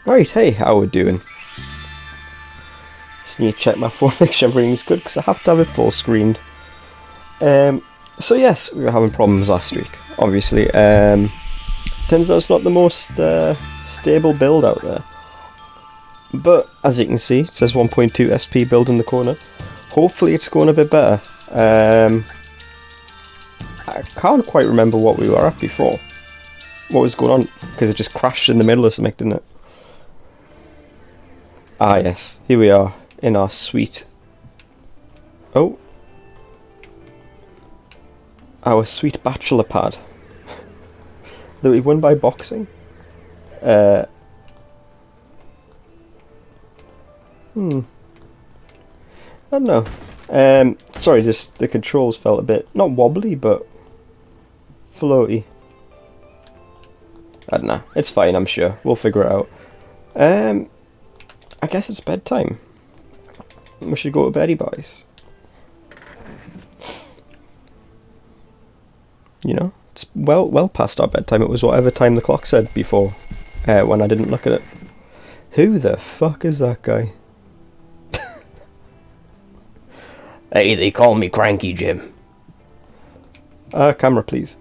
Right, hey, how we doing? Just need to check my phone, make sure everything's good, because I have to have it full screened. So yes, we were having problems last week, obviously. Turns out it's not the most stable build out there. But, as you can see, it says 1.2 SP build in the corner. Hopefully it's going a bit better. I can't quite remember what we were at before. What was going on, because it just crashed in the middle of something, didn't it? Ah yes, here we are, in our sweet... Oh. Our sweet bachelor pad. That we won by boxing. I don't know. Sorry, just the controls felt a bit, not wobbly, but floaty. I don't know. It's fine, I'm sure. We'll figure it out. I guess it's bedtime. We should go to beddy, boys. You know, it's well past our bedtime. It was whatever time the clock said before, when I didn't look at it. Who the fuck is that guy? Hey, they call me Cranky Jim. Camera, please.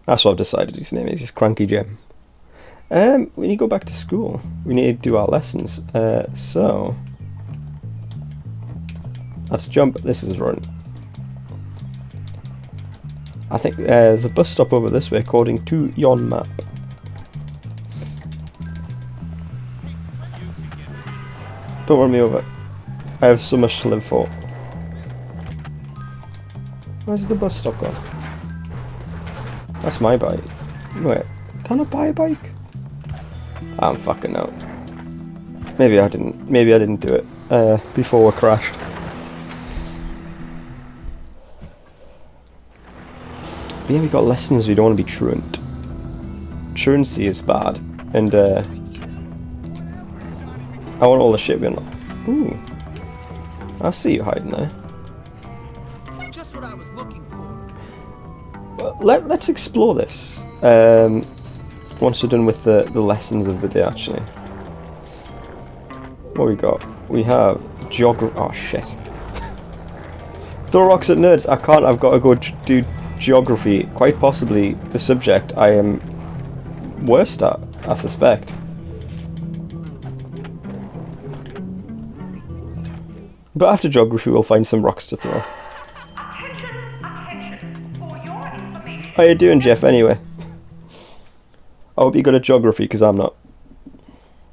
That's what I've decided his name is. He's Cranky Jim. We need to go back to school. We need to do our lessons. So let's jump. This is run. I think there's a bus stop over this way, according to yon map. Don't run me over. I have so much to live for. Where's the bus stop gone? That's my bike. Wait, can I buy a bike? I'm fucking out. Maybe I didn't do it before we crashed. But yeah, we got lessons. We don't want to be truant. Truancy is bad, and I want all the shit we're not. Ooh, I see you hiding there. Just what I was looking for. Well, let's explore this. Once we're done with the lessons of the day, actually. What we got? We have geography. Oh shit! Throw rocks at nerds. I can't. I've got to go do geography. Quite possibly the subject I am worst at, I suspect. But after geography, we'll find some rocks to throw. Attention, attention. For your information. How you doing, Jeff? Anyway. I hope you're good at geography, because I'm not.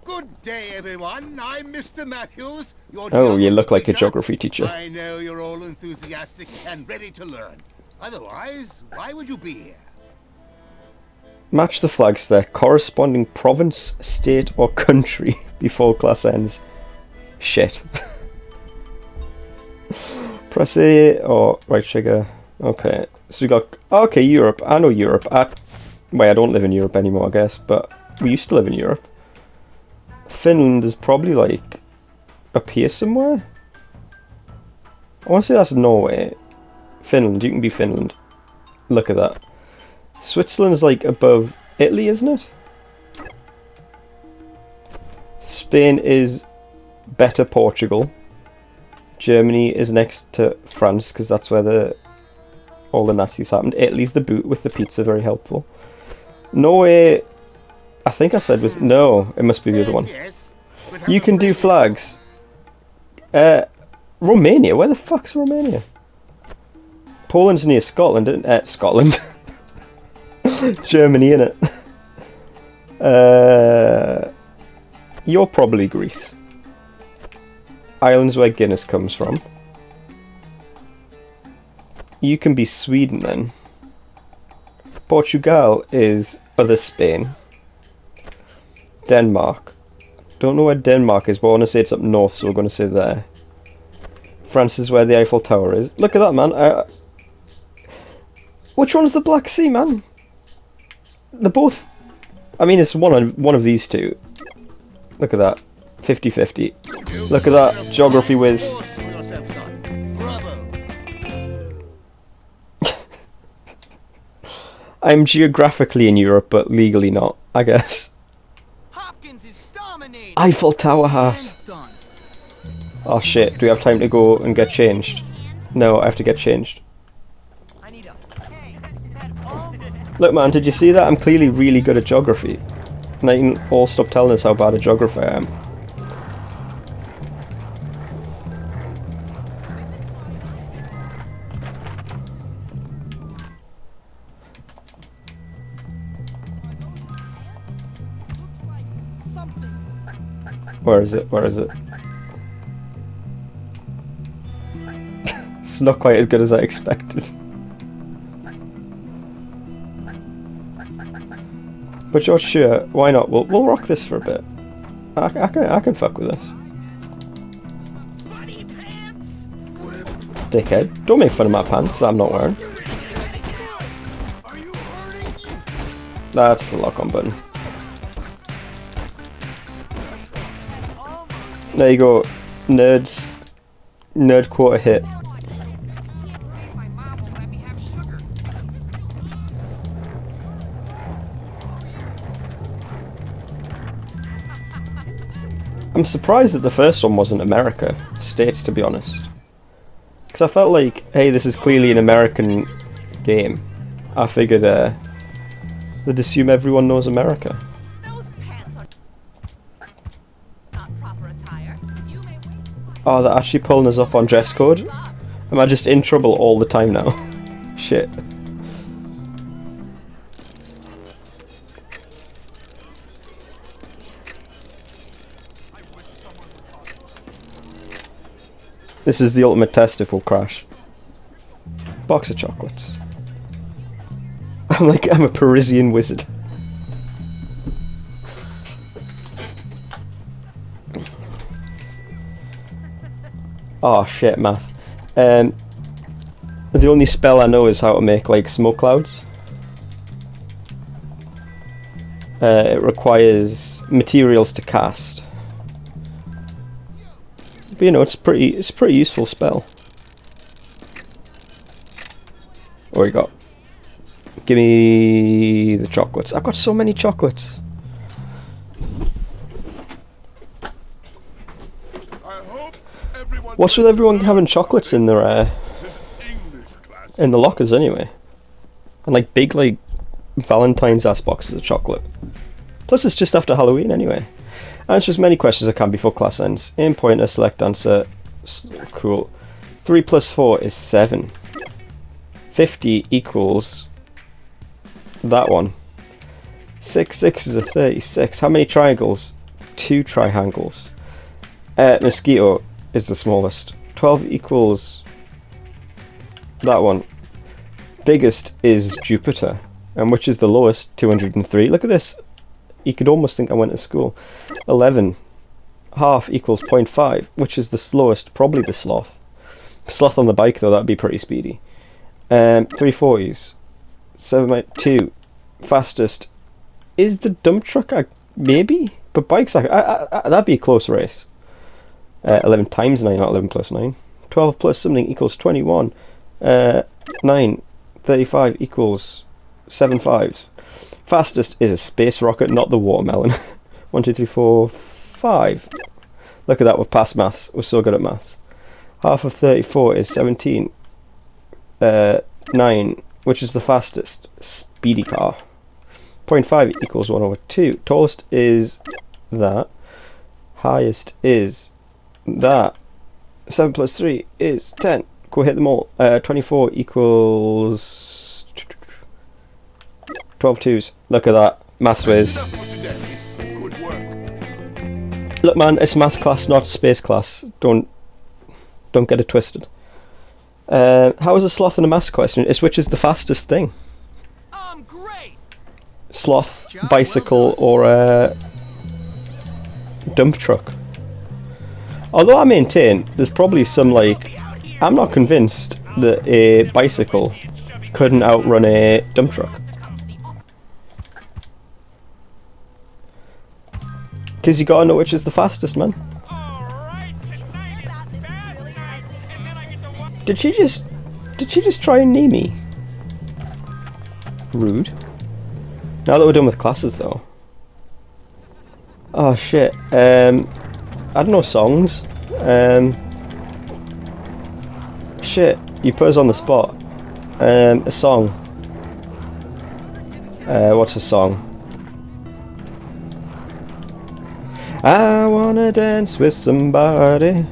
Good day, everyone. I'm Mr. Matthews, your Oh, you look like a teacher. geography teacher. I know you're all enthusiastic and ready to learn. Otherwise, why would you be here? Match the flags there. Corresponding province, state, or country before class ends. Shit. Press A or right trigger. Okay. So we got... Okay, Europe. I know Europe. Wait, I don't live in Europe anymore, I guess, but we used to live in Europe. Finland is probably like up here somewhere. I want to say that's Norway. Finland, you can be Finland. Look at that. Switzerland's like above Italy, isn't it? Spain is better Portugal. Germany is next to France, because that's where all the Nazis happened. Italy's the boot with the pizza, very helpful. Norway, I think I said was... No, it must be the other one. Yes, You can do flags. Romania, where the fuck's Romania? Poland's near Scotland, isn't it? Scotland. Germany, innit? You're probably Greece. Ireland's where Guinness comes from. You can be Sweden then. Portugal is other Spain. Denmark. Don't know where Denmark is, but I want to say it's up north, so we're going to say there. France is where the Eiffel Tower is. Look at that, man. Which one's the Black Sea, man? They're both... I mean, it's one of these two. Look at that. 50-50. Look at that. Geography whiz. I'm geographically in Europe, but legally not, I guess. Hopkins is dominating. Eiffel Tower hat. And done. Oh shit, do we have time to go and get changed? No, I have to get changed. I need a. Hey, that almost. Look man, did you see that? I'm clearly really good at geography. And I can all stop telling us how bad at geography I am. Where is it? Where is it? It's not quite as good as I expected. But George, sure, why not? We'll rock this for a bit. I can fuck with this. Funny pants. Dickhead, don't make fun of my pants that I'm not wearing. Are you hurting? That's the lock on button. There you go, nerds. Nerd quota hit. My mom won't let me have sugar. I'm surprised that the first one wasn't America States, to be honest. Because I felt like, hey, this is clearly an American game. I figured they'd assume everyone knows America. Those pants are not proper attire. You may wait. Oh, they're actually pulling us up on dress code? Am I just in trouble all the time now? Shit. This is the ultimate test if we'll crash. Box of chocolates. I'm a Parisian wizard. Oh shit, math. The only spell I know is how to make like smoke clouds. It requires materials to cast. But you know, it's a pretty useful spell. What we got? Give me the chocolates. I've got so many chocolates. What's with everyone having chocolates in their in the lockers anyway? And like big like Valentine's ass boxes of chocolate. Plus it's just after Halloween anyway. Answer as many questions as I can before class ends. Aim pointer, select answer. Cool. 3 plus 4 is 7. 50 equals that one. 6 is a 36. How many triangles? 2 triangles. Mosquito is the smallest. 12 equals that one. Biggest is Jupiter. And which is the lowest? 203. Look at this. You could almost think I went to school. 11. Half equals 0.5. Which is the slowest? Probably the sloth. Sloth on the bike though, that'd be pretty speedy. 340s. 7.2. Fastest is the dump truck. Maybe? But bikes, that'd be a close race. 11 times 9, not 11 plus 9. 12 plus something equals 21. 9. 35 equals 7 5s. Fastest is a space rocket, not the watermelon. 1, 2, 3, 4, 5. Look at that, we've passed maths. We're so good at maths. Half of 34 is 17. 9, which is the fastest. Speedy car. 0.5 equals 1 over 2. Tallest is that. Highest is that. 7 plus 3 is 10. Go hit them all. 24 equals 12 twos. Look at that. Maths whiz. Good work. Look man, it's math class, not space class. Don't get it twisted. How is a sloth in a maths question? It's which is the fastest thing. Great. Sloth, bicycle, or a dump truck. Although I maintain there's probably some like, I'm not convinced that a bicycle couldn't outrun a dump truck. Because you gotta know which is the fastest, man. Did she just try and knee me? Rude. Now that we're done with classes though. Oh shit. I don't know songs. Shit, you put us on the spot. A song. What's a song? I wanna dance with somebody.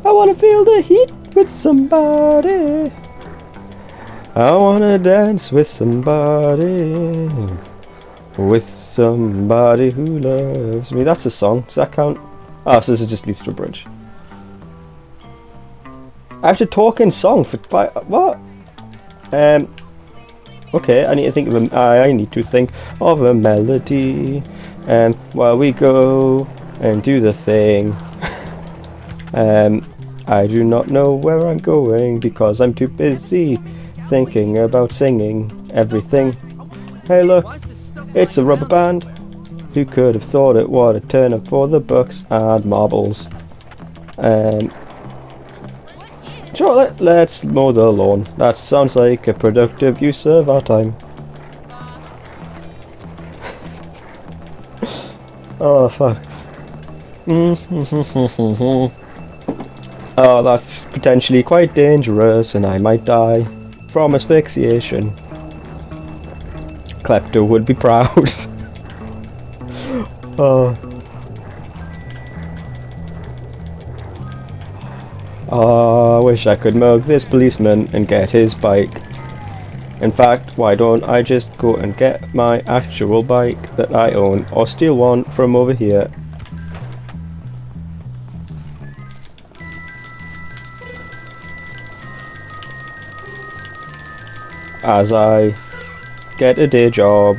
I wanna feel the heat with somebody. I wanna dance with somebody. With somebody who loves me. That's a song. Does that count? Oh, so this is just leads to a bridge. I have to talk in song for what? Okay, I need to think of I need to think of a melody. While we go and do the thing. I do not know where I'm going because I'm too busy thinking about singing everything. Hey look, it's a rubber band. Who could have thought it would a turn up for the bucks and marbles? Sure, let's mow the lawn. That sounds like a productive use of our time. Oh fuck. Oh, that's potentially quite dangerous and I might die from asphyxiation. Klepto would be proud. Oh. Oh, I wish I could mug this policeman and get his bike. In fact, why don't I just go and get my actual bike that I own, or steal one from over here. As I get a day job.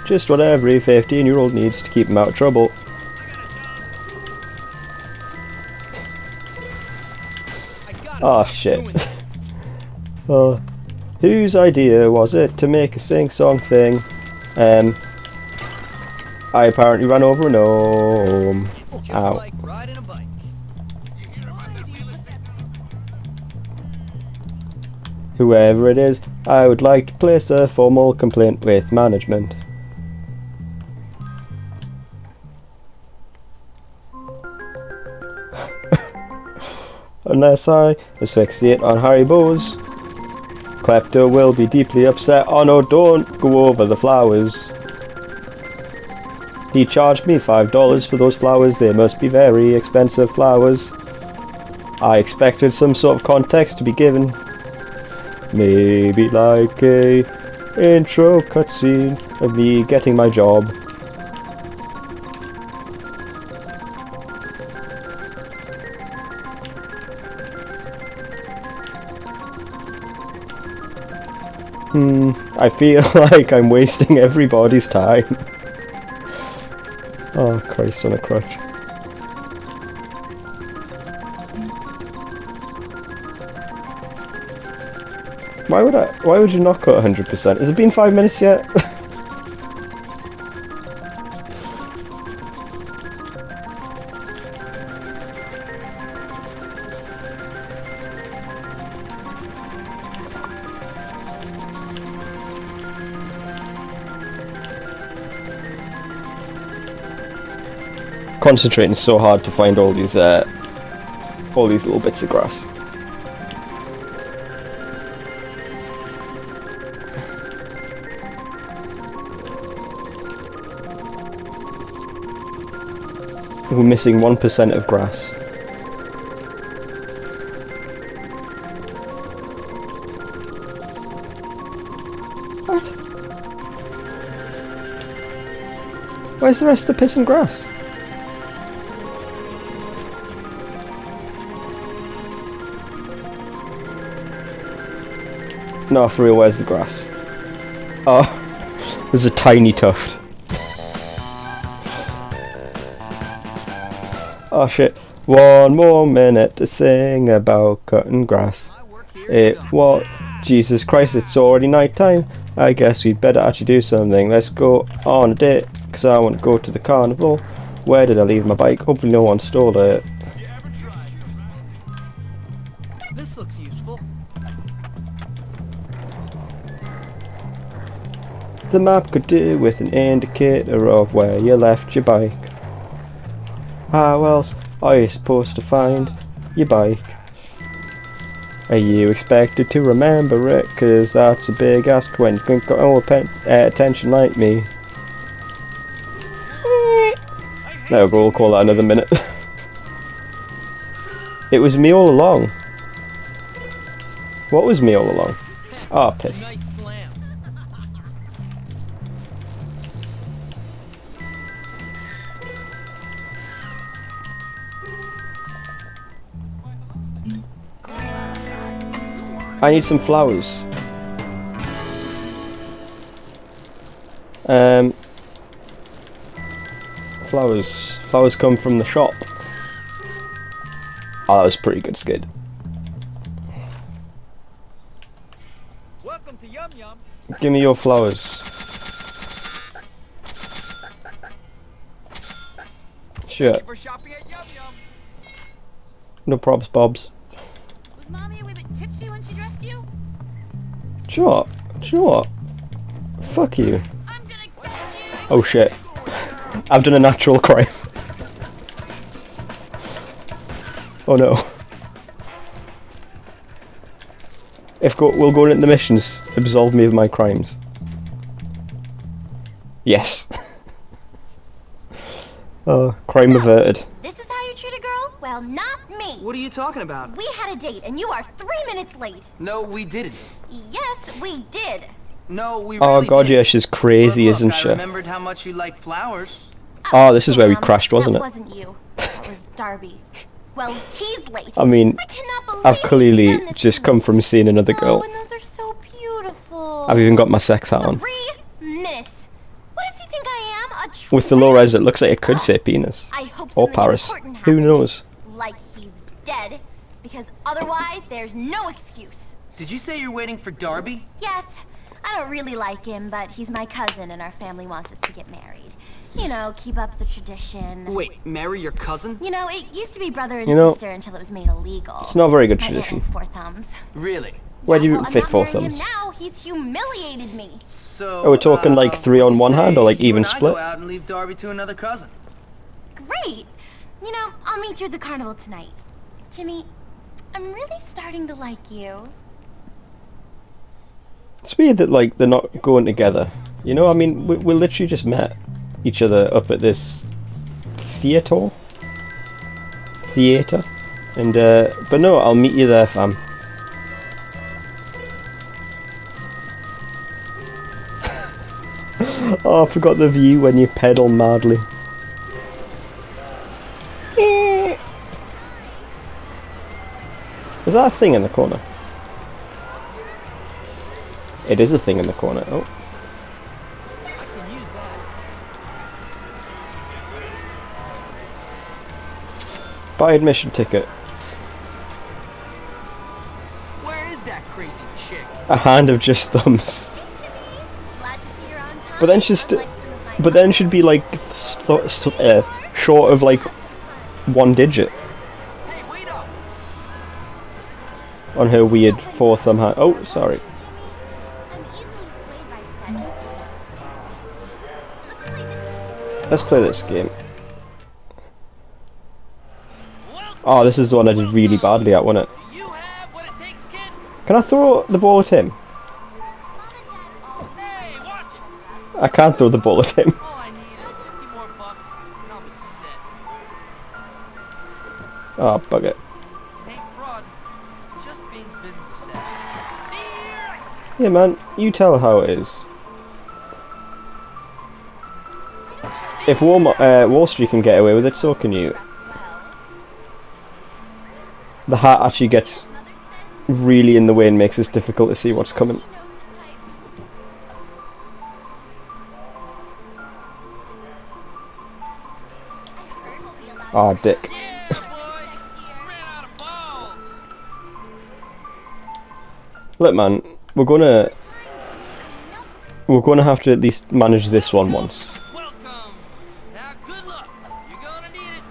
Just what every 15-year-old needs to keep him out of trouble. Oh shit. Whose idea was it to make a sing-song thing? I apparently ran over an gnome. Ow. Like riding a bike. Whoever it is, I would like to place a formal complaint with management. Unless I asphyxiate on Haribo's, Klepto will be deeply upset. Oh no, don't go over the flowers. He charged me $5 for those flowers. They must be very expensive flowers. I expected some sort of context to be given. Maybe like a intro cutscene of me getting my job. I feel like I'm wasting everybody's time. Oh Christ on a crutch. Why would you not cut 100%? Has it been 5 minutes yet? Concentrating so hard to find all these little bits of grass. We're missing 1% of grass. What? Where's the rest of the piss and grass? No, for real, where's the grass? Oh, there's a tiny tuft. Oh shit, 1 more minute to sing about cutting grass. What? Jesus Christ, it's already night time. I guess we'd better actually do something. Let's go on a date, because I want to go to the carnival. Where did I leave my bike? Hopefully no one stole it. This looks useful. The map could do with an indicator of where you left your bike. How else are you supposed to find your bike? Are you expected to remember it? Cause that's a big ask when you can go attention like me. There we go, we'll call that another minute. It was me all along. What was me all along? Ah, piss. Nice slam. I need some flowers. Flowers. Flowers come from the shop. Oh, that was a pretty good skid. Welcome to Yum Yum. Give me your flowers. Sure. Thank you for shopping at Yum Yum. No probs, Bobs. Was Mommy a wee bit tipsy when she dressed you? Sure. Sure. Fuck you. I'm gonna get you! Oh shit. I've done a natural crime. Oh no. We'll go into the missions. Absolve me of my crimes. Yes. Crime averted. This is how you treat a girl? Well, not me. What are you talking about? We had a date and you are 3 minutes late. No, we didn't. Yes, we did. No, we Oh really god, didn't. yeah, she's crazy, But look, isn't I she? remembered how much you like flowers. Oh, this is where we Damn, crashed, wasn't that it? wasn't you. That was Darby. Well, he's late. I mean, I cannot believe I've he's clearly done this just to come me. from seeing another Oh, girl. and those are so beautiful. I've even got my sex hat on. 3 minutes. What does he think I am? A With the low tramp? res, it looks like it could say penis. I hope Or something Paris. important Who happened. knows? Like he's dead, because otherwise there's no excuse. Did you say you're waiting for Darby? Yes, I don't really like him, but he's my cousin and our family wants us to get married. You know, keep up the tradition. Wait, marry your cousin? You know, it used to be brother and You know, sister until it was made illegal. It's not a very good My aunt tradition. has 4 thumbs. Really? Where do you well, I'm fit not 4 marrying thumbs? him now. He's humiliated me. So, Are we talking like 3 on one hand or like you even and I split? go out and leave Darby to another cousin. Great. You know, I'll meet you at the carnival tonight. Jimmy, I'm really starting to like you. It's weird that like they're not going together. You know, I mean, we literally just met each other up at this theatre, and but no, I'll meet you there, fam. Oh, I forgot the view when you pedal madly. Is that a thing in the corner? It is a thing in the corner. Oh. I can use that. Buy admission ticket. Where is that crazy chick? A hand of just thumbs. Hey, Jimmy. Glad to see you're on time. But then she's unlike some of my but then she'd be like short of like 1 digit Hey, wait up! on her weird 4 thumb hand. Oh, sorry. Jimmy, I'm easily swayed by presents. Let's play this. Let's play this game. Oh, this is the one I did really badly at, wasn't it? You have what it takes, kid. Can I throw the ball at him? Mom and Dad always Hey, watch it. I can't throw the ball at him. All I need is $50 more and I'll be set. Oh, bugger. Ain't fraud. Just being business savvy. Steer! Yeah, man, you tell her how it is. If Wall Street can get away with it, so can you. The hat actually gets really in the way and makes it difficult to see what's coming. Ah, dick. Yeah, boy! Ran out of balls! Look, man, we're gonna have to at least manage this one once. Welcome! Now, good luck. You're gonna need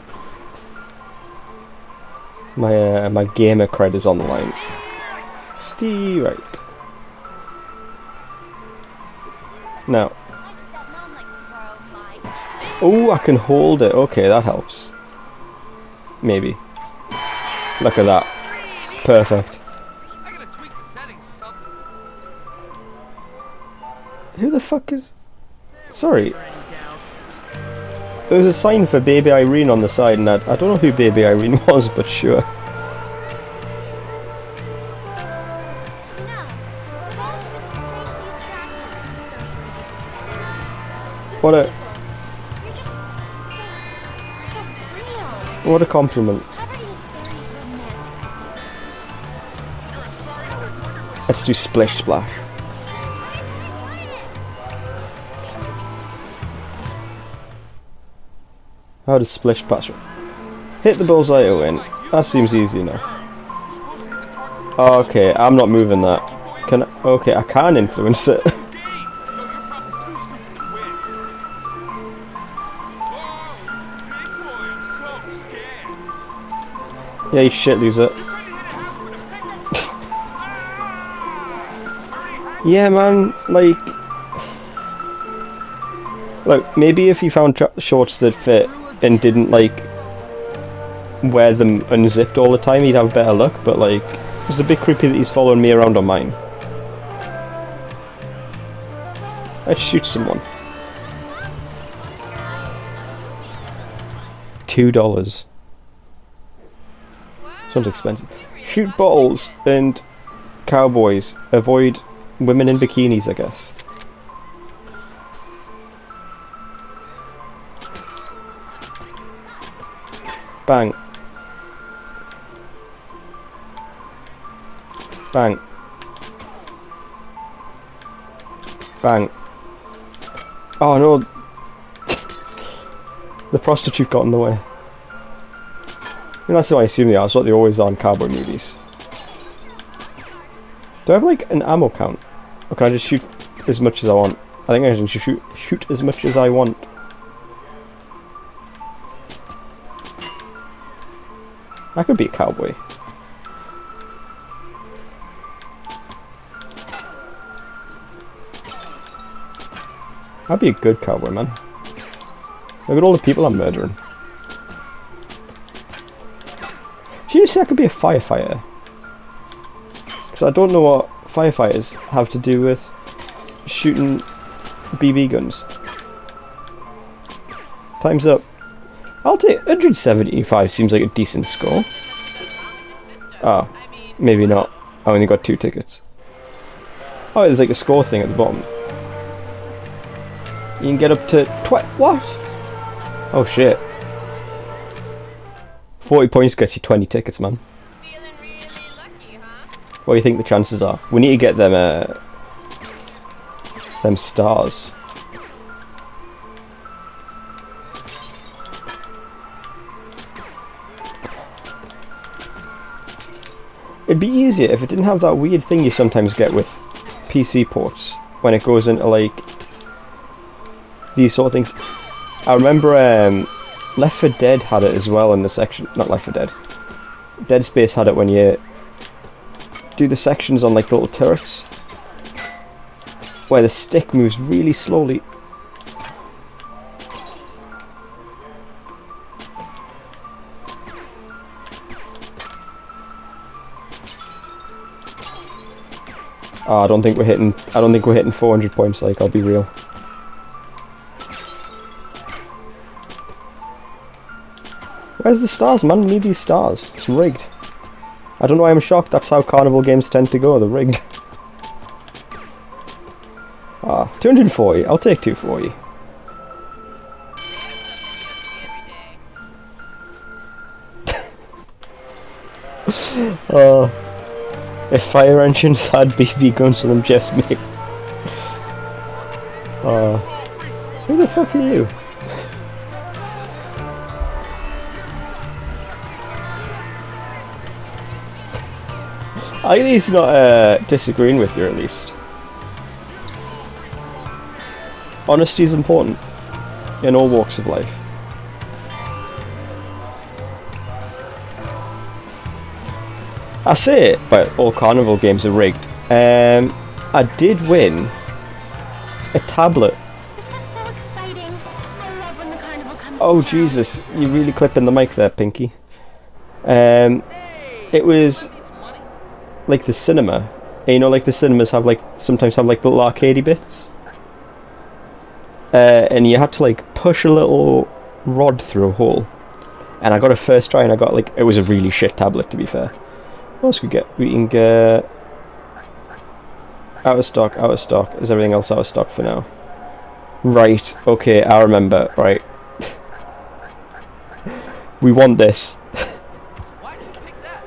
it. My gamer cred is on the line. Steer right. Now, Oh, I can hold it. Okay, that helps. Maybe. Look at that. Perfect. I gotta tweak the settings or something. Who the fuck is... Sorry. There was a sign for Baby Irene on the side, and I don't know who Baby Irene was, but sure. You know, I've always been strangely attracted to the socially disadvantaged. What a... People, you're just so real. What a compliment. Poverty is very romantic, I think. Let's do Splish Splash. Try it. How does Splish Splash? Hit the bullseye to win. That seems easy enough. Okay, I'm not moving that. Can I? Okay, I can influence it. Yeah, you shit loser. Yeah, man, like... Look, maybe if you found shorts that fit and didn't, like, wear them unzipped all the time, he'd have better luck, but, like, it's a bit creepy that he's following me around on mine. Let's shoot someone. $2. Sounds expensive. Shoot bottles and cowboys. Avoid women in bikinis, I guess. Bang. Bang. Bang. Oh no. The prostitute got in the way. I mean, that's what I assume they are. That's what they always are in cowboy movies. Do I have like an ammo count? Or can I just shoot as much as I want? I think I can shoot as much as I want. I could be a cowboy. I'd be a good cowboy, man. Look at all the people I'm murdering. Should you say I could be a firefighter? Because I don't know what firefighters have to do with shooting BB guns. Time's up. I'll take 175, seems like a decent score. Oh, maybe not. I only got 2 tickets. Oh, there's like a score thing at the bottom. You can get up to what? Oh shit. 40 points gets you 20 tickets, man. Feeling really lucky, huh? What do you think the chances are? We need to get them stars. It'd be easier if it didn't have that weird thing you sometimes get with PC ports when it goes into like these sort of things. I remember Left 4 Dead had it as well in the section. Not Left 4 Dead. Dead Space had it when you do the sections on like the little turrets where the stick moves really slowly. Oh, I don't think we're hitting 400 points, like, I'll be real. Where's the stars, man? We need these stars. It's rigged. I don't know why I'm shocked. That's how carnival games tend to go. They're rigged. Ah, 240. I'll take 240. If fire engines had BB guns on them, just me. Who the fuck are you? At least not disagreeing with you, at least. Honesty is important in all walks of life. I say it, but all carnival games are rigged. I did win a tablet. This was so exciting. I love when the carnival Oh Jesus, you're really clipping the mic there, Pinky. It was like the cinema. You know, like the cinemas have like sometimes have like little arcadey bits, and you had to like push a little rod through a hole. And I got a first try, and I got like it was a really shit tablet, to be fair. What else could we get? We can get out of stock. Out of stock. Is everything else out of stock for now? Right. Okay, I remember. Right. We want this. Why'd you pick that?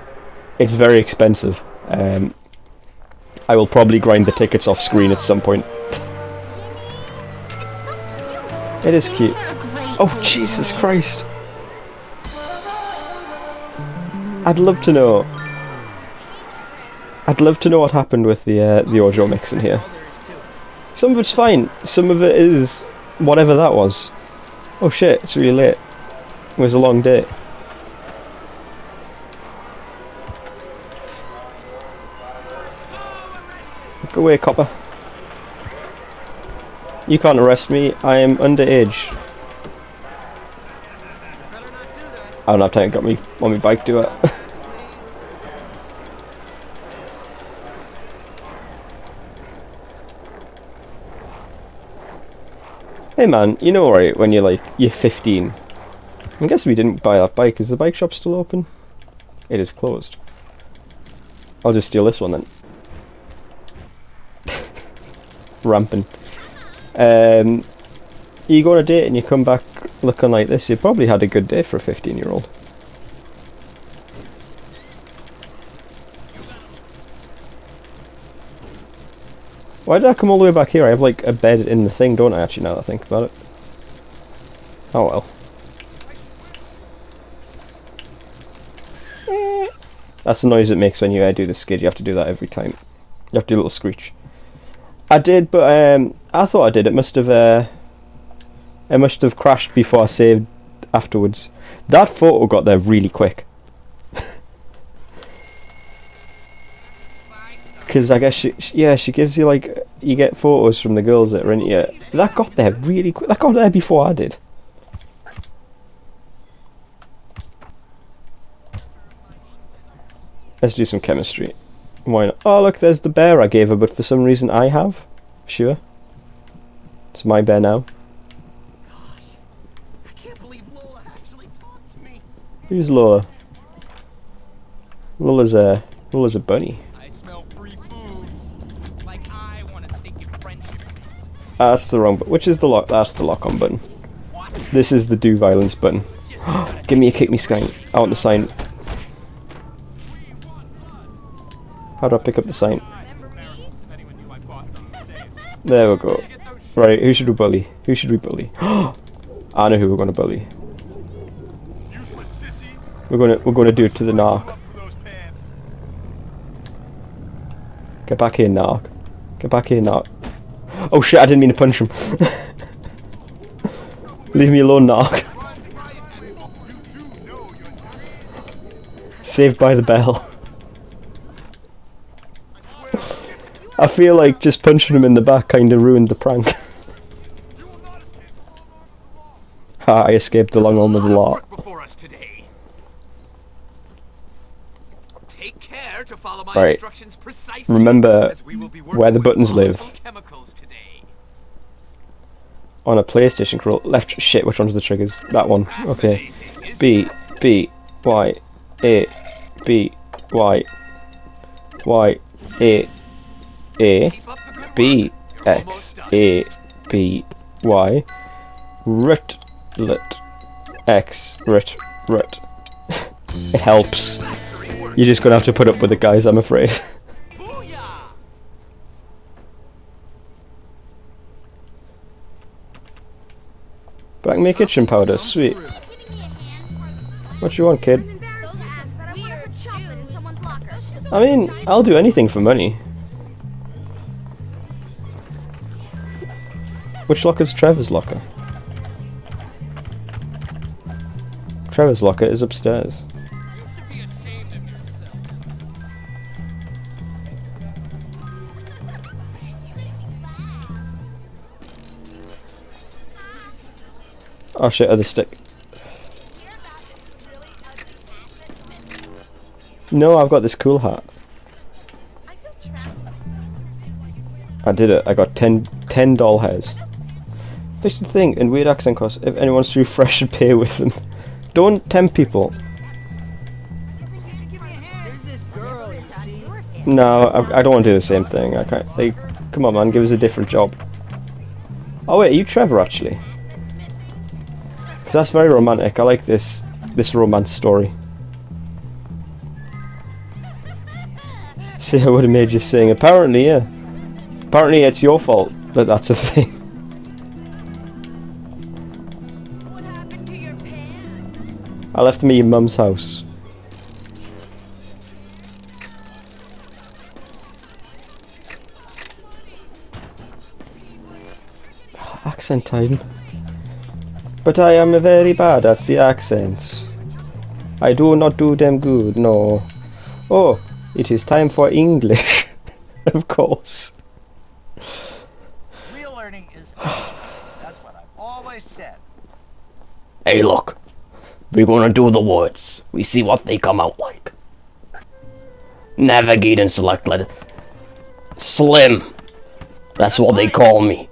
It's very expensive. I will probably grind the tickets off screen at some point. It is cute. Oh Jesus Christ! I'd love to know. I'd love to know what happened with the audio mix in here. Some of it's fine. Some of it is whatever that was. Oh shit! It's really late. It was a long day. Go away, copper. You can't arrest me. I am underage. I don't have time to get on my bike, do it. Hey man, you know right when you're 15. I guess we didn't buy that bike. Is the bike shop still open? It is closed. I'll just steal this one then. Ramping. You go on a date and you come back looking like this, you probably had a good day for a 15-year-old. Why did I come all the way back here? I have like a bed in the thing, don't I, actually, now that I think about it. Oh well. That's the noise it makes when you do the skid. You have to do that every time. You have to do a little screech. I did, but I thought I did. It must have crashed before I saved afterwards. That photo got there really quick. Because I guess she gives you like, you get photos from the girls that are in here. That got there really quick. That got there before I did. Let's do some chemistry. Why not? Oh look, there's the bear I gave her, but for some reason I have. Sure. It's my bear now. Gosh, I can't believe Lola actually talked to me. Who's Lola? Lola's a bunny. I smell free foods. Like I want a stinking friendship. That's the wrong button. Which is the lock? That's the lock on button. This is the do violence button. Give me a kick me sign. I want the sign. How do I pick up the sign? There we go. Right, who should we bully? Who should we bully? I know who we're gonna bully. We're gonna do it to the narc. Get back here, narc. Get back here, narc. Oh shit, I didn't mean to punch him. Leave me alone, narc. Saved by the bell. I feel like just punching him in the back kind of ruined the prank. I escaped the long arm of the law. Take care to follow my Right. instructions precisely, Remember as we will be where the working with buttons live. volatile chemicals today. On a PlayStation control. Left. Shit, which one's the triggers? That one. Okay. B, B, Y, A, B, Y, Y, A, B, X, A, B, Y, Rut, X, Rut. It helps. You're just gonna have to put up with it, guys, I'm afraid. Black me kitchen powder, sweet. What you want, kid? I mean, I'll do anything for money. Which locker's Trevor's locker? Trevor's locker is upstairs. Oh shit, other stick. No, I've got this cool hat. I feel trapped. I did it. I got 10 doll hairs. That's the thing, in weird accent course, if anyone's too fresh and pay with them. Don't tempt people. There's this girl, you see. No, I don't want to do the same thing. I can't. Like, come on, man, give us a different job. Oh wait, are you Trevor actually? Because that's very romantic. I like this romance story. See, I would have made you sing. Apparently, yeah. Apparently, it's your fault that that's a thing. What happened to your pants? I left them at your mum's house. Accent time. But I am very bad at the accents. I do not do them good, no. Oh, it is time for English. Of course. Real learning is extra. That's what I've always said. Hey, look. We're gonna do the words. We see what they come out like. Navigate and select letter. Slim. That's what they call me.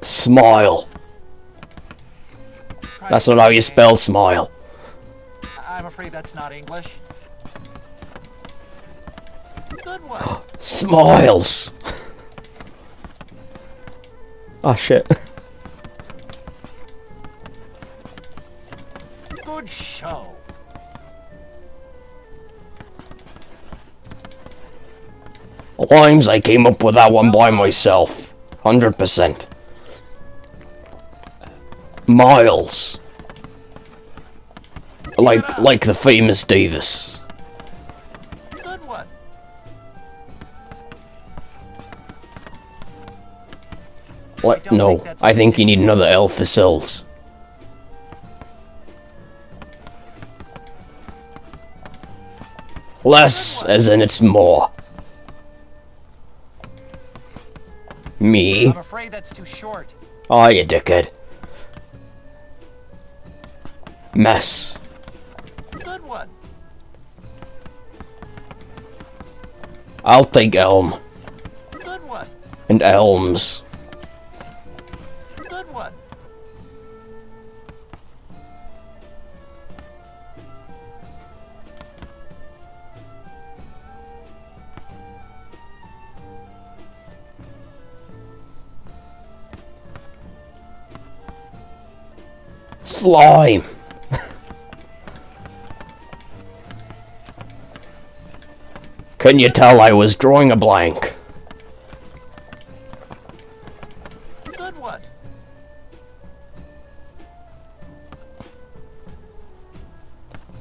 Smile. That's not how you spell smile. I'm afraid that's not English. Good one. Smiles. Ah, shit. Good show. Limes, I came up with that one by myself. 100%. Miles. Like the famous Davis. Good one. What? No, I think you need another L for sills. Less, as in it's more. Me? I'm afraid that's too short. Aw, you dickhead. Mess. Good one. I'll take elm. Good one. And elms. Good one. Slime. Can you tell I was drawing a blank? Good one.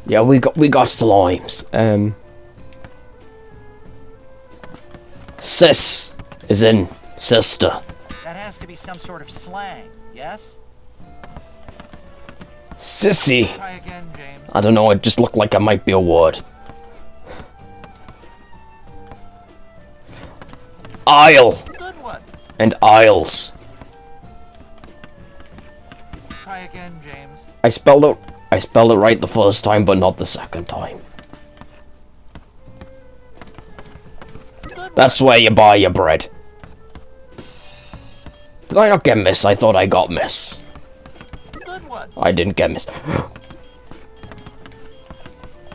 Yeah, we got slimes. Sis is in sister. That has to be some sort of slang, yes? Sissy. Try again, James. I don't know, it just looked like it might be a word. Aisle. Good one. And aisles. Try again, James. I spelled it right the first time, but not the second time. That's where you buy your bread. Did I not get miss? I thought I got miss. Good one. I didn't get miss.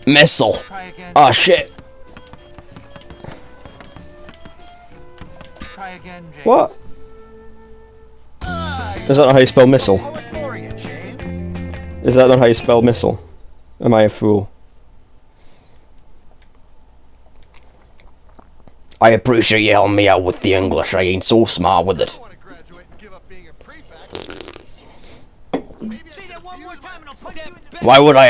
Missile. Try again. Ah, shit. Try again, James. What? Ah, Is that not how you spell missile? you're ignoring it, James. Is that not how you spell missile? Am I a fool? I appreciate you helping me out with the English. I ain't so smart with it. want to graduate and give up being a prefect. Say that one more time and I'll punch you in the Why would I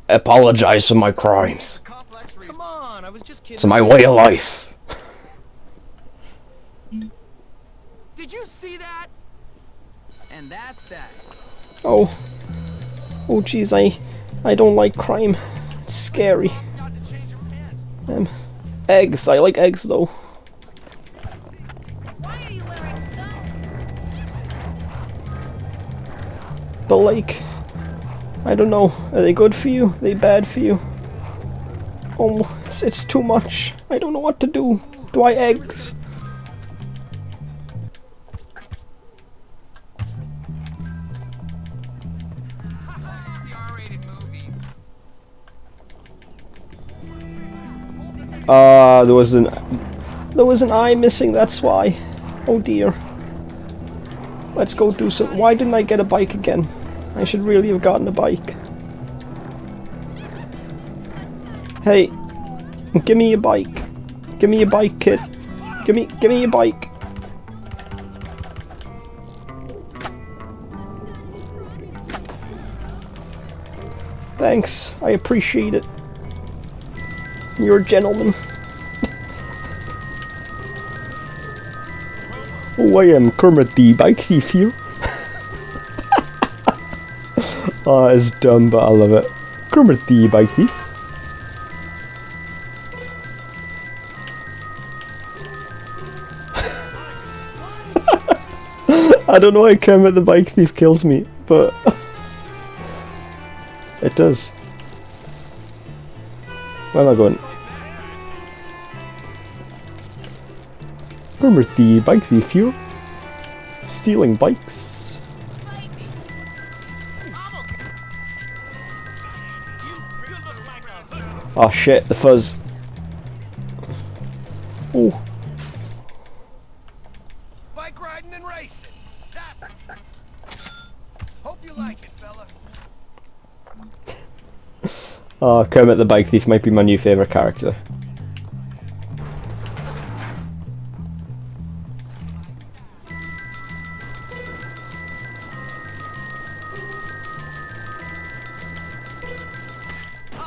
apologize for my crimes? Complex reason. Come on, I was just kidding. It's my way of life. Did you see that? And that's that. Oh. Oh jeez, I don't like crime. It's scary. Not to change your pants. Eggs. I like eggs though. Why are you wearing those? But like, I don't know. Are they good for you? Are they bad for you? Oh, it's too much. I don't know what to do. Do I eggs? There was an eye missing, that's why. Oh dear. Let's go do some. Why didn't I get a bike again? I should really have gotten a bike. Hey, give me a bike. Give me a bike, kid. Give me a bike. Thanks, I appreciate it. You're a gentleman. Oh, I am Kermit the Bike Thief here. Oh, it's dumb, but I love it. Kermit the Bike Thief. I don't know why Kermit the Bike Thief kills me, but it does. Where am I going? Kermit the Bike Thief here. Stealing bikes. Oh shit, the fuzz. Oh. Bike riding and racing. That's... Hope you like it, fella. Oh, Kermit the Bike Thief might be my new favourite character.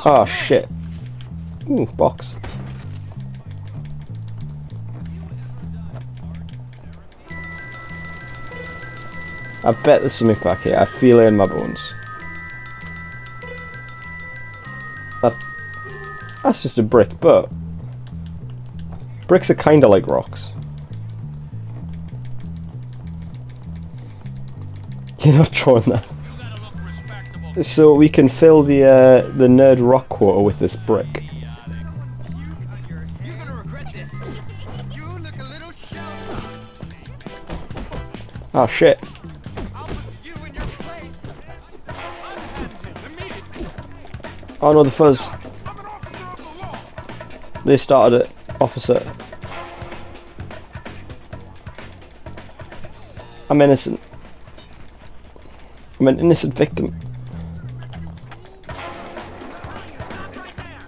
Oh shit. Ooh, box. I bet there's something back here. I feel it in my bones. That's just a brick, but bricks are kinda like rocks. You're not drawing that. So we can fill the nerd rock quarter with this brick. You're gonna regret this. You look a little shallow. Oh shit. I'll put you in your place. Oh no, the fuzz. I'm an officer of the law. They started it, officer. I'm innocent. I'm an innocent victim.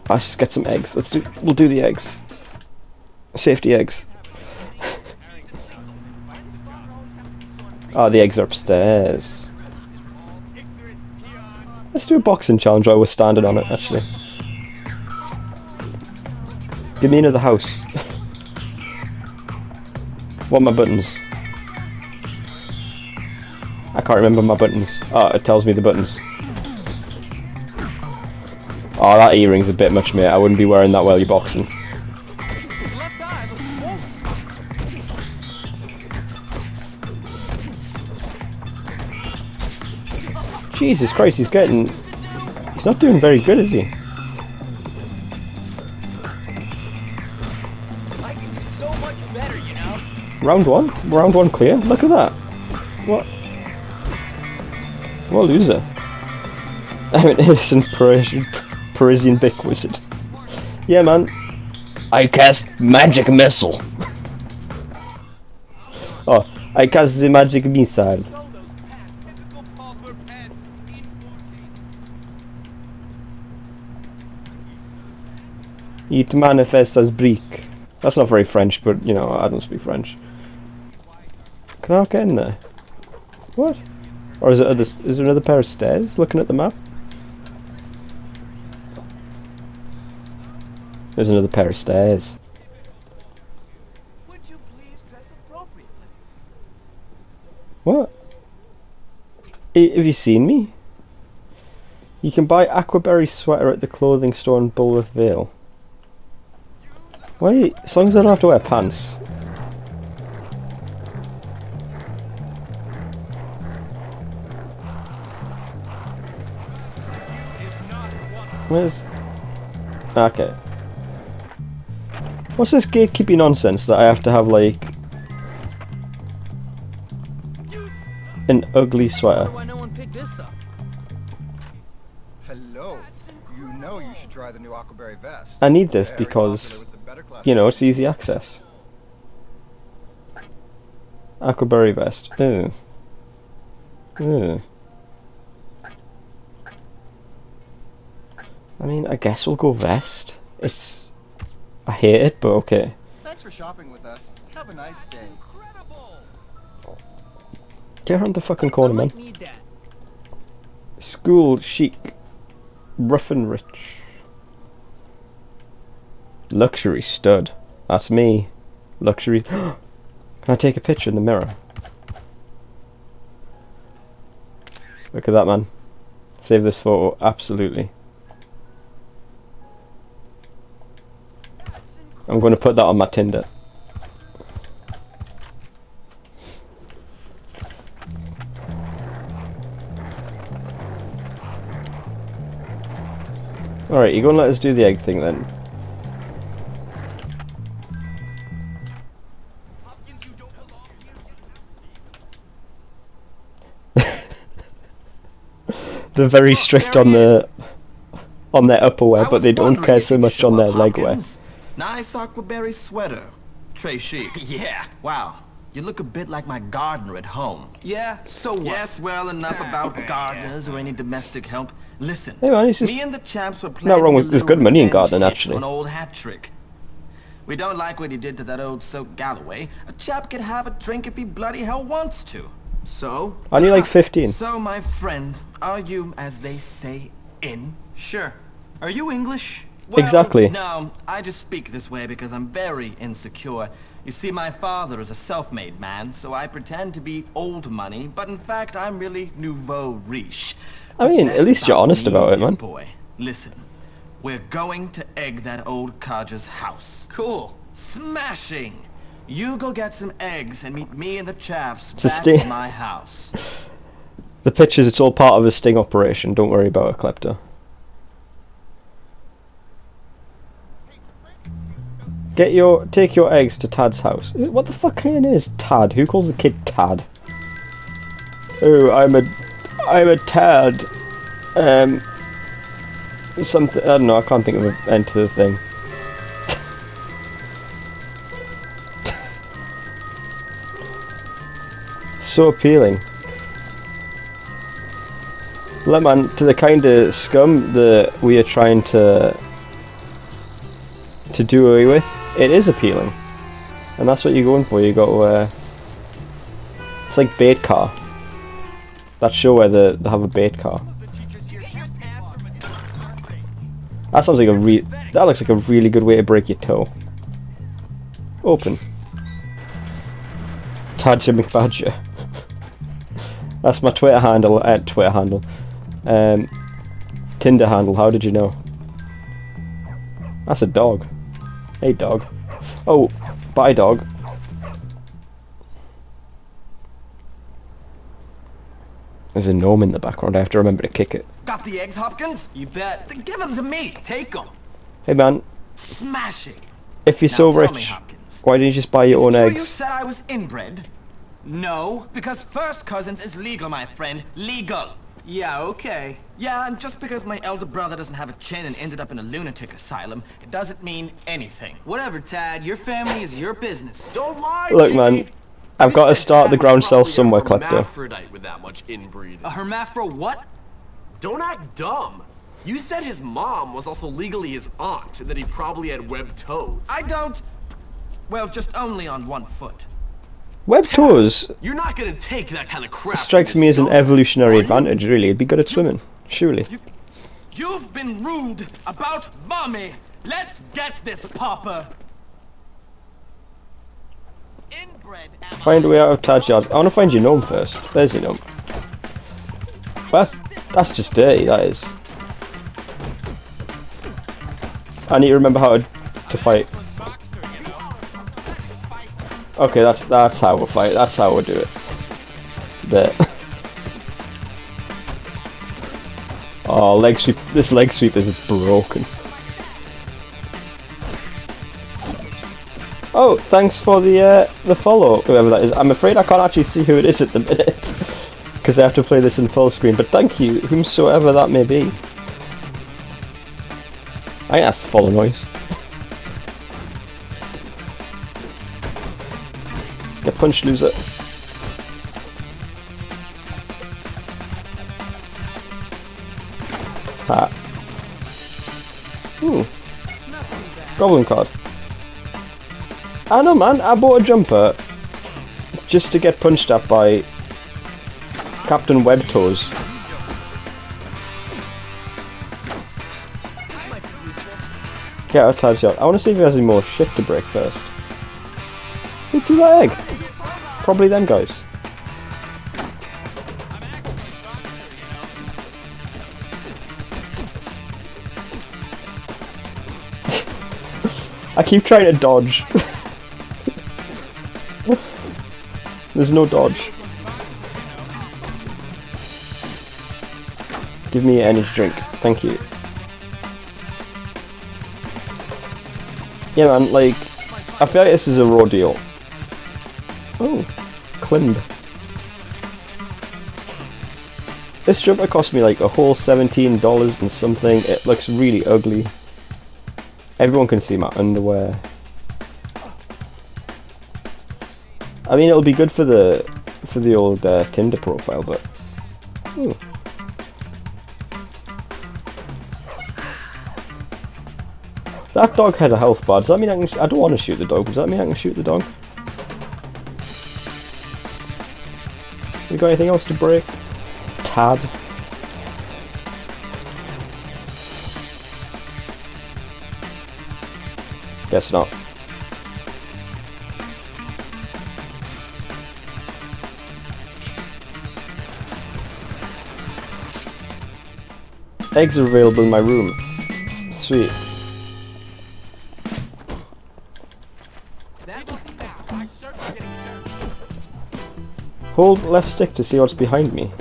Let's just get some eggs. We'll do the eggs. Safety eggs. Oh, the eggs are upstairs. Let's do a boxing challenge while we're standing on it, actually. Give me another house. What are my buttons? I can't remember my buttons. Oh, it tells me the buttons. Oh, that earring's a bit much, mate. I wouldn't be wearing that while you're boxing. His left eye looks swollen. Jesus Christ, he's not doing very good, is he? I can do so much better, you know. Round one clear. Look at that. What a loser. I'm an innocent Parisian Bic wizard. Yeah, man. I cast magic missile. Oh, I cast the magic missile. Throw those pants. Physical Palmer pants. In 14. It manifests as brick. That's not very French, but you know, I don't speak French. Can I not get in there? What? Or is there another pair of stairs looking at the map? There's another pair of stairs. Would you please dress appropriately? What? Have you seen me? You can buy Aquaberry sweater at the clothing store in Bulworth Vale. Why? As long as I don't have to wear pants. Where's... Okay. What's this gatekeeping nonsense that I have to have, like, an ugly sweater? Why no one picked this up? Hello. You know you should try the new Aquaberry vest. I need this Very because, popular with the better class. you know, it's easy access. Aquaberry vest. Ew. Ew. I mean, I guess we'll go vest. It's... I hate it, but okay. Thanks for shopping with us. Have a nice day. Get around the fucking corner, man. Need that. School chic. Rough and rich. Luxury stud. That's me. Luxury... Can I take a picture in the mirror? Look at that, man. Save this photo. Absolutely. I'm going to put that on my Tinder. Alright, you're going to let us do the egg thing then. They're very strict on their upperwear, but they don't care so much on their legwear. Nice aquaberry sweater. Très chic. Yeah. Wow. You look a bit like my gardener at home. Yeah. So what? Yes, well, enough about gardeners or any domestic help. Listen, Hey man, it's just me and the chaps were not planning wrong a with... There's little good money in revenge gardening, hit actually. on An old hat trick. We don't like what he did to that old soak Galloway. A chap can have a drink if he bloody hell wants to. So? I need like 15. So, my friend, are you, as they say, in? Sure. Are you English? Well, Exactly. No, I just speak this way because I'm very insecure. You see, my father is a self-made man, so I pretend to be old money, but in fact, I'm really nouveau riche. I mean, at least you're honest about it, dear man. Boy, listen, we're going to egg that old codger's house. Cool. Smashing! You go get some eggs and meet me and the chaps It's a back sting. at my house. The pictures, it's all part of a sting operation. Don't worry about it, Klepto. Take your eggs to Tad's house. What the fuck kind of name is Tad? Who calls the kid Tad? Oh, I'm a Tad. Something, I don't know, I can't think of an end to the thing. So appealing. Look, man, to the kind of scum that we are trying to do away with, it is appealing, and that's what you're going for. You got to, it's like bait car. That show where they have a bait car. That sounds like that looks like a really good way to break your toe. Open. Tadger McBadger. That's my Twitter handle. Tinder handle. How did you know? That's a dog. Hey, dog. Oh, bye, dog. There's a gnome in the background. I have to remember to kick it. Got the eggs, Hopkins? You bet. Then give them to me. Take them. Hey, man. Smashing. If you're so Now tell me, rich, Hopkins, why didn't you just buy your own Is it true you eggs? said I was inbred? No, because first cousins is legal, my friend. Legal. Yeah, okay. Yeah, and just because my elder brother doesn't have a chin and ended up in a lunatic asylum, it doesn't mean anything. Whatever, Tad. Your family is your business. Don't lie, Look, Jimmy. man. I've got to start the ground cell somewhere, Probably a Klepto. hermaphrodite with that much inbreeding. A hermaphro what? Don't act dumb. You said his mom was also legally his aunt, and that he probably had webbed toes. I don't... Well, just only on one foot. Webbed toes You're not gonna take that kind of crap. strikes from me this as an snob, evolutionary are you? advantage, really. It'd be good at swimming, surely. You've been rude about mommy. Let's get this, Papa. Inbred, am Find a way out of Tad's yard. I want to find your gnome first. There's your gnome. That's just dirty, that is. I need to remember how to fight. Okay, that's how we'll fight. That's how we'll do it. There. Oh, leg sweep. This leg sweep is broken. Oh, thanks for the follow, whoever that is. I'm afraid I can't actually see who it is at the minute because I have to play this in full screen. But thank you, whomsoever that may be. I think that's the follow noise. Get punched, loser. Ha. Ooh. Goblin card. I know, man, I bought a jumper just to get punched at by Captain Webtoes. Get out of touch. I want to see if he has any more shit to break first. Who threw that egg? Probably them guys. I keep trying to dodge. There's no dodge. Give me an energy drink. Thank you. Yeah, man, like, I feel like this is a rodeo. Oh, climb. This jumper cost me like a whole $17 and something. It looks really ugly. Everyone can see my underwear. I mean, it'll be good for the old Tinder profile, but ooh. That dog had a health bar. Does that mean I can? I don't want to shoot the dog. Does that mean I can shoot the dog? You got anything else to break? Tad. Guess not. Eggs are available in my room. Sweet. Hold left stick to see what's behind me.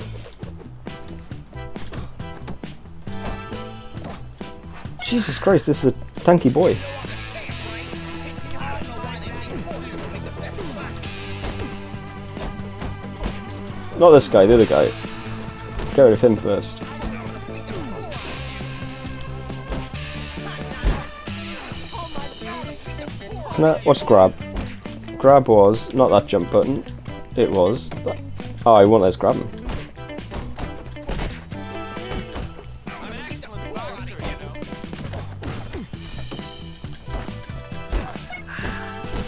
Jesus Christ, this is a tanky boy. Not this guy, the other guy. Get rid of him first. Can I, what's grab? Grab was not that jump button. It was that. Oh, I won't let us grab him.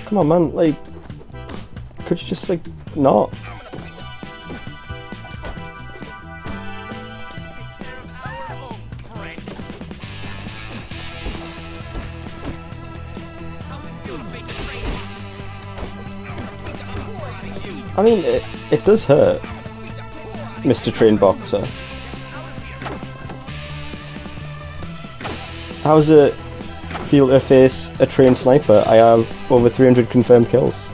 Come on, man. Like, could you just like not? I mean, it does hurt, Mr. Train Boxer. How's it feel to face a trained sniper? I have over 300 confirmed kills.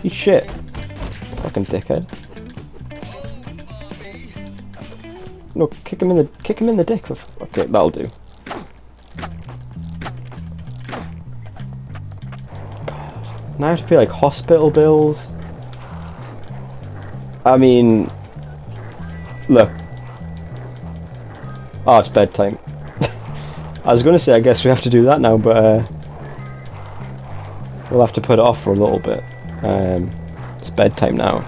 Eat shit. Fucking dickhead. No, kick him in the dick. Okay, that'll do. God, now I have to pay like hospital bills. I mean, look. Oh, it's bedtime. I was going to say I guess we have to do that now, but we'll have to put it off for a little bit. It's bedtime now.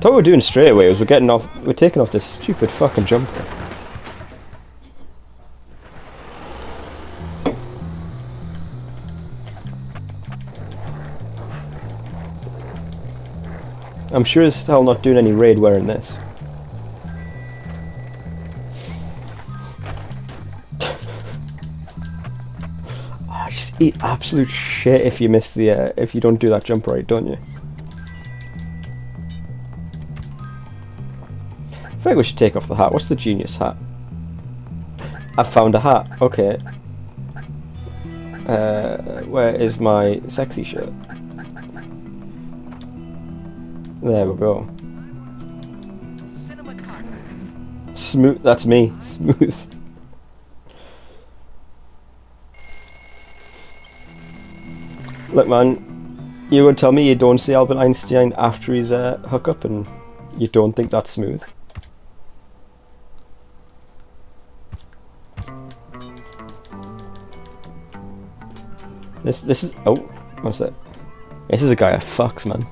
What we're doing straight away is we're taking off this stupid fucking jumper. I'm sure as hell not doing any raid wearing this. Oh, just eat absolute shit if you miss the if you don't do that jump right, don't you? I think we should take off the hat. What's the genius hat? I found a hat. Okay. Where is my sexy shirt? There we go. Cinematographer. Smooth. That's me. Smooth. Look, man, you would tell me you don't see Albert Einstein after his hookup, and you don't think that's smooth? This is oh, what's that? This is a guy that fucks, man.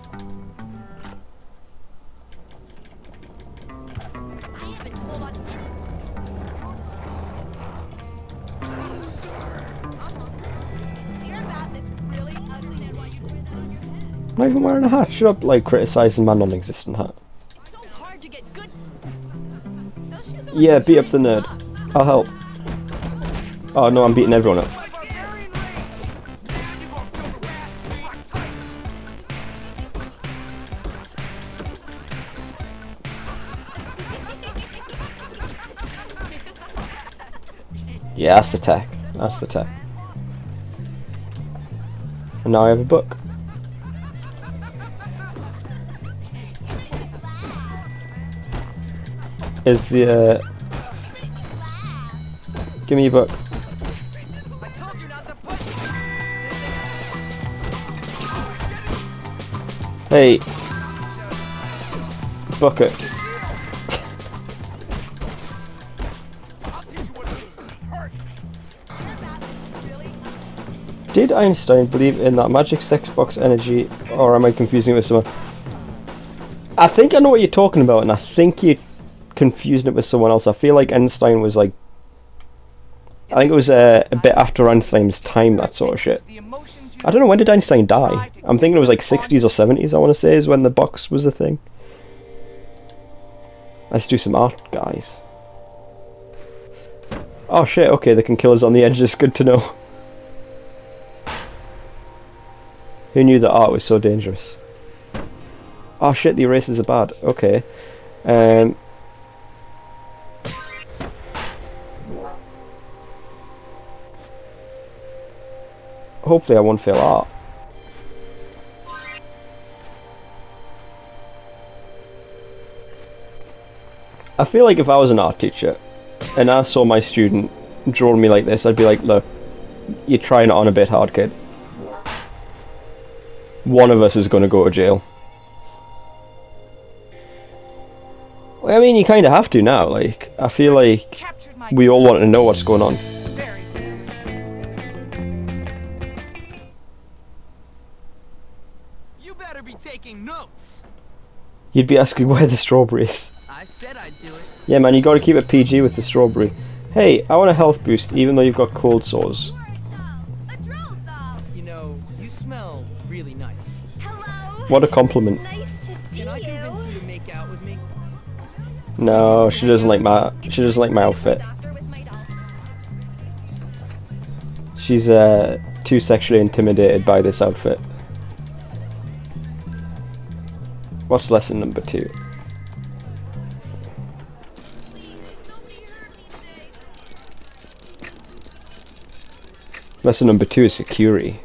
I'm not even wearing a hat. Shut up, like criticising my non-existent hat. So hard to get good. Those shoes are like Yeah, beat up the giant nerd. I'll help. Oh no, I'm beating everyone up. Yeah, that's the tech. That's the tech. And now I have a book. Is the give me your book. I told you not to push. Hey, bucket. Did Einstein believe in that magic sex box energy, or am I confusing it with someone? I think I know what you're talking about, and I think you're confusing it with someone else. I feel like Einstein was like, I think it was a bit after Einstein's time, that sort of shit. I don't know, when did Einstein die? I'm thinking it was like 60s or 70s, I want to say, is when the box was a thing. Let's do some art, guys. Oh shit, okay, they can kill us on the edge, it's good to know. Who knew that art was so dangerous? Oh shit, the erasers are bad. Okay. Hopefully I won't fail art. I feel like if I was an art teacher and I saw my student drawing me like this, I'd be like, look, you're trying it on a bit hard, kid. One of us is going to go to jail. Well, I mean, you kind of have to now. Like, I feel like we all want to know what's going on. You better be taking notes. You'd be asking where the strawberry is. I said I'd do it. Yeah, man, you got to keep it PG with the strawberry. Hey, I want a health boost, even though you've got cold sores. You know, you smell really nice. Hello. What a compliment. Nice to see Can I you. convince you to make out with me? No, she doesn't like my outfit. She's too sexually intimidated by this outfit. What's lesson number 2? Lesson number 2 is security.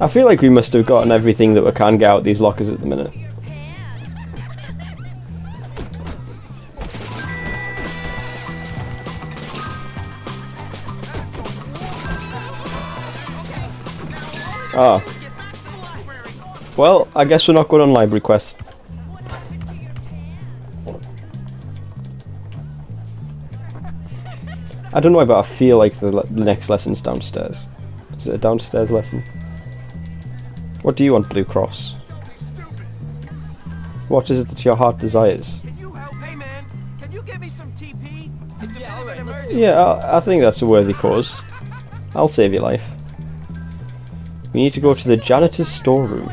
I feel like we must have gotten everything that we can get out these lockers at the minute. Ah. Well, I guess we're not going on library quest. I don't know, but I feel like the next lesson's downstairs. Is it a downstairs lesson? What do you want, Blue Cross? What is it that your heart desires? Can you help? Hey man, can you get me some TP? It's a bit of an Yeah, I think that's a worthy cause. I'll save your life. We need to go to the janitor's storeroom.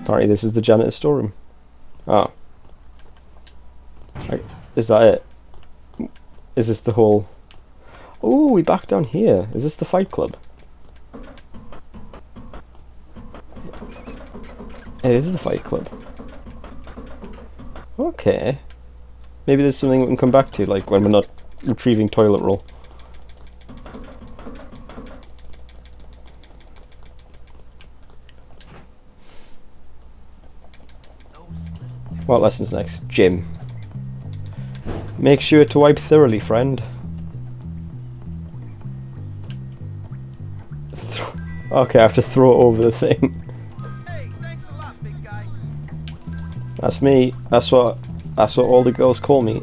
Apparently this is the janitor's storeroom. Oh. Is that it? Is this the whole... Oh, we back down here. Is this the Fight Club? It is the Fight Club. Okay. Maybe there's something we can come back to, like when we're not retrieving toilet roll. What lesson's next? Gym. Make sure to wipe thoroughly, friend. Okay, I have to throw it over the thing. Hey, thanks a lot, big guy. That's me. That's what all the girls call me.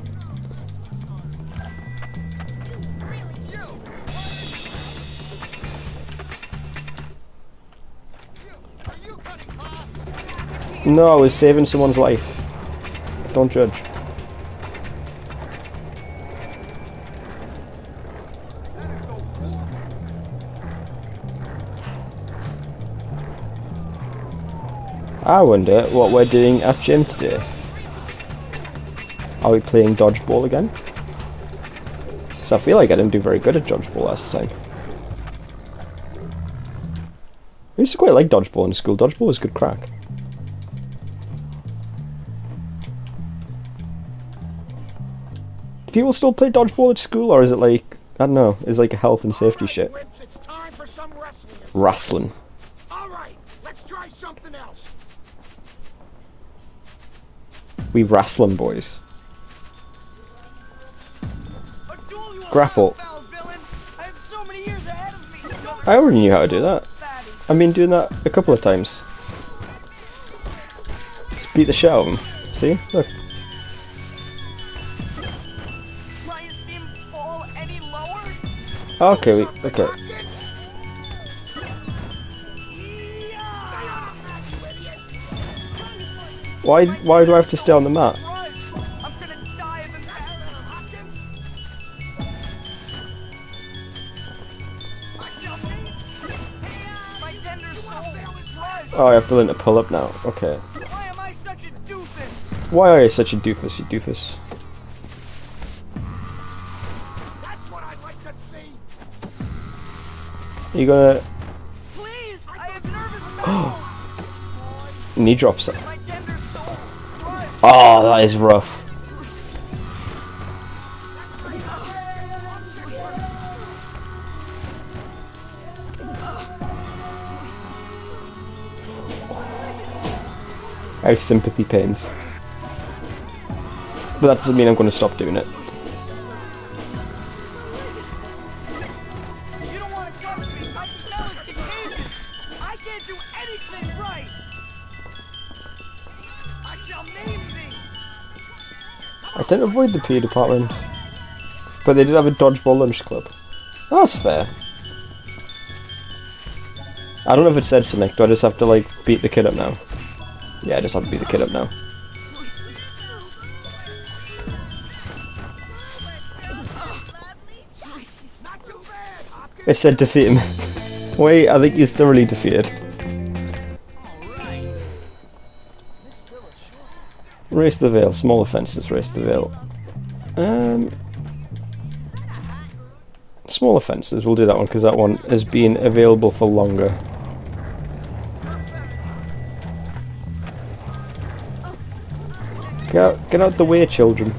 No, I was saving someone's life. Don't judge. I wonder what we're doing at gym today. Are we playing dodgeball again? So I feel like I didn't do very good at dodgeball last time. I used to quite like dodgeball in school. Dodgeball was good crack. Do people still play dodgeball at school, or is it like, I don't know, is it like a health and safety shit? It's time for some wrestling. Wrestling. All right, let's try something else. A We wrestling boys. duel you Grapple. foul villain. I have so many years ahead of me. I already knew how to do that. I've been doing that a couple of times. Just beat the shit out of them. See? Look. Will you see him fall any lower? Okay, okay. Why do I have to stay on the mat? I'm gonna die of embarrassment. My tender soul. Rise. Oh, I have to learn to pull up now. Okay. Why am I such a doofus? Why are you such a doofus, you doofus? That's what I'd like to see. You gonna Please, I have nervous mouths. knee drops it? My tender soul. Rise. Oh, that is rough. I have sympathy pains. But that doesn't mean I'm going to stop doing it. You don't want to touch me. My smell is contagious. I can't do anything right. I shall name thee. I tend to avoid the PE department. But they did have a dodgeball lunch club. Oh, that's fair. I don't know if it said something. Do I just have to like beat the kid up now? Yeah, I just have to beat the kid up now. It said defeat him. Wait, I think he's thoroughly defeated. Raise the veil. Small offences. Raise the veil. Small offences. We'll do that one because that one has been available for longer. Get out the way, children.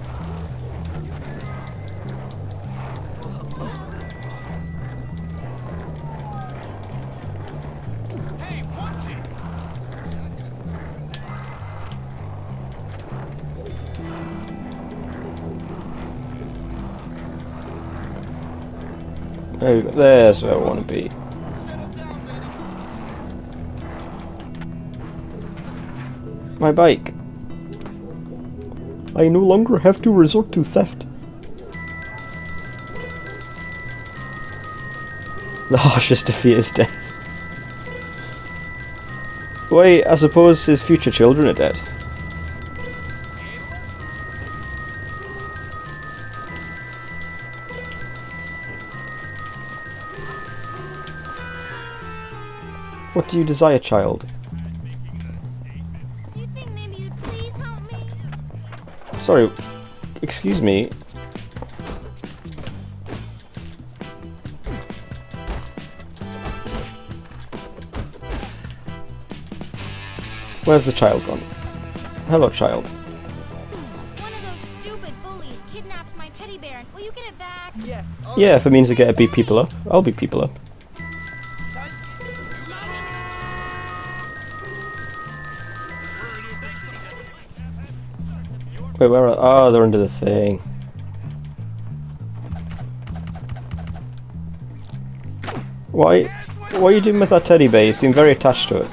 Hey, watch it. Oh, there's where I want to be. Settle down, lady. My bike. I no longer have to resort to theft. The harshest defeat is death. Wait, I suppose his future children are dead. What do you desire, child? Do you think maybe you'd please help me? Sorry, excuse me. Where's the child gone? Hello, child. One of those stupid bullies just kidnapped my teddy bear. Will you get it back? Yeah. Yeah, if it means I get to beat people up, I'll beat people up. Wait, where are... Oh, they're under the thing. What are you doing with that teddy bear? You seem very attached to it.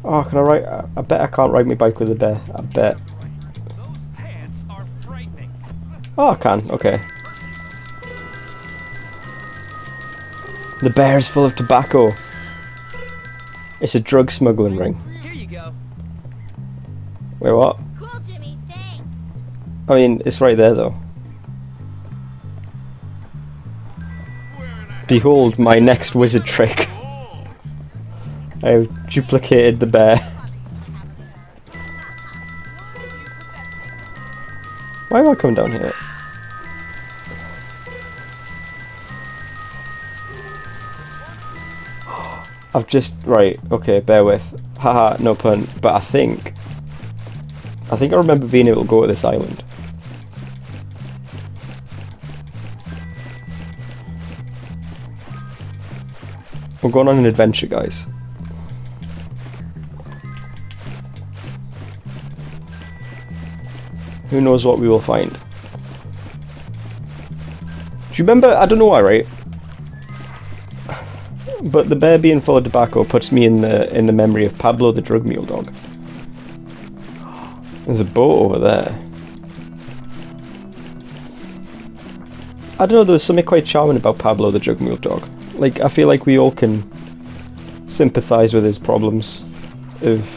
Oh, can I ride? I bet I can't ride my bike with a bear. I bet. Those pants are frightening. Oh, I can. Okay. The bear is full of tobacco. It's a drug smuggling ring. Here you go. Wait, what? Cool, Jimmy. Thanks. I mean, it's right there though. Behold my next wizard trick. I have duplicated the bear. Why am I coming down here? I've just... Right, okay, bear with. Haha, no pun. But I think I remember being able to go to this island. We're going on an adventure, guys. Who knows what we will find? Do you remember? I don't know why, right? But the bear being full of tobacco puts me in the memory of Pablo the drug mule dog. There's a boat over there. I don't know, there was something quite charming about Pablo the drug mule dog. Like, I feel like we all can sympathise with his problems of,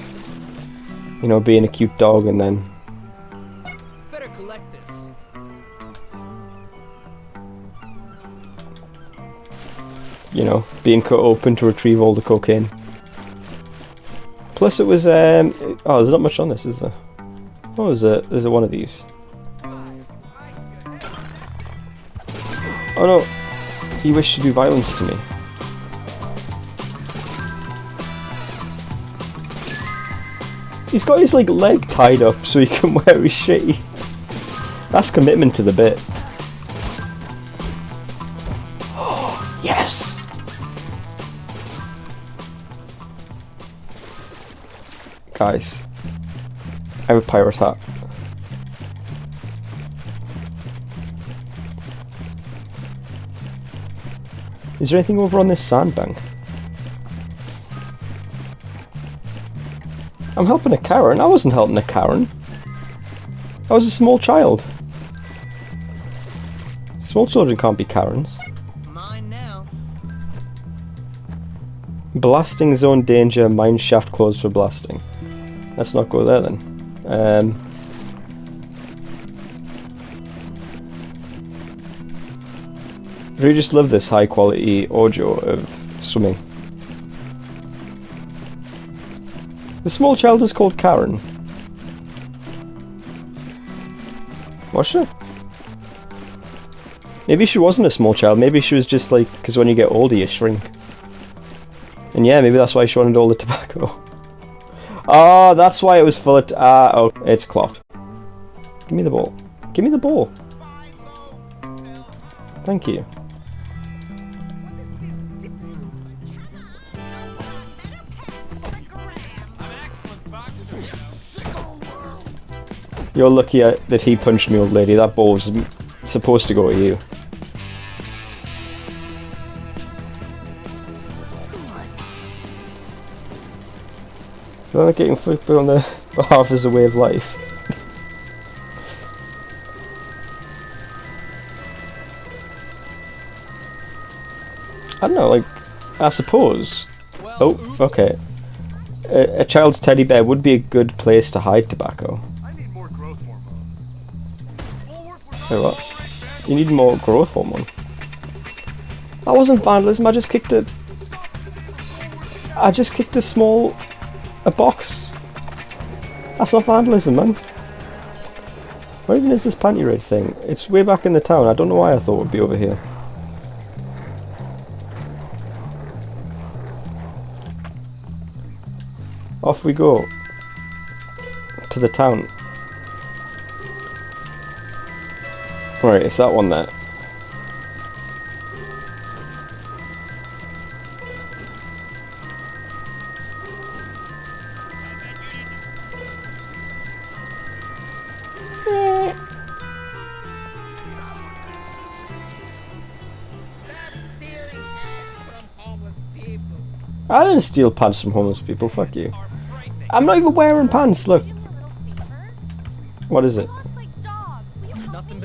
you know, being a cute dog and then... Better collect this. you know, being cut open to retrieve all the cocaine. Plus it was, oh, there's not much on this, is there? Oh, there's a one of these. Oh no, he wished to do violence to me. He's got his, like, leg tied up so he can wear his shitty. That's commitment to the bit. Oh, yes. Guys, I have a pirate hat. Is there anything over on this sandbank? I'm helping a Karen. I wasn't helping a Karen. I was a small child. Small children can't be Karens. Mine now. Blasting zone danger. Mine shaft closed for blasting. Let's not go there then. I really just love this high quality audio of swimming. The small child is called Karen. Was she? Maybe she wasn't a small child, maybe she was just like, because when you get older you shrink. And yeah, maybe that's why she wanted all the tobacco. Oh, that's why it was full of... oh, it's clocked. Give me the ball. Give me the ball. Thank you. You're lucky that he punched me, old lady. That ball was supposed to go to you. I like getting football on the behalf as a way of life. I don't know, like, I suppose... Oh, okay. A child's teddy bear would be a good place to hide tobacco. Wait, what? You need more growth hormone. That wasn't vandalism, I just kicked a box. That's not vandalism, man. Where even is this panty raid thing? It's way back in the town. I don't know why I thought it would be over here. Off we go. To the town. Right, it's that one there. I didn't steal pants from homeless people, fuck you. I'm not even wearing pants, look. What is it?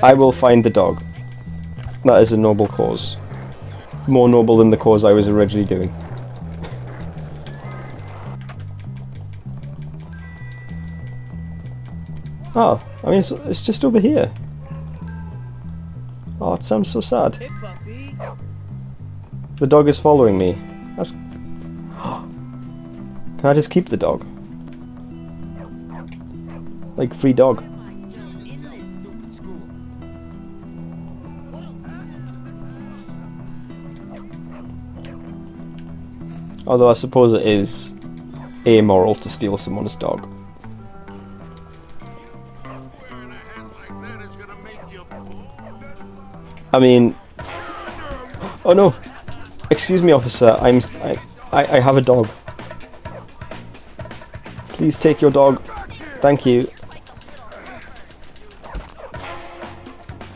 I will find the dog. That is a noble cause. More noble than the cause I was originally doing. Oh, I mean, it's just over here. Oh, it sounds so sad. Hey, puppy. The dog is following me. That's... Can I just keep the dog? Like, free dog. Although I suppose it is amoral to steal someone's dog. I mean... Oh no! Excuse me, officer, I have a dog. Please take your dog. Thank you.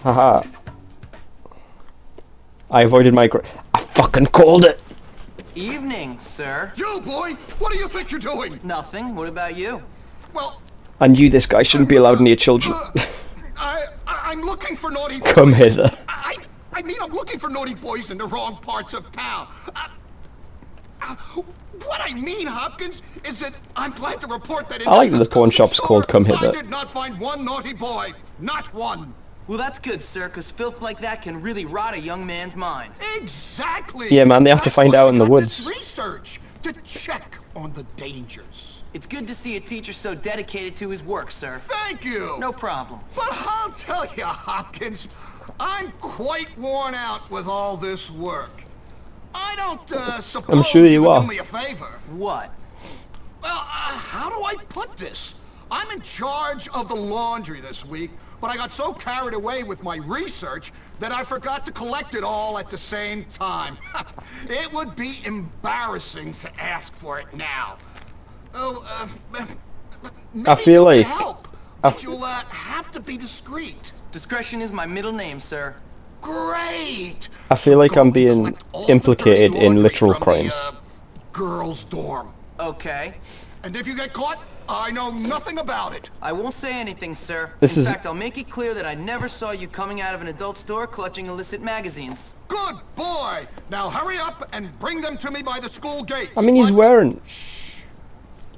Haha. I avoided my I fucking called it! Evening, sir. You, boy! What do you think you're doing? Nothing. What about you? Well, I knew this guy shouldn't be allowed near children. I'm looking for naughty boys. Come hither. I mean, I'm looking for naughty boys in the wrong parts of town. What I mean, Hopkins, is that I'm glad to report that in I like that the pawn shop's called Come Hither. I did not find one naughty boy. Not one. Well, that's good, sir, because filth like that can really rot a young man's mind. Exactly. Yeah, man, they have to That's find why out I in the got woods. this research to check on the dangers. It's good to see a teacher so dedicated to his work, sir. Thank you. No problem. But I'll tell you, Hopkins, I'm quite worn out with all this work. I don't suppose I'm sure you are. do me a favor. What? Well, how do I put this? I'm in charge of the laundry this week, but I got so carried away with my research that I forgot to collect it all at the same time. It would be embarrassing to ask for it now. Oh, maybe I feel you like... can help, but you'll have to be discreet. Discretion is my middle name, sir. Great! I feel like Go I'm and being collect all the implicated dirty in laundry literal from crimes. the, girls' dorm. Okay. And if you get caught, I know nothing about it. I won't say anything, sir. This in is- fact, I'll make it clear that I never saw you coming out of an adult store clutching illicit magazines. Good boy! Now hurry up and bring them to me by the school gates. I mean, he's What? wearing...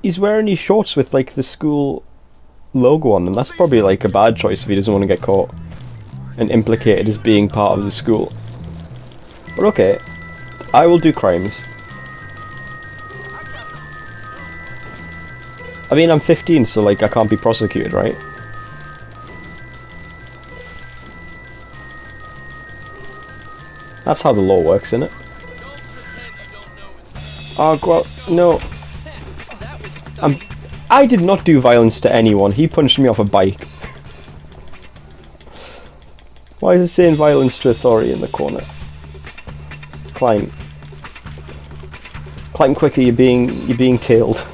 He's wearing these shorts with, like, the school logo on them. That's probably, like, a bad choice if he doesn't want to get caught and implicated as being part of the school. But okay, I will do crimes. I mean, I'm 15, so, like, I can't be prosecuted, right? That's how the law works, isn't it? Oh, well, no. I did not do violence to anyone. He punched me off a bike. Why is it saying violence to authority in the corner? Climb. Climb quicker, you're being tailed.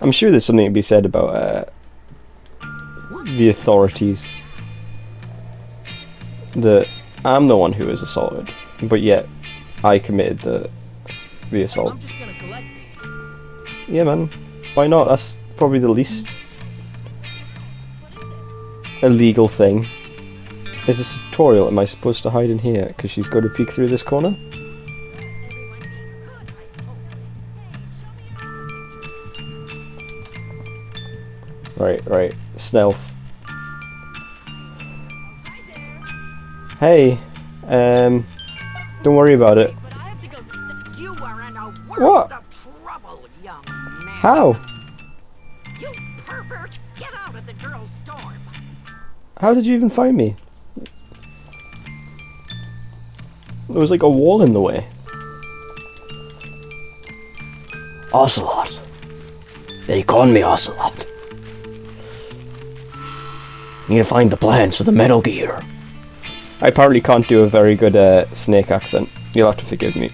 I'm sure there's something to be said about the authorities. That I'm the one who was assaulted, but yet I committed the assault. I'm just gonna collect this. Yeah, man. Why not? That's probably the least illegal thing. Is this a tutorial? Am I supposed to hide in here? Because she's got to peek through this corner? Right. Stealth. Hey. Don't worry about it. But I have to go you are in a world What? of trouble, young man. How? You pervert! Get out of the girls' dorm. How did you even find me? There was like a wall in the way. Ocelot. They call me Ocelot. Need to find the plans for the Metal Gear. I apparently can't do a very good snake accent. You'll have to forgive me.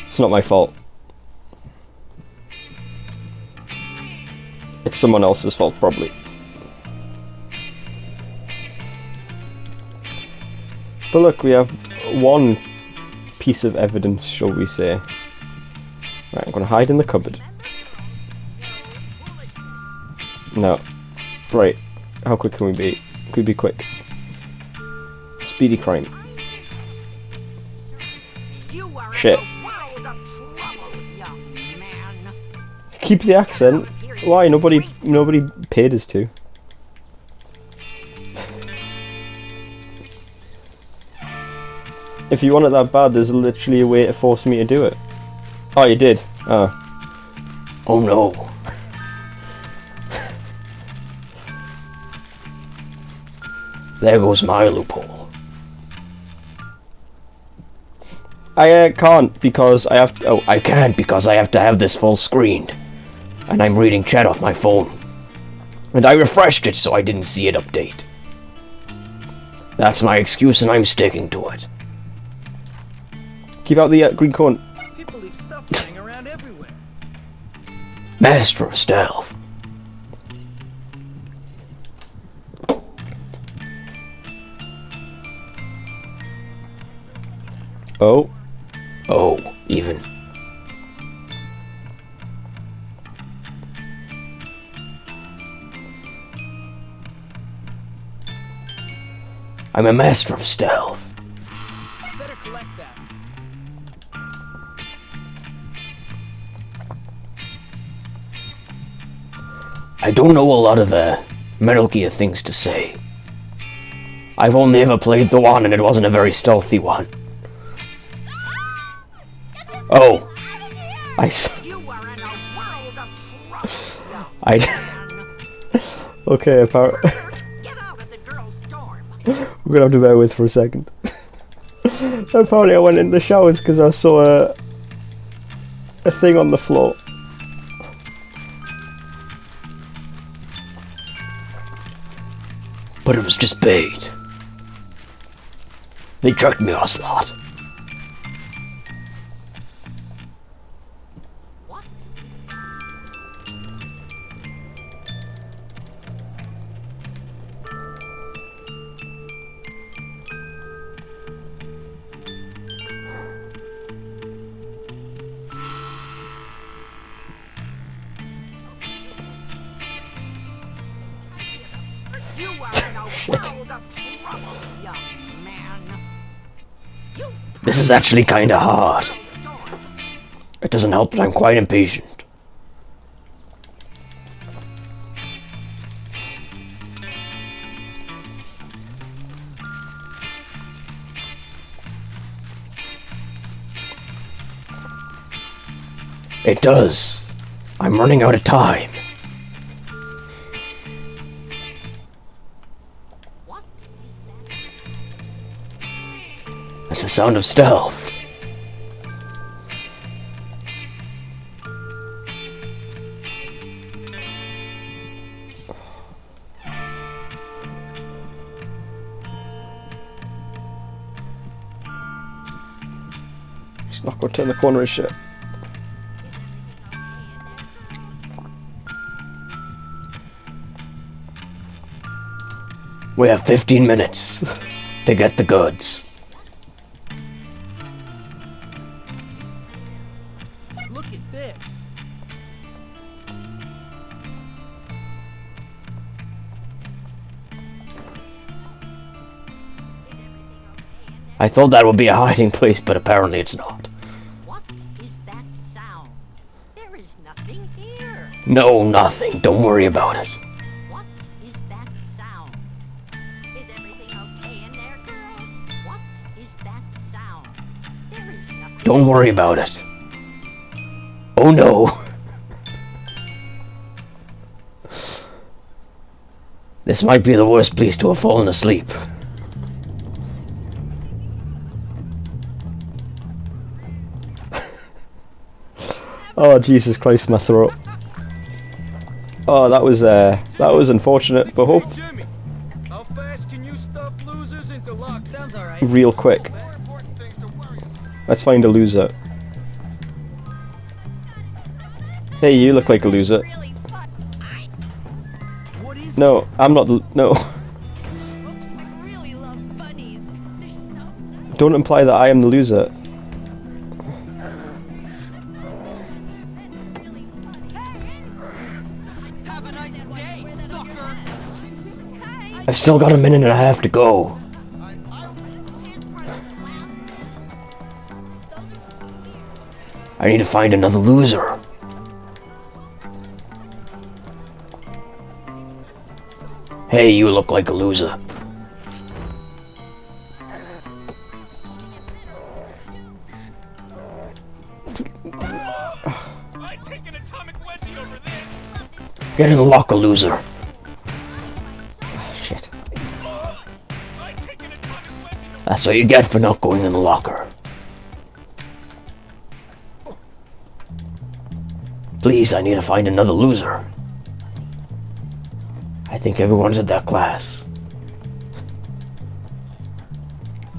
It's not my fault. It's someone else's fault, probably. But look, we have one piece of evidence, shall we say. Right, I'm gonna hide in the cupboard. No. Right, how quick can we be? Can we be quick? Speedy crime. Shit. Keep the accent. Why? Nobody paid us to. If you want it that bad, there's literally a way to force me to do it. Oh, you did? Oh. Oh no. There goes my loophole. I can't because I have to... Oh, I can't because I have to have this full screened. And I'm reading chat off my phone. And I refreshed it so I didn't see it update. That's my excuse and I'm sticking to it. keep out the green cone. People leave stuff lying around everywhere. Master of Stealth. Oh. Oh, even. I'm a master of stealth. Better collect that. I don't know a lot of Metal Gear things to say. I've only ever played the one and it wasn't a very stealthy one. Oh. Okay, apparently... We're gonna have to bear with for a second. Apparently I went in the showers because I saw a thing on the floor. But it was just bait. They tricked me, Ocelot. This is actually kinda hard. It doesn't help that I'm quite impatient. It does. I'm running out of time. That's the sound of stealth. Just not gonna turn the corner and shit. We have 15 minutes to get the goods. Look at this. I thought that would be a hiding place, but apparently it's not. What is that sound? There is nothing here. No, nothing. Don't worry about it. What is that sound? Is everything okay in there, girls? What is that sound? There is nothing. Don't worry about it. Oh no. This might be the worst place to have fallen asleep. Oh, Jesus Christ, my throat. Oh, that was unfortunate, but hope Jimmy, how fast can you stuff losers into luck? Sounds alright. real quick. Let's find a loser. Hey, you look like a loser. What is No, I'm not. No. Oops, I really love bunnies. They're so Don't imply that I am the loser. Have a nice day, sucker! I've still got a minute and a half to go. I need to find another loser. Hey, you look like a loser. I take an atomic wedgie over this. Get in the locker, loser. Shit. I take an atomic wedgie. That's what you get for not going in the locker. Please, I need to find another loser. I think everyone's at that class.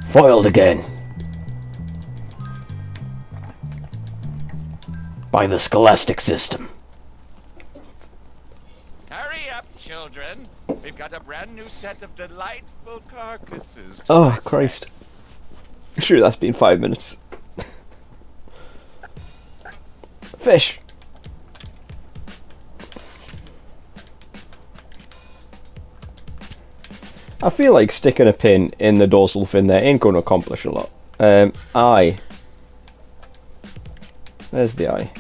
Foiled again. By the scholastic system. Hurry up, children. We've got a brand new set of delightful carcasses to Oh, dissect. Christ. Sure, that's been 5 minutes. Fish. I feel like sticking a pin in the dorsal fin there ain't going to accomplish a lot. Eye. There's the eye.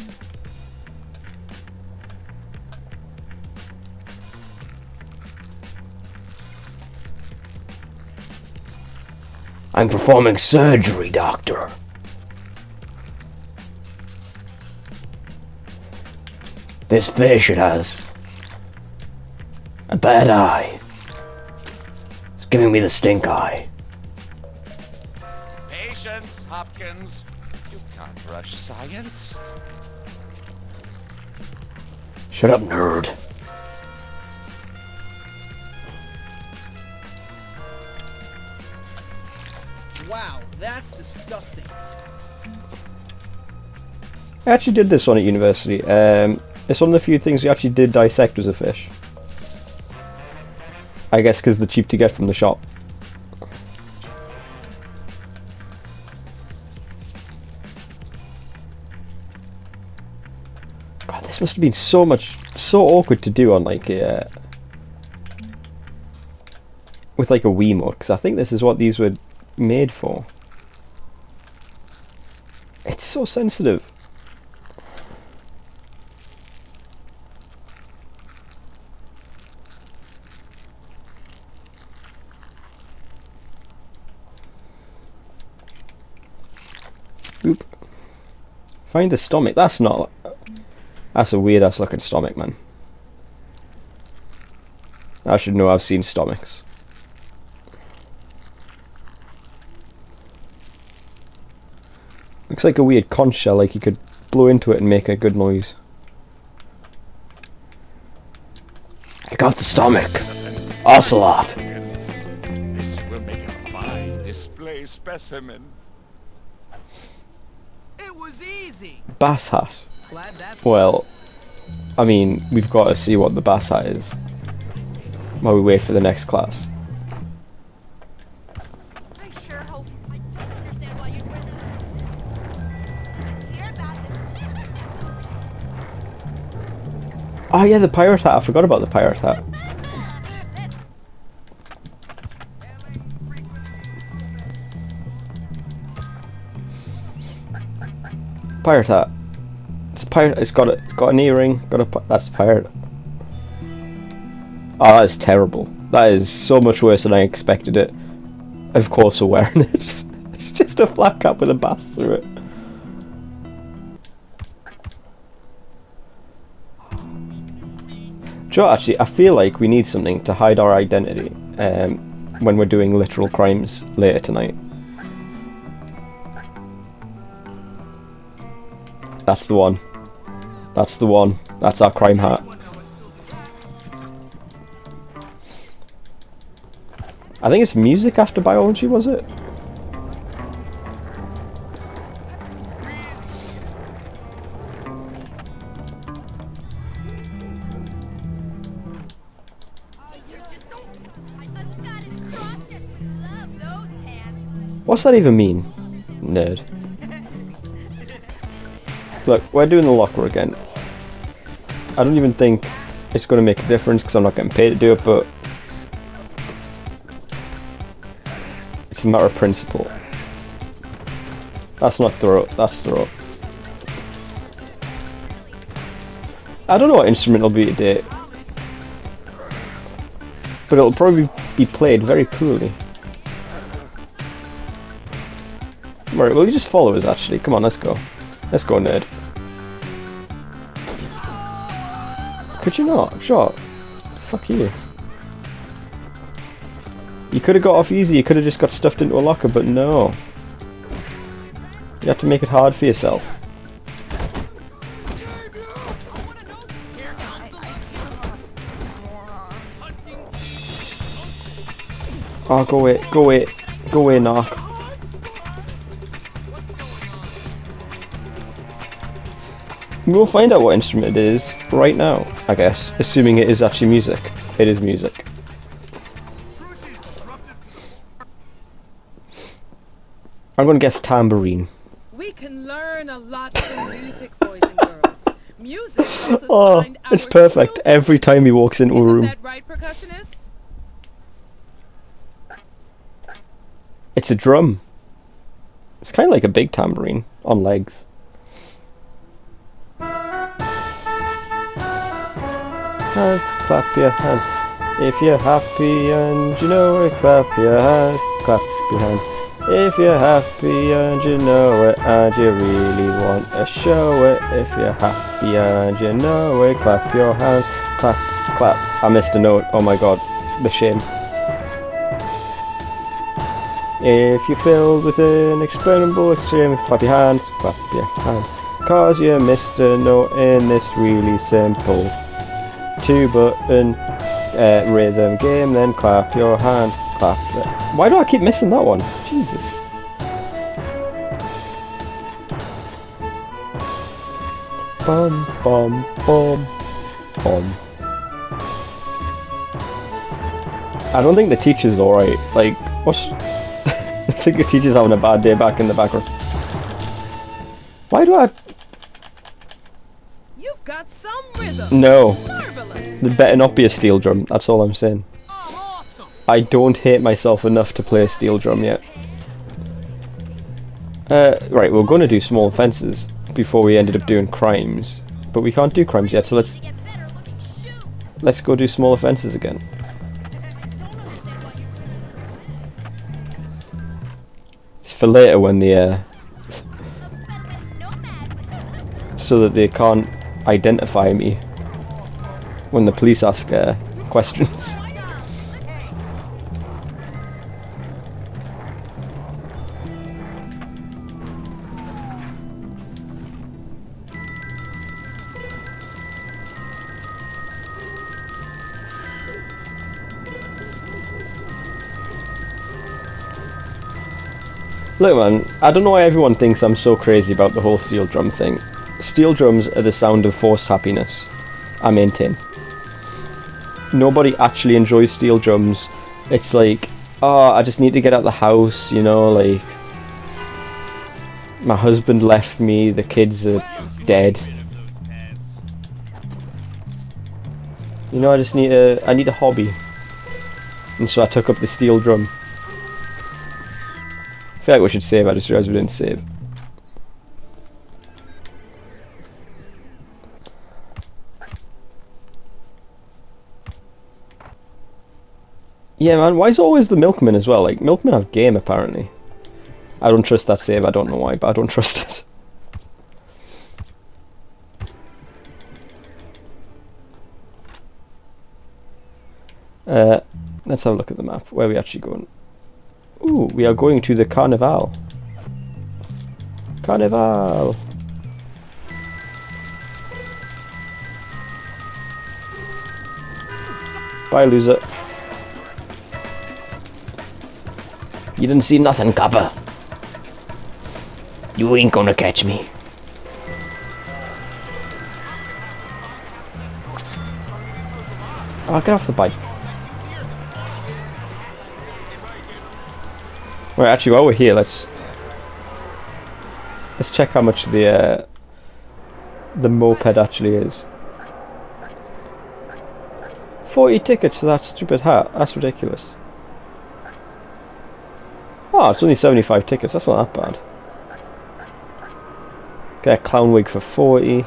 I'm performing surgery, doctor. This fish, it has a bad eye. It's giving me the stink eye. Patience, Hopkins. You can't rush science. Shut up, nerd. Wow, that's disgusting. I actually did this one at university. It's one of the few things we actually did dissect as a fish. I guess because they're cheap to get from the shop. God, this must have been so awkward to do on like a with like a Wiimote, because I think this is what these were made for. It's so sensitive. Oop. Find the stomach. That's not. That's a weird ass looking stomach, man. I should know. I've seen stomachs. Looks like a weird conch shell, like you could blow into it and make a good noise. I got the stomach. Ocelot. This will make a fine display specimen. It was easy. Bass hat. Glad that's Well, I mean, we've got to see what the bass hat is while we wait for the next class. I sure hope. I don't understand why you'd wear that. Hear about this. Oh yeah, the pirate hat. I forgot about the pirate hat. Pirate hat. It's pirate. It's got an earring. That's pirate. Oh, that is terrible. That is so much worse than I expected it. Of course, we're wearing it. It's just a flat cap with a bass through it. Joe, actually, I feel like we need something to hide our identity when we're doing literal crimes later tonight. That's the one. That's the one. That's our crime hat. I think it's music after biology, was it? What's that even mean? Nerd. Look, we're doing the locker again. I don't even think it's going to make a difference because I'm not getting paid to do it, but it's a matter of principle. That's not throw, that's throw. I don't know what instrument will be today, but it'll probably be played very poorly. Right, will you just follow us actually? Come on, let's go. Let's go, nerd. Could you not? Sure. Fuck you. You could have got off easy, you could have just got stuffed into a locker, but no. You have to make it hard for yourself. Oh, go away, go away, go away, knock. We'll find out what instrument it is right now, I guess, assuming it is actually music. It is music. I'm going to guess tambourine. We can learn a lot from music, boys and girls. Music helps us Oh, find it's our perfect true every time he walks into a Isn't room. that right, percussionists? It's a drum. It's kind of like a big tambourine on legs. Hands, clap your hands. If you're happy and you know it, clap your hands, clap your hands. If you're happy and you know it and you really want to show it. If you're happy and you know it, clap your hands, clap, clap. I missed a note, oh my god, the shame. If you're filled with an explainable extreme, clap your hands, clap your hands. Cause you missed a note in this really simple 2-button rhythm game, then clap your hands, clap it. Why do I keep missing that one? Jesus. Bum, bum, bum, bum. I don't think the teacher's alright. Like, what's... I think the teacher's having a bad day back in the background. Why do I... You've got some rhythm. No. Marvelous. There better not be a steel drum, that's all I'm saying. I don't hate myself enough to play a steel drum yet. Right, we're going to do small offences before we ended up doing crimes. But we can't do crimes yet, so let's go do small offences again. It's for later when the so that they can't identify me when the police ask questions. Look man, I don't know why everyone thinks I'm so crazy about the whole steel drum thing. Steel drums are the sound of forced happiness, I maintain. Nobody actually enjoys steel drums. It's like, oh, I just need to get out of the house, you know, like... My husband left me, the kids are dead. You know, I need a hobby. And so I took up the steel drum. I feel like we should save, I just realised we didn't save. Yeah man, why is it always the milkman as well? Like, milkmen have game apparently. I don't trust that save, I don't know why, but I don't trust it. Let's have a look at the map. Where are we actually going? Ooh, we are going to the Carnival. Carnival! Bye, loser. You didn't see nothing, copper. You ain't gonna catch me. Oh, get off the bike. Right, actually, while we're here, let's check how much the moped actually is. 40 tickets for that stupid hat. That's ridiculous. Oh, it's only 75 tickets. That's not that bad. Get a clown wig for 40.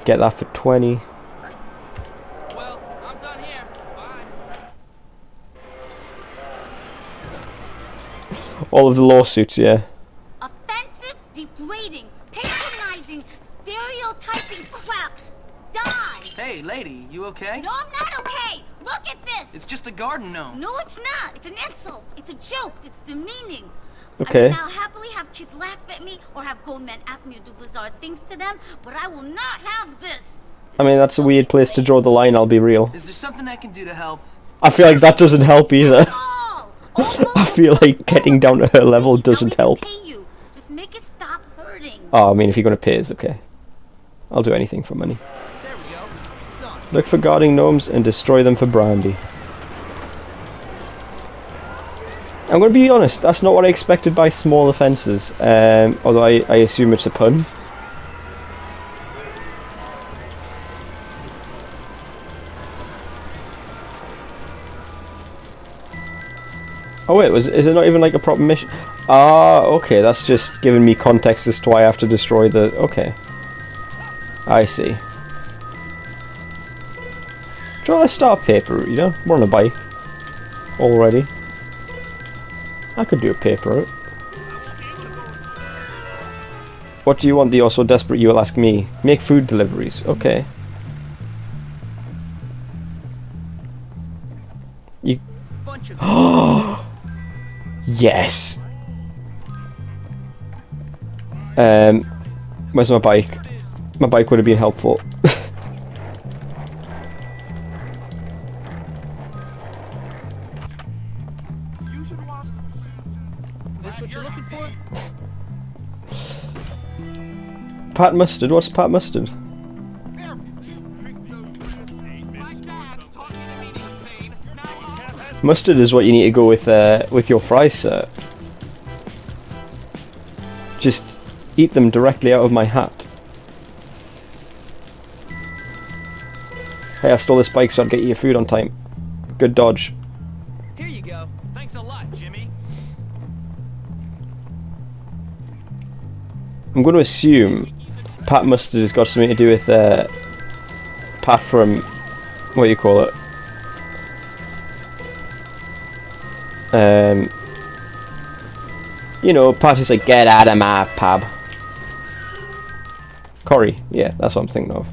Get that for 20. Well, I'm done here. Bye. All of the lawsuits, yeah. Offensive, degrading, patronizing, stereotyping crap. Die! Hey, lady, you okay? No, I'm not okay! Look at this! It's just a garden gnome. No, it's not. It's an insult. It's a joke. It's demeaning. Okay. I will now happily have kids laugh at me or have grown men ask me to do bizarre things to them, but I will not have this. I mean, that's a weird place to draw the line, I'll be real. Is there something I can do to help? I feel like that doesn't help either. I feel like getting down to her level doesn't help. Just make it stop hurting. Oh, I mean, if you're gonna pay, it's okay. I'll do anything for money. There we go. Done. Look for guarding gnomes and destroy them for brandy. I'm gonna be honest, that's not what I expected by small offences, although I assume it's a pun. Oh wait, is it not even like a proper mission? Ah, okay, that's just giving me context as to why I have to destroy the... Okay. I see. Try to start paper route, you know? We're on a bike. Already. I could do a paper route. What do you want? You're so desperate you will ask me. Make food deliveries. Okay. You... Yes! Where's my bike? My bike would have been helpful. This what you're looking for? Pat Mustard? What's Pat Mustard? Mustard is what you need to go with your fries, sir. Just eat them directly out of my hat. Hey, I stole this bike so I'd get you your food on time. Good dodge. Here you go. Thanks a lot, Jimmy. I'm going to assume Pat Mustard has got something to do with Pat from... what do you call it? You know, Pat is like, get out of my pub. Corey, yeah, that's what I'm thinking of.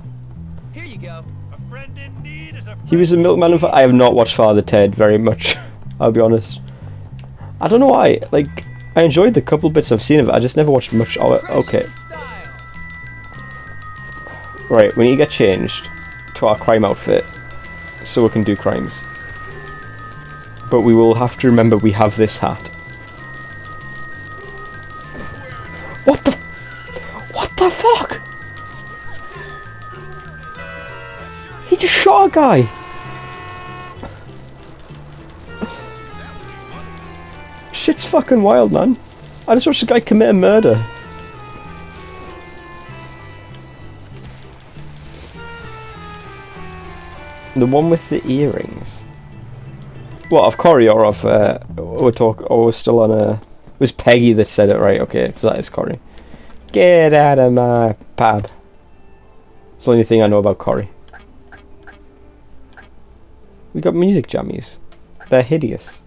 Here you go. A friend in need is a He was a milkman. I have not watched Father Ted very much. I'll be honest. I don't know why. Like, I enjoyed the couple bits I've seen of it. I just never watched much of it. Okay. Right, we need to get changed to our crime outfit so we can do crimes. But we will have to remember we have this hat. What the... What the fuck? He just shot a guy. Shit's fucking wild, man. I just watched a guy commit a murder. The one with the earrings. What, of Corey or of, we're still on a... It was Peggy that said it, right? Okay, so that is Corey. Get out of my pub. It's the only thing I know about Corey. We got music jammies. They're hideous.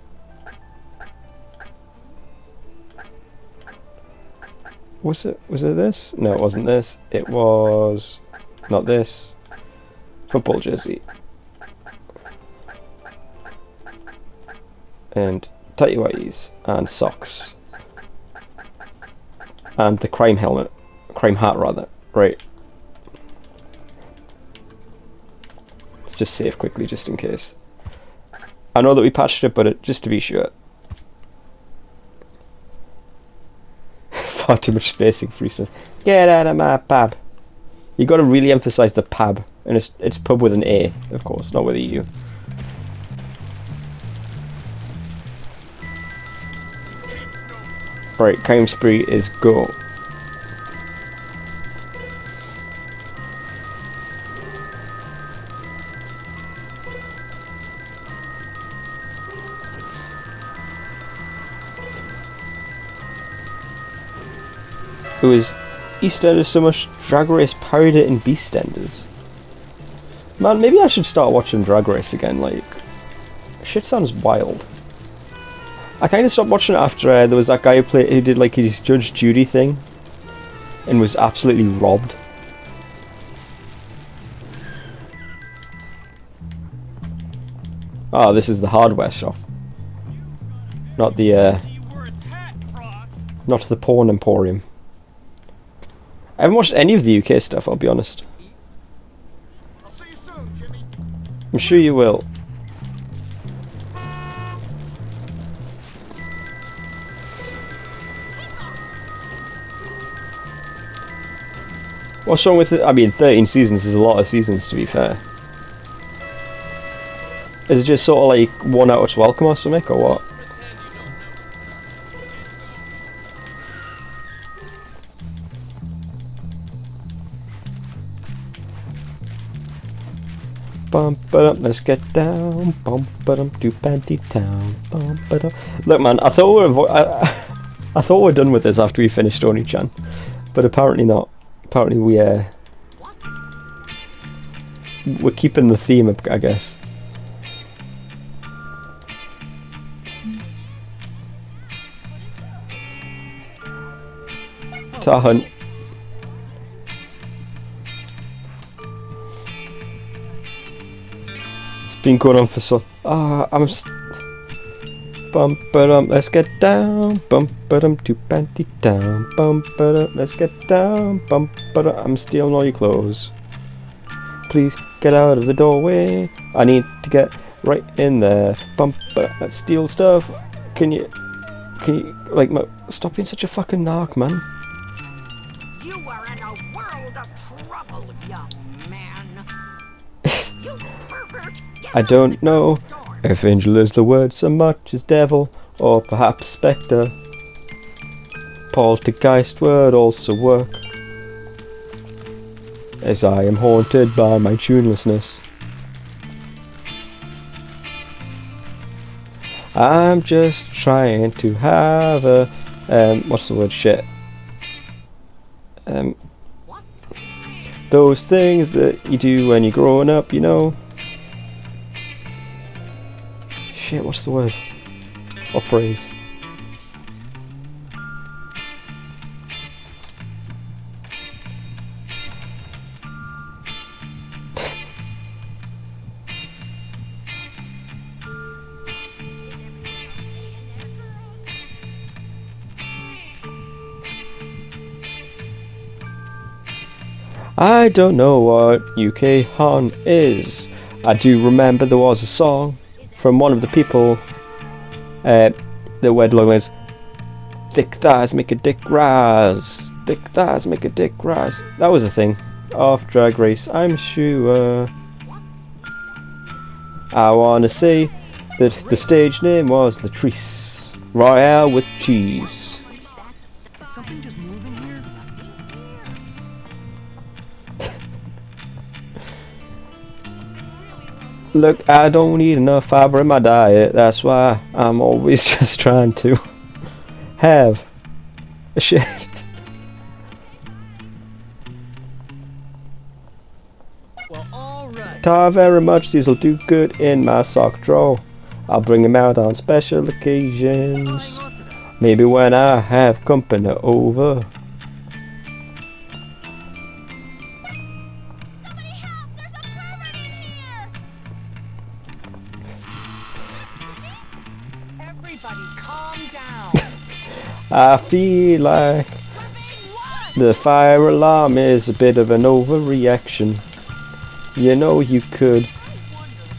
Was it this? No, it wasn't this. It was not this. Football jersey. And tighty whities and socks. And the crime helmet. Crime hat rather. Right. just save quickly, just in case. I know that we patched it, but just to be sure. Far too much spacing for stuff. Get out of my pub. You got to really emphasize the pub, and it's pub with an A, of course, not with a U. Right, crime spree is go. It was EastEnders so much, Drag Race parried it in BeastEnders. Man, maybe I should start watching Drag Race again, like... Shit sounds wild. I kind of stopped watching it after there was that guy who did like his Judge Judy thing. And was absolutely robbed. Oh, this is the hardware shop. Not the, not the porn emporium. I haven't watched any of the UK stuff, I'll be honest. I'll see you soon, Jimmy. I'm sure you will. What's wrong with it? I mean, 13 seasons is a lot of seasons, to be fair. Is it just sort of like one out of welcome or something, or what? Bum ba-dum, let's get down. Bum ba-dum, do panty town. Bum ba-dum. Look, man, I thought I thought we're done with this after we finished Oni-chan, but apparently not. Apparently we're keeping the theme up, I guess. Tahan. It's been going on for so... Bum ba-dum, let's get down. Bum ba-dum, to panty down. Bum ba-dum, let's get down. Bum ba-dum, I'm stealing all your clothes. Please get out of the doorway. I need to get right in there. Bum ba-dum, steal stuff. Can you like stop being such a fucking narc, man? You are in a world of trouble, young man. You pervert! I don't know if angel is the word so much as devil, or perhaps spectre. Poltergeist would also work, as I am haunted by my tunelessness. I'm just trying to have a what's the word? Shit. Those things that you do when you're growing up, you know. Shit, what's the word? Or phrase? I don't know what UK Han is. I do remember there was a song from one of the people that went along lines, thick thighs make a dick rise, thick thighs make a dick rise. That was a thing of Drag Race, I'm sure. I wanna say that the stage name was Latrice Royale with cheese. Something just moving here? Look, I don't eat enough fiber in my diet, that's why I'm always just trying to have a shit. Well, alright. Ta very much, these'll do good in my sock drawer. I'll bring them out on special occasions. Maybe when I have company over. I feel like the fire alarm is a bit of an overreaction. You know you could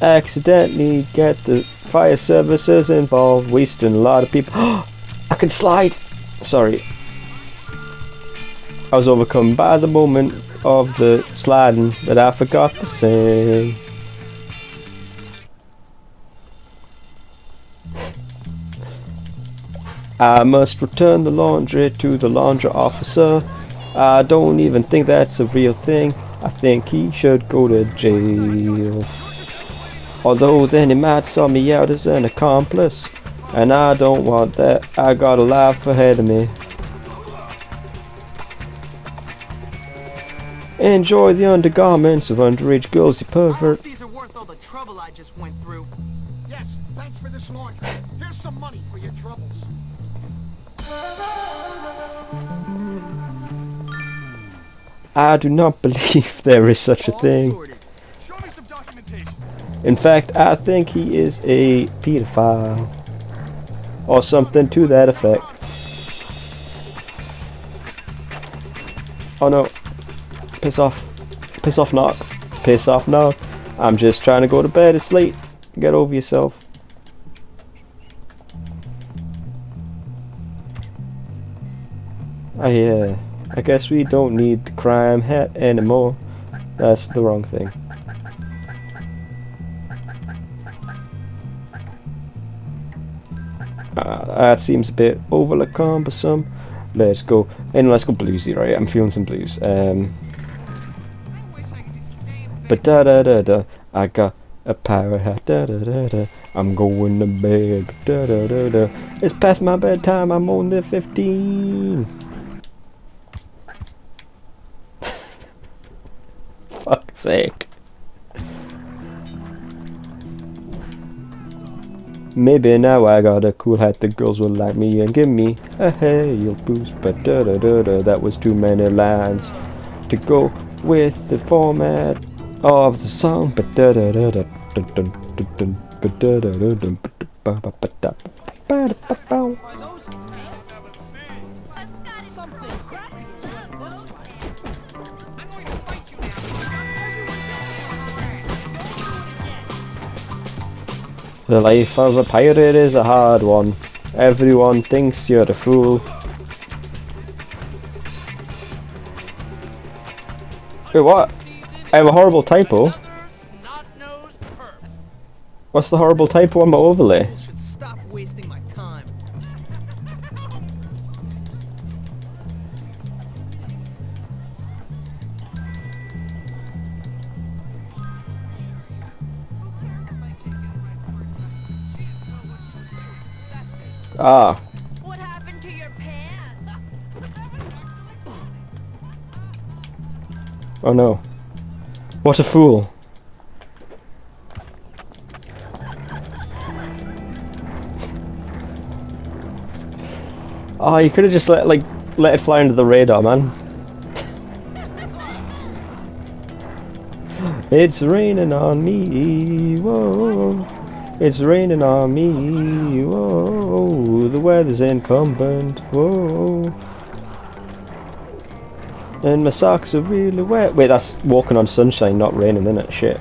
accidentally get the fire services involved, wasting a lot of people. I can slide! Sorry. I was overcome by the moment of the sliding that I forgot to sing. I must return the laundry to the laundry officer. I don't even think that's a real thing. I think he should go to jail. Although then he might sell me out as an accomplice. And I don't want that. I got a life ahead of me. Enjoy the undergarments of underage girls, you pervert. These are worth all the trouble I just went through. Yes, thanks for this laundry. Here's some money for your troubles. I do not believe there is such a thing. Show me some documentation. In fact, I think he is a pedophile. Or something to that effect. Oh no. Piss off. Piss off, knock. Piss off, knock. I'm just trying to go to bed. It's late. Get over yourself. Oh yeah. I guess we don't need the crime hat anymore. That's the wrong thing. That seems a bit overly cumbersome. Let's go. And let's go bluesy, right? I'm feeling some blues. But da da da da. I got a pirate hat. Da da da da. I'm going to bed. Da da da da. It's past my bedtime. I'm only 15. Fuck's sake. Maybe now I got a cool hat the girls will like me and give me a hail boost. But da da da da, that was too many lines to go with the format of the song. But da da da da dun dun dun dun. But da da da dun ba ba ba da ba ba ba. The life of a pirate is a hard one. Everyone thinks you're a fool. Wait, what? I have a horrible typo. What's the horrible typo on my overlay? Stop wasting my time. Ah. What happened to your pants? Oh no. What a fool. Oh, you could have just let it fly under the radar, man. It's raining on me, whoa. It's raining on me, whoa. The weather's incumbent, whoa. And my socks are really wet. Wait, that's walking on sunshine, not raining, isn't it? Shit.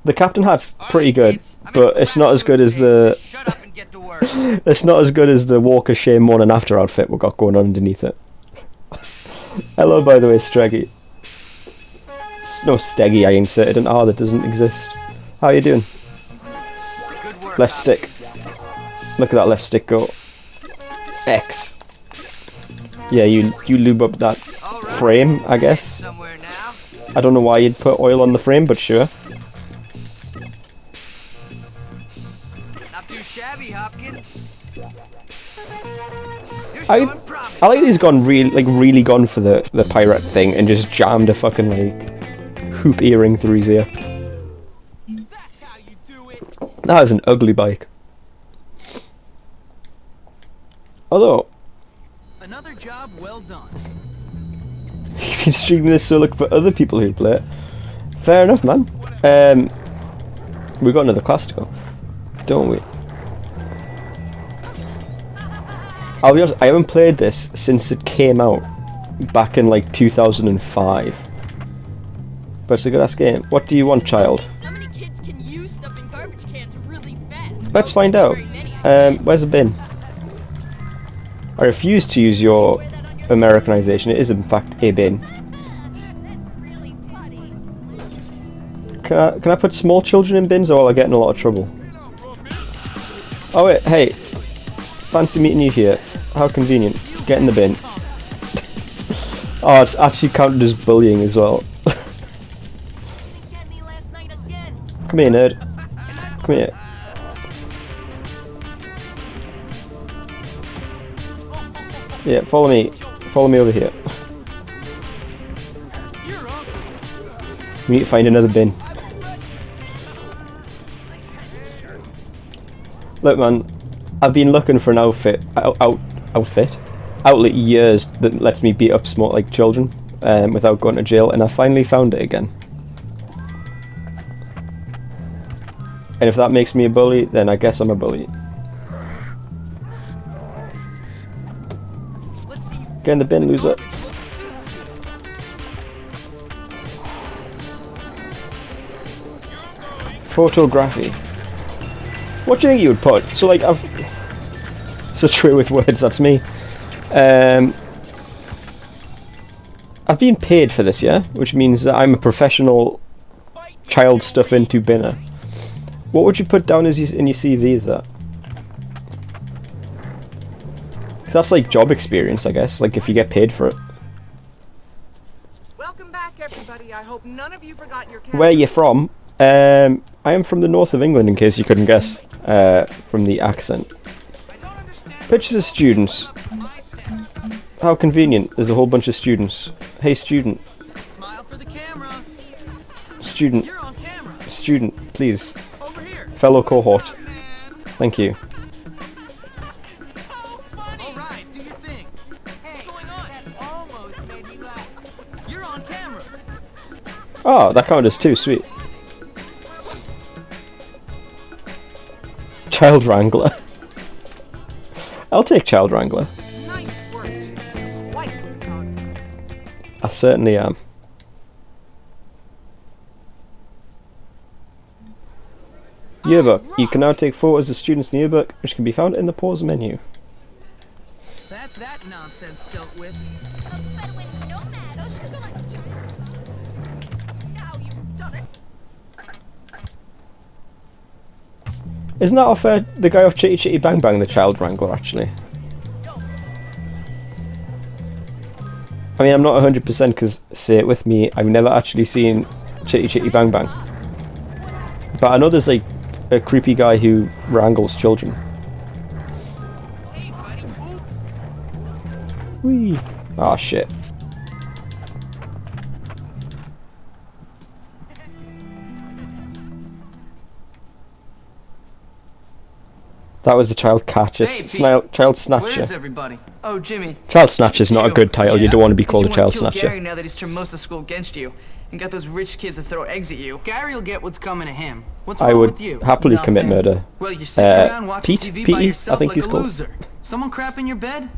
The captain hat's pretty good, but it's not as good as the. It's not as good as the walk of shame morning after outfit we got going on underneath it. Hello, by the way, Streggy. No, Steggy, I inserted an R that doesn't exist. How you doing? Left stick. Look at that left stick go. X. Yeah, you lube up that frame, I guess. I don't know why you'd put oil on the frame, but sure. Not too shabby, Hopkins. I like these gone really gone for the pirate thing and just jammed a fucking hoop earring through his ear. That is an ugly bike. Although another job well done. You've been streaming this so look for other people who play it. Fair enough, man. We've got another class to go, don't we? I'll be honest, I haven't played this since it came out back in 2005. but it's a good ass game. What do you want, child? So many kids can use stuff in garbage cans really fast. Let's find out. Where's the bin? I refuse to use your Americanization. It is in fact a bin. Can I put small children in bins, or will I get in a lot of trouble? Oh wait, hey. Fancy meeting you here. How convenient. Get in the bin. Oh, it's actually counted as bullying as well. Come here, nerd. Come here. Yeah, follow me. Follow me over here. We need to find another bin. Look, man. I've been looking for an outlet years that lets me beat up small children without going to jail, and I finally found it again. And if that makes me a bully, then I guess I'm a bully. Get in the bin, loser. Photography. What do you think you would put? So I've such way with words. That's me. I've been paid for this, yeah, which means that I'm a professional child stuff into binner. What would you put down as in your CV as that? 'Cause that's like job experience, I guess. Like if you get paid for it. Welcome back, everybody. I hope none of you forgot your Where are you from? I am from the north of England, in case you couldn't guess from the accent. Pictures of students. How convenient. There's a whole bunch of students. Hey, student. Smile for the camera. Student. You're on camera. Student, please. Over here. Fellow cohort. Thank you. All right, do your thing. Hey, what's going on? That almost made me laugh. You're on camera. Oh, that counted as two. Sweet. Child Wrangler. I'll take Child Wrangler. Nice work, Jim. Quite a photographer. I certainly am. Yearbook. You can now take photos of students in the yearbook, which can be found in the pause menu. That's that nonsense dealt with. Isn't that off the guy off Chitty Chitty Bang Bang, the Child Wrangler, actually? I mean, I'm not 100% because, say it with me, I've never actually seen Chitty Chitty Bang Bang. But I know there's like a creepy guy who wrangles children. Whee! Oh shit. That was the child catcher. Child snatcher. Where's everybody? Oh, Jimmy. Child snatcher is not a good title. You don't want to be called a child snatcher. Gary now that he's turned most of school against you and got those rich kids to throw eggs at you. Gary will get what's coming to him. What's wrong with you? I would happily commit murder. Well, you're sitting around watching Pete? TV by Petey? yourself I think like he's a called. loser. Someone crap in your bed?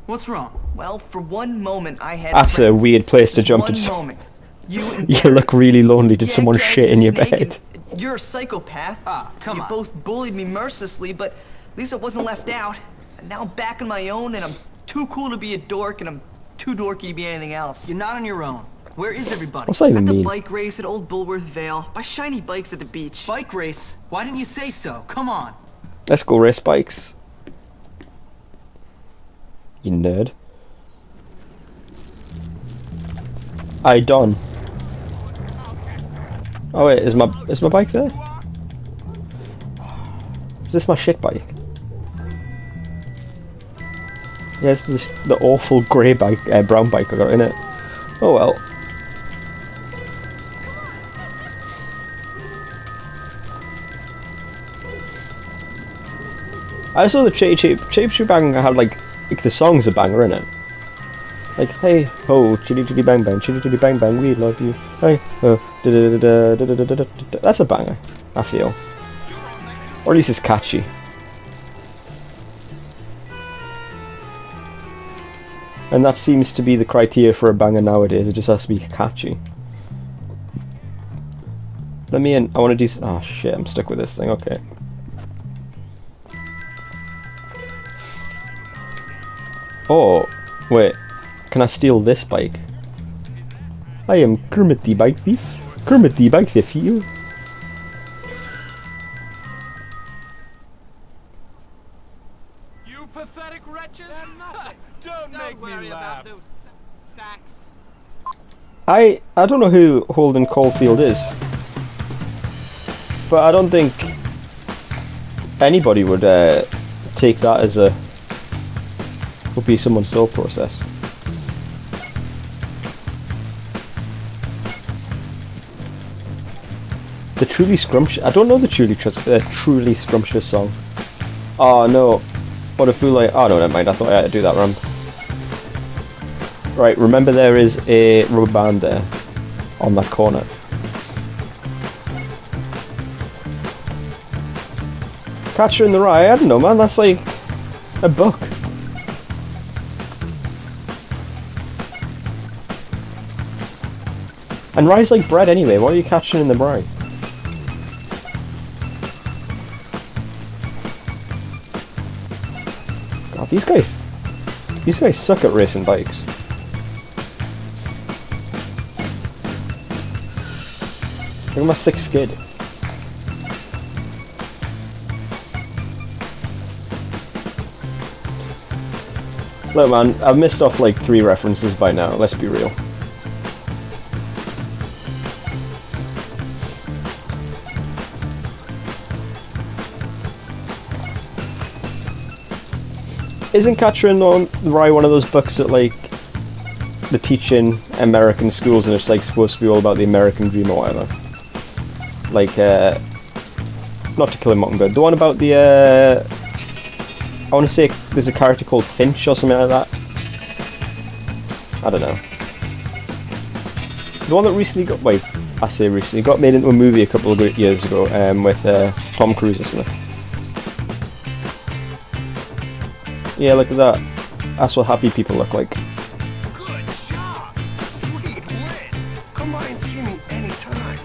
What's wrong? Well, for one moment I had That's a weird place to jump into. moment. You look really lonely. Did someone shit in your bed? You're a psychopath. Come on. You both bullied me mercilessly, but at least I wasn't left out. And now I'm back on my own, and I'm too cool to be a dork, and I'm too dorky to be anything else. You're not on your own. Where is everybody? What's that even At the mean? bike race at Old Bulworth Vale. By shiny bikes at the beach. Bike race? Why didn't you say so? Come on. Let's go race bikes. You nerd. I done. Oh wait, is my bike there? Is this my shit bike? Yeah, this is the awful grey bike, brown bike I got in it. Oh well. I saw the Chitty Chitty Bang had like the song's a banger in it. Like, hey ho, chitty chitty bang bang, we love you. Hey ho, da da da da da da da da. That's a banger, I feel. Or at least it's catchy. And that seems to be the criteria for a banger nowadays. It just has to be catchy. Let me in. I want to do... Oh shit, I'm stuck with this thing. Okay. Oh, wait. Can I steal this bike? I am Kermit the Bike Thief. Kermit the Bike Thief here. You pathetic wretches! Don't make me laugh. I don't know who Holden Caulfield is, but I don't think anybody would take that as a would be someone's thought process. The Truly Scrumptious. I don't know the Truly Scrumptious song. Oh no! What a fool I. Oh no, never mind. I thought I had to do that round. Right, remember there is a rubber band there on that corner. Catcher in the Rye, I don't know man, that's like a book. And rye's like bread anyway, what are you catching in the rye? God, these guys suck at racing bikes. Look at my 6 skid. Look man, I've missed off like 3 references by now, let's be real. Isn't Catcher in the Rye one of those books that like they teach in American schools and it's like supposed to be all about the American dream or whatever? Like, not To Kill a Mockingbird. The one about the, I want to say there's a character called Finch or something like that. I don't know. The one that recently got, wait, I say recently, got made into a movie a couple of years ago with Tom Cruise or something. Yeah, look at that. That's what happy people look like. Good job! Sweet win! Come by and see me anytime.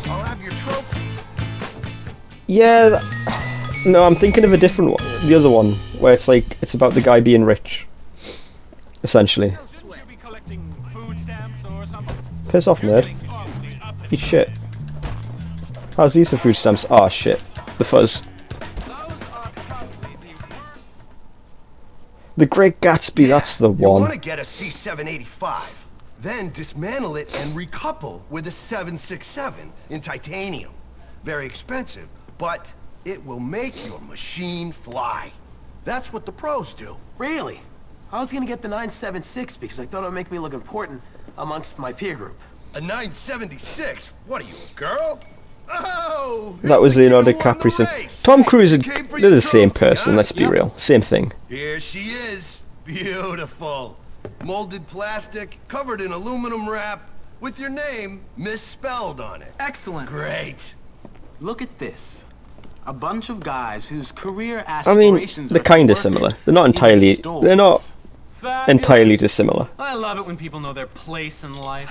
I'll have your trophy. Yeah, no, I'm thinking of a different one. The other one, where it's like, it's about the guy being rich. Essentially. Piss off, nerd. Eat shit. How's these for food stamps? Oh shit. The fuzz. The Great Gatsby, that's the one. You want to get a C785, then dismantle it and recouple with a 767 in titanium. Very expensive, but it will make your machine fly. That's what the pros do. Really? I was gonna get the 976 because I thought it would make me look important amongst my peer group. A 976? What are you, a girl? Oh! That was Leonardo DiCaprio. Tom Cruise, they're the same person, let's be real. Same thing. Here she is. Beautiful. Molded plastic, covered in aluminum wrap, with your name misspelled on it. Excellent. Great. Look at this. A bunch of guys whose career I mean, aspirations they're kind of similar. They're not entirely dissimilar. I love it when people know their place in life.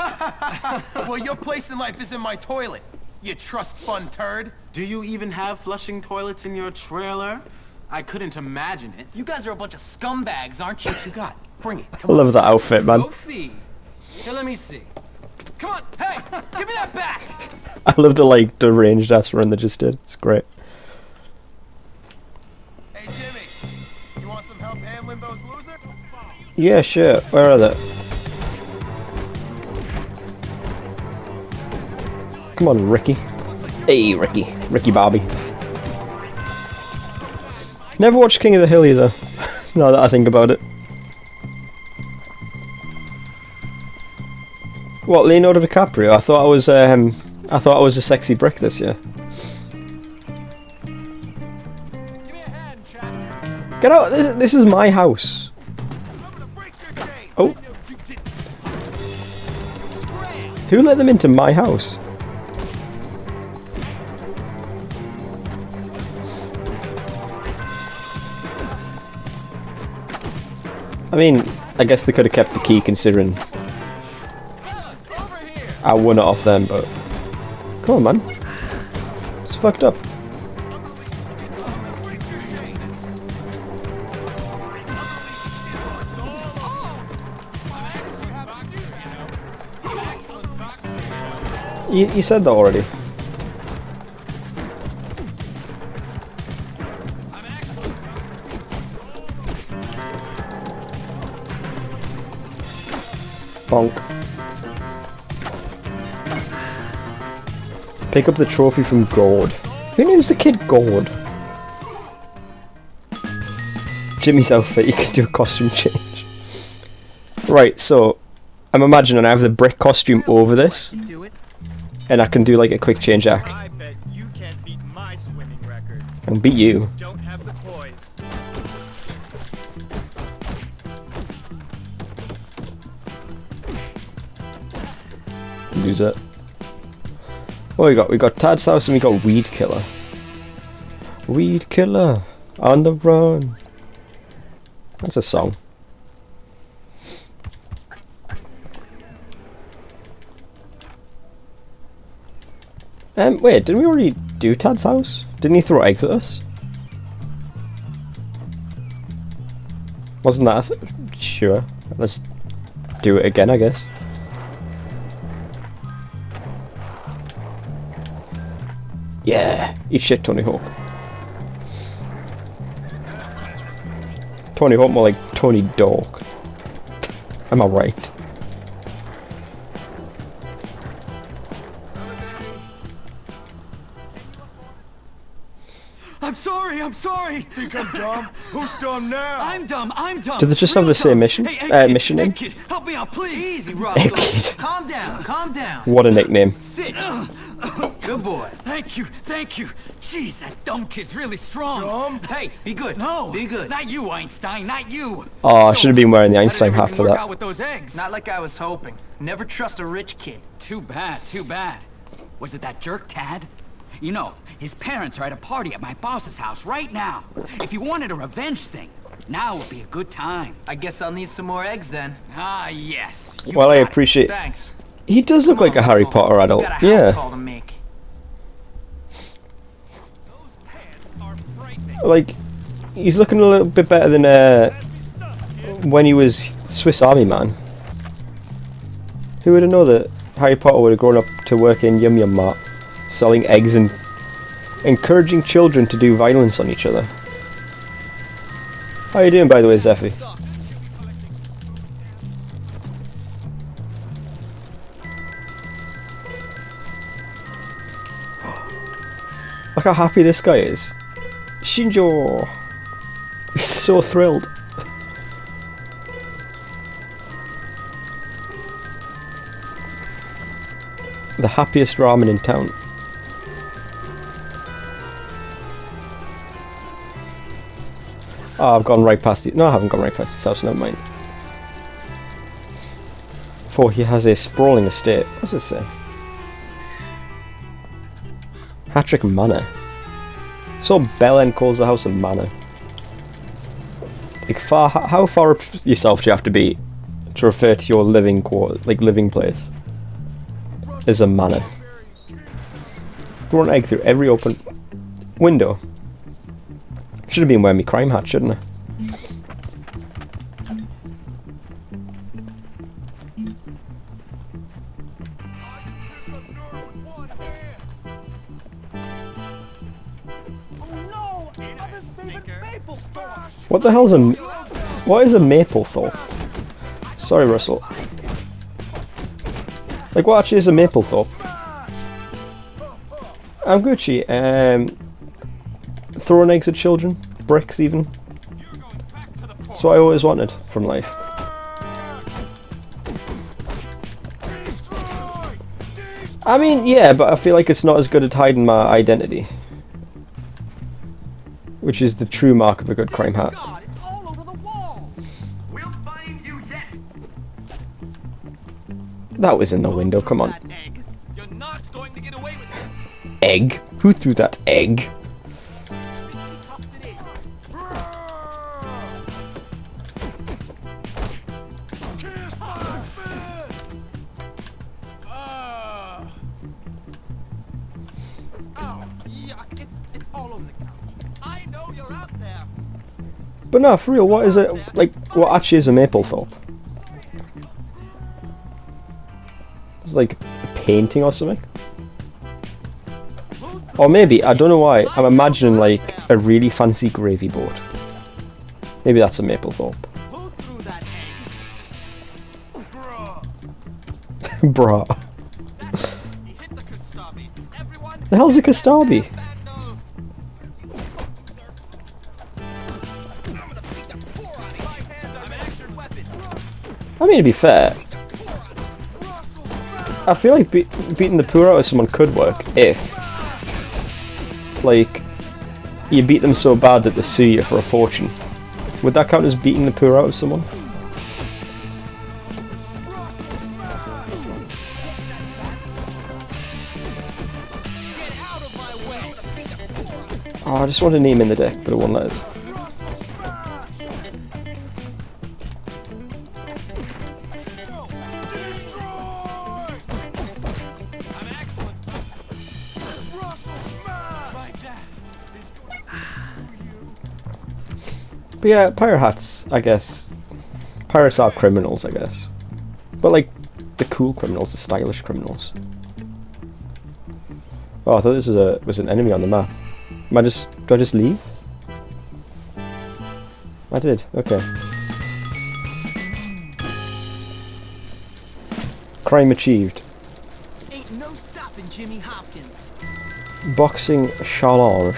Well, your place in life is in my toilet, you trust fund turd. Do you even have flushing toilets in your trailer? I couldn't imagine it. You guys are a bunch of scumbags, aren't you? What you got? Bring it. I love that outfit, man. Trophy. Here, let me see. Come on, hey, give me that back. I love the like deranged ass run they just did. It's great. Hey Jimmy, you want some help handling those losers? Yeah, sure. Where are they? Come on, Ricky. Hey, Ricky. Ricky Bobby. Never watched King of the Hill either. Now that I think about it. What, Leonardo DiCaprio? I thought I was a sexy brick this year. Get out! This is my house. Oh. Who let them into my house? I mean, I guess they could have kept the key considering I won it off them, but come on, man. fucked up. You said that already. Bonk. Pick up the trophy from Gord. Who names the kid Gord? Jimmy's outfit, you can do a costume change. Right, so I'm imagining I have the brick costume over this. And I can do like a quick change act. I bet you can't beat my swimming record. And beat you. Don't have the poise. Lose it. What we got? We got Tad's house and we got Weed Killer. Weed Killer on the run. That's a song. Wait, didn't we already do Tad's house? Didn't he throw eggs at us? Wasn't that sure. Let's do it again, I guess. Yeah, eat shit, Tony Hawk. Tony Hawk more like Tony Dawk. Am I right? I'm sorry! Think I'm dumb? Who's dumb now? I'm dumb! Did they just have the same mission? Mission name? Kid, help me out, please! Easy, Russell! Calm down, calm down! What a nickname. Sit! Good boy. Thank you, thank you. Jeez, that dumb kid's really strong. Dumb? Hey, be good. No, be good. Not you, Einstein, not you. Oh, I should have been wearing the Einstein hat for Work that. out with those eggs. Not like I was hoping. Never trust a rich kid. Too bad, too bad. Was it that jerk, Tad? You know, his parents are at a party at my boss's house right now. If you wanted a revenge thing, now would be a good time. I guess I'll need some more eggs then. Ah, yes. Well, I appreciate. Thanks. He does look like a Harry Potter adult. Got a house Yeah. call to make. Like, he's looking a little bit better than when he was Swiss Army Man. Who would have known that Harry Potter would have grown up to work in Yum Yum Mart, selling eggs and encouraging children to do violence on each other. How you doing, by the way, Zeffy? Look how happy this guy is. Shinjo! He's so thrilled. The happiest ramen in town. Oh, I've gone right past it. No, I haven't gone right past his house, never mind. For he has a sprawling estate. What does it say? Hattrick Manor. So Belen calls the house a manor. Like how far up yourself do you have to be to refer to your living living place as a manor? Throw an egg through every open window. Should have been wearing my crime hat, shouldn't I? What the hell's what is a maple thorn? Sorry, Russell. Like, what actually is a maple thorn? I'm Gucci. Throwing eggs at children, bricks even. That's what I always wanted from life. I mean, yeah, but I feel like it's not as good at hiding my identity. Which is the true mark of a good crime hat. That was in the window, come on. Egg? Who threw that egg? But no, for real, what is it? Like, what actually is a Maplethorpe? It's like a painting or something? Or maybe, I don't know why, I'm imagining like a really fancy gravy boat. Maybe that's a Maplethorpe. Bruh. The hell's a Kastabi? I mean, to be fair, I feel like beating the poor out of someone could work if, like, you beat them so bad that they sue you for a fortune. Would that count as beating the poor out of someone? Oh, I just want to name in the deck, but it won't let us. But yeah, pirate hats, I guess. Pirates are criminals, I guess. But like, the cool criminals, the stylish criminals. Oh, I thought this was an enemy on the map. Do I just leave? I did, okay. Crime achieved. Ain't no stopping Jimmy Hopkins. Boxing challenge.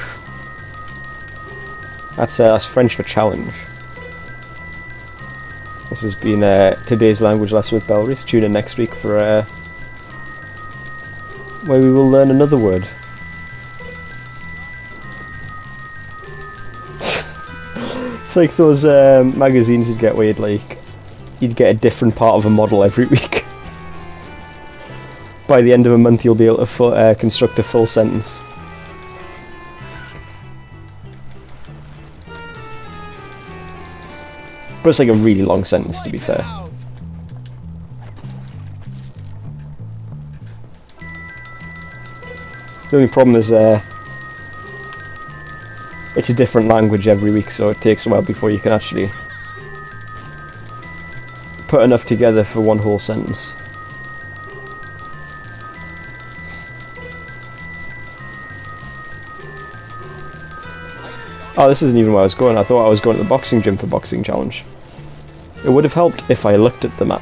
That's French for challenge. This has been today's language lesson with Belris. Tune in next week for where we will learn another word. It's like those magazines you'd get where you'd get a different part of a model every week. By the end of a month you'll be able to construct a full sentence. But it's like a really long sentence, to be fair. The only problem is it's a different language every week, so it takes a while before you can actually put enough together for one whole sentence. Oh, this isn't even where I was going. I thought I was going to the boxing gym for boxing challenge. It would have helped if I looked at the map.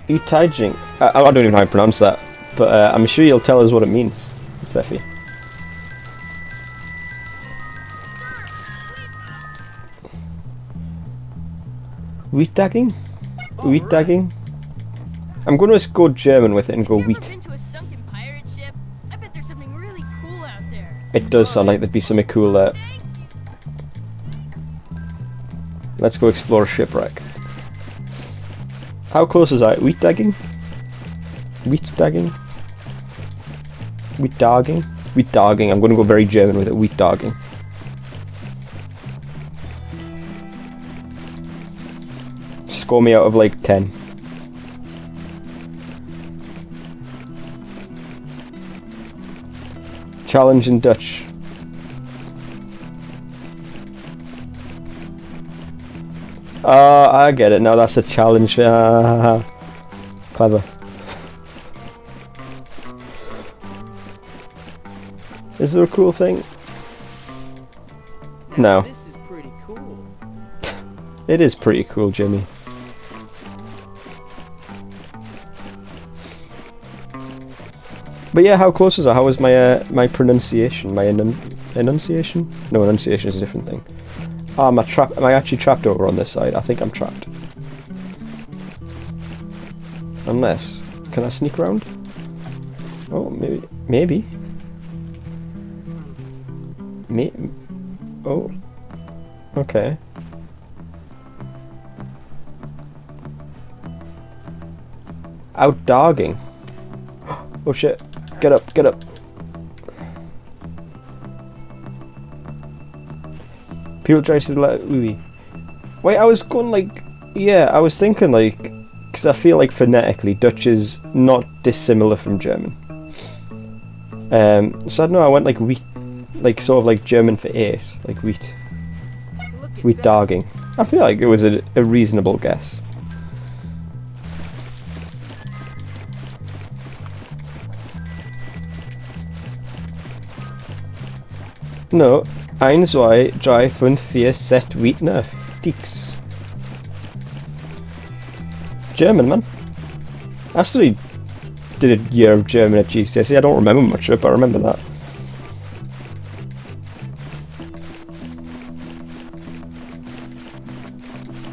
Itajing. I don't even know how to pronounce that, but I'm sure you'll tell us what it means, Seffi. Wheat dagging? Wheat dagging? I'm going to go German with it and go wheat. It does sound like there'd be something cool there. Let's go explore a shipwreck. How close is that? Wheat dagging? Wheat dagging? Wheat dogging? Wheat dogging. I'm going to go very German with it. Wheat dogging. Score me out of like 10. Challenge in Dutch. I get it now, that's a challenge. Clever. Is there a cool thing? No. This is pretty cool. It is pretty cool, Jimmy. But yeah, how close is that? How was my my pronunciation? My enunciation? No, enunciation is a different thing. Ah, am I actually trapped over on this side? I think I'm trapped. Unless, can I sneak around? Oh, maybe. Oh, okay. Out dogging. Oh shit! Get up! Get up! People try to let Wait, I was going like, yeah, I was thinking like, because I feel like phonetically Dutch is not dissimilar from German. So I don't know, I went like wheat, like sort of like German for 8, like wheat. Wheat dogging. I feel like it was a reasonable guess. No, 1, 2, 3, 5, 4, 7, 8, 9, 10. German, man. I actually did a year of German at GCSE. I don't remember much of it, but I remember that.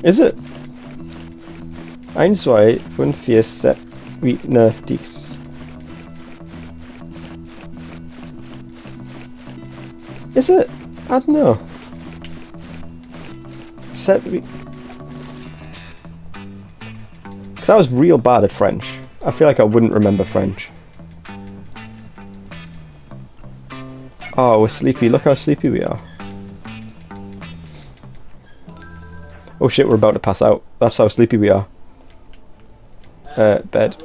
Is it? 1, 2, 5, 4, 7, 8, 9, 10. Is it? I don't know. 7. Because I was real bad at French. I feel like I wouldn't remember French. Oh, we're sleepy. Look how sleepy we are. Oh shit, we're about to pass out. That's how sleepy we are. Bed.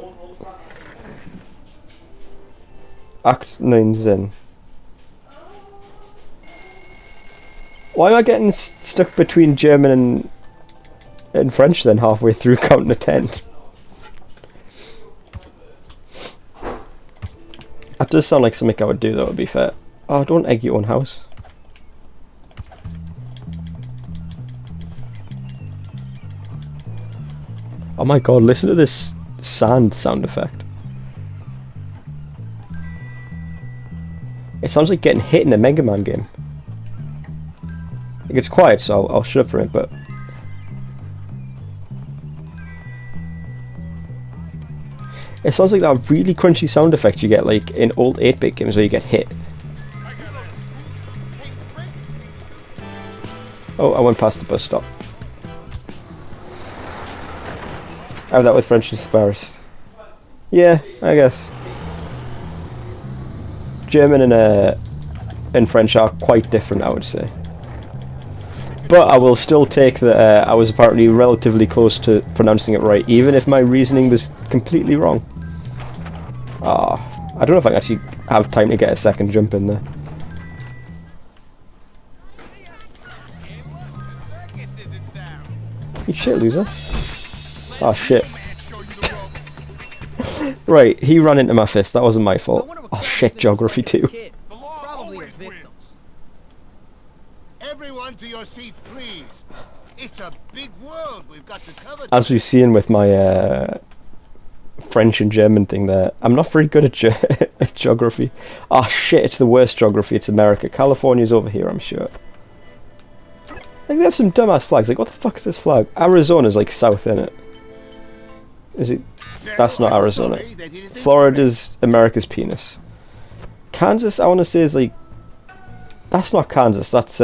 Act 9's in. Why am I getting stuck between German and French then halfway through counting to 10? That does sound like something I would do though, to be fair. Oh, don't egg your own house. Oh my god, listen to this sand sound effect. It sounds like getting hit in a Mega Man game. It gets quiet, so I'll shut up for it, but... It sounds like that really crunchy sound effect you get like in old 8-bit games where you get hit. Oh, I went past the bus stop. I have that with French and Spanish. Yeah, I guess. German and French are quite different, I would say. But I will still take that I was apparently relatively close to pronouncing it right, even if my reasoning was completely wrong. Ah, I don't know if I can actually have time to get a second jump in there. You shit, loser. Oh shit. Right, he ran into my fist, that wasn't my fault. Oh shit, geography too. Everyone to your seats, please. It's a big world we've got to cover. As we've seen with my French and German thing there, I'm not very good at, at geography. Oh shit, it's the worst geography, it's America. California's over here, I'm sure. Like, they have some dumbass flags, like what the fuck is this flag? Arizona's like south, innit? Is it? That's not Arizona. Florida's America's penis. Kansas, I want to say, is like... That's not Kansas, that's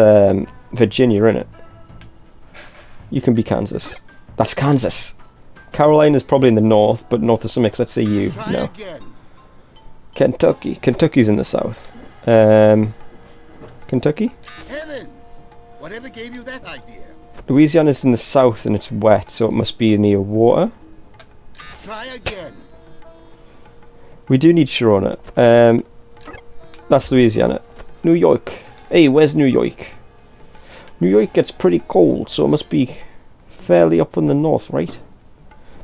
Virginia, innit? You can be Kansas. That's Kansas. Carolina's probably in the north, but north of some X, let's say you. No. Kentucky. Kentucky's in the south. Kentucky? Heavens! Whatever gave you that idea? Louisiana's in the south and it's wet, so it must be near water. Try again. We do need Sharona. That's Louisiana. New York. Hey, where's New York? New York gets pretty cold, so it must be fairly up in the north, right?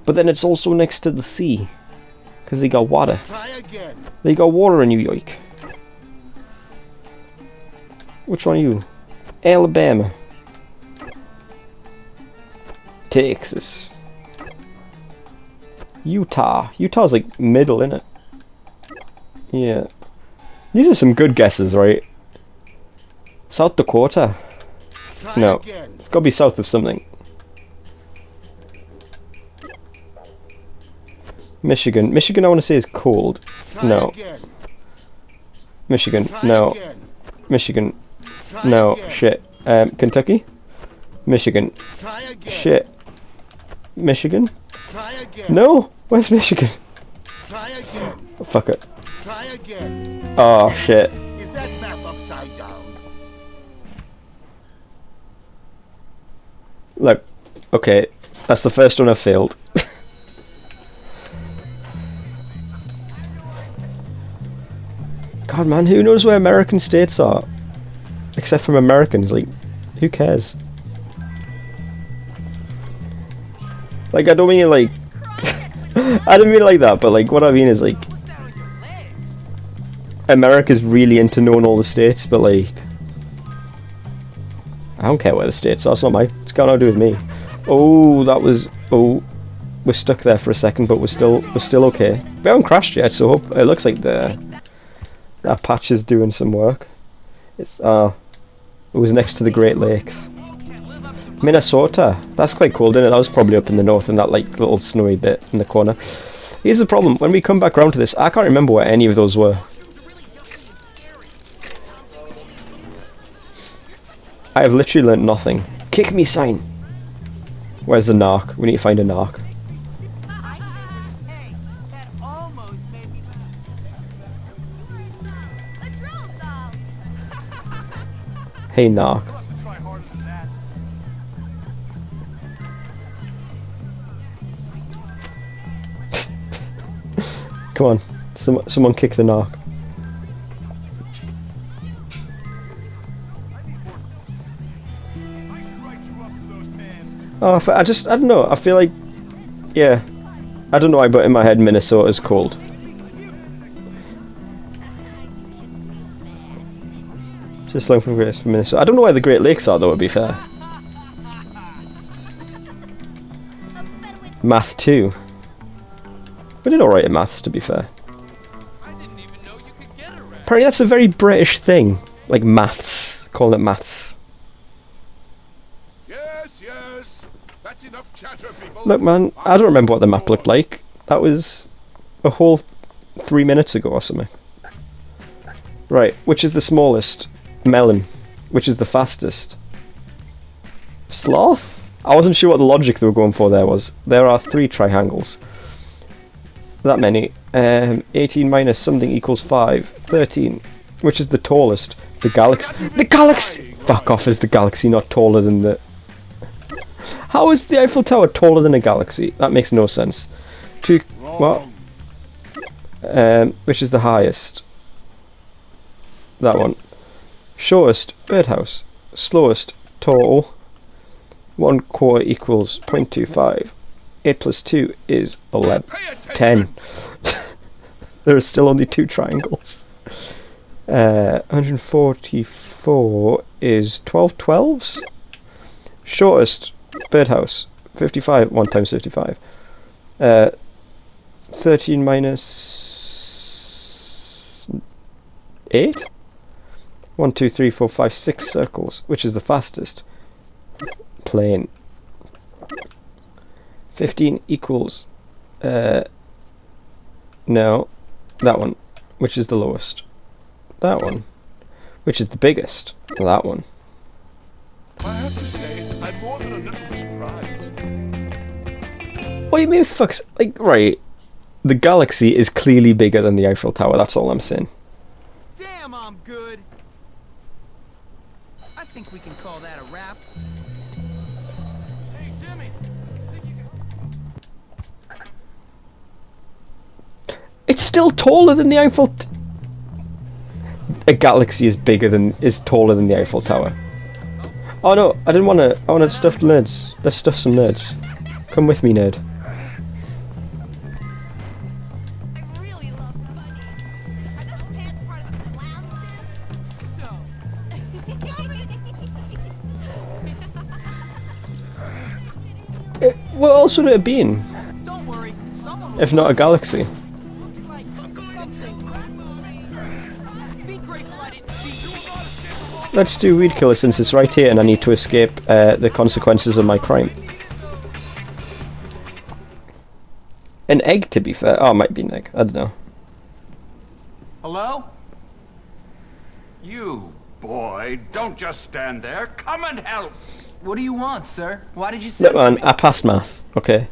But then it's also next to the sea, because they got water. Try again. They got water in New York. Which one are you? Alabama. Texas. Utah. Utah's like middle, innit? Yeah. These are some good guesses, right? South Dakota? No. It's gotta be south of something. Michigan. Michigan I want to say is cold. No. Michigan. No. Michigan. No. Shit. Kentucky? Michigan. Shit. Michigan? No! Where's Michigan? Oh, fuck it. Oh shit. Is that map upside down? Look, okay, that's the first one I failed. God, man, who knows where American states are? Except from Americans, like, who cares? Like, I don't mean like... I don't mean it like that, but like, what I mean is like... America's really into knowing all the states, but like... I don't care where the states are, it's not my... It's got nothing to do with me. Oh, that was... Oh, we're stuck there for a second, but we're still okay. We haven't crashed yet, so it looks like that patch is doing some work. It's it was next to the Great Lakes. Minnesota. That's quite cold, isn't it? That was probably up in the north in that like little snowy bit in the corner. Here's the problem. When we come back around to this, I can't remember where any of those were. I have literally learnt nothing. Kick me sign. Where's the narc? We need to find a narc. Hey narc. Come on, someone kick the narc. Oh, I don't know, I feel like, yeah, I don't know why, but in my head Minnesota's cold. Just looking for grace for Minnesota. I don't know where the Great Lakes are though, to be fair. Math 2. We did alright at maths, to be fair. Apparently that's a very British thing. Like maths. Calling it maths. Yes. That's enough chatter, people. Look, man, I don't remember what the map looked like. That was a whole 3 minutes ago or something. Right, which is the smallest? Melon. Which is the fastest? Sloth? I wasn't sure what the logic they were going for there was. There are 3 triangles. That many. 18 minus something equals 5. 13. Which is the tallest? The galaxy. The galaxy! Fuck off, is the galaxy not taller than the... How is the Eiffel Tower taller than a galaxy? That makes no sense. What? Which is the highest? That one. Shortest, birdhouse. Slowest, tall. 1/4 equals 0.25. 8 plus 2 is 11. 10. There are still only 2 triangles. 144 is 12 12s. Shortest, birdhouse. 55, 1 times 55. 13 minus 8? 1, 2, 3, 4, 5, 6 circles. Which is the fastest? Plane. 15 equals... no. That one. Which is the lowest? That one. Which is the biggest? That one. I have to say, I'm more than a little surprised. What do you mean fucks? Like, right. The galaxy is clearly bigger than the Eiffel Tower, that's all I'm saying. Damn, I'm good. I think we can call that a wrap. Hey, Jimmy. It's still taller than the Eiffel... A galaxy is taller than the Eiffel Tower. Oh no, I didn't want to... I wanted stuffed nerds. Let's stuff some nerds. Come with me, nerd. What else would it have been? If not a galaxy? Let's do Weed Killer since it's right here and I need to escape the consequences of my crime. An egg, to be fair. Oh, it might be an egg. I don't know. Hello? You, boy, don't just stand there. Come and help. What do you want, sir? Why did you say... Look, man, I passed math, okay?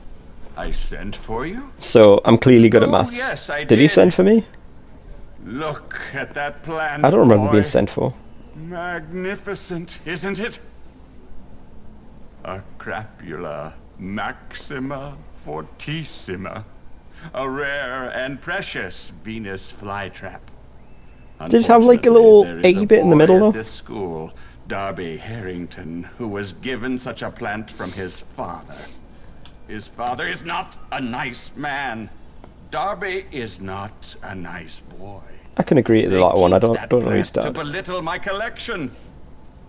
I sent for you? So, I'm clearly good at maths. Yes, I did he send for me? Look at that plan, I don't remember boy. being sent for. Magnificent, isn't it? A crapula maxima fortissima. A rare and precious Venus flytrap. Did it have like a little eggy bit in the middle though? This school, Darby Harrington, who was given such a plant from his father. His father is not a nice man. Darby is not a nice boy. I can agree to the latter one. I don't know his To dad. belittle my collection.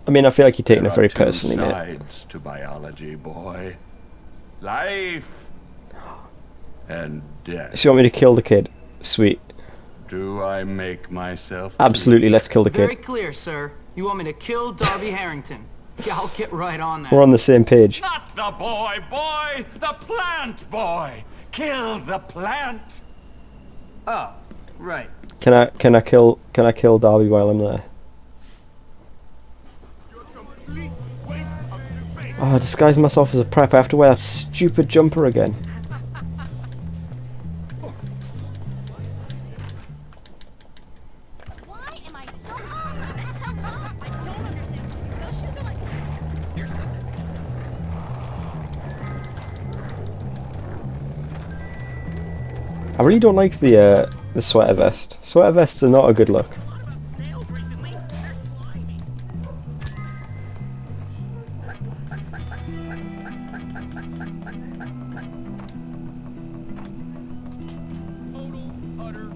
I mean, I feel like you're taking it very There are personally, two mate. sides to biology, boy. Life and death. So you want me to kill the kid? Sweet. Do I make myself Absolutely, let's kill the Very kid. clear, sir. You want me to kill Darby Harrington? Yeah, I'll get right on that. We're on the same page. Not the boy, the plant boy. Kill the plant. Oh, right. Can I kill Darby while I'm there? Oh, disguise myself as a prep. I have to wear that stupid jumper again. Why am I so I don't understand. Those shoes are like there's something. I really don't like the sweater vest. Sweater vests are not a good look.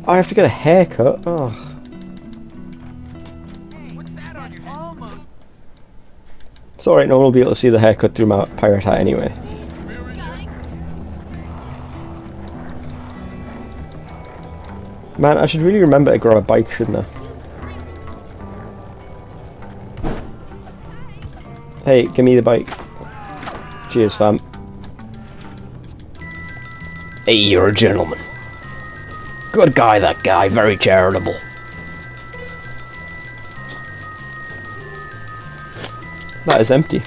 I have to get a haircut. Oh. It's alright, no one will be able to see the haircut through my pirate hat anyway. Man, I should really remember to grab a bike, shouldn't I? Hey, give me the bike. Cheers, fam. Hey, you're a gentleman. Good guy, that guy. Very charitable. That is empty.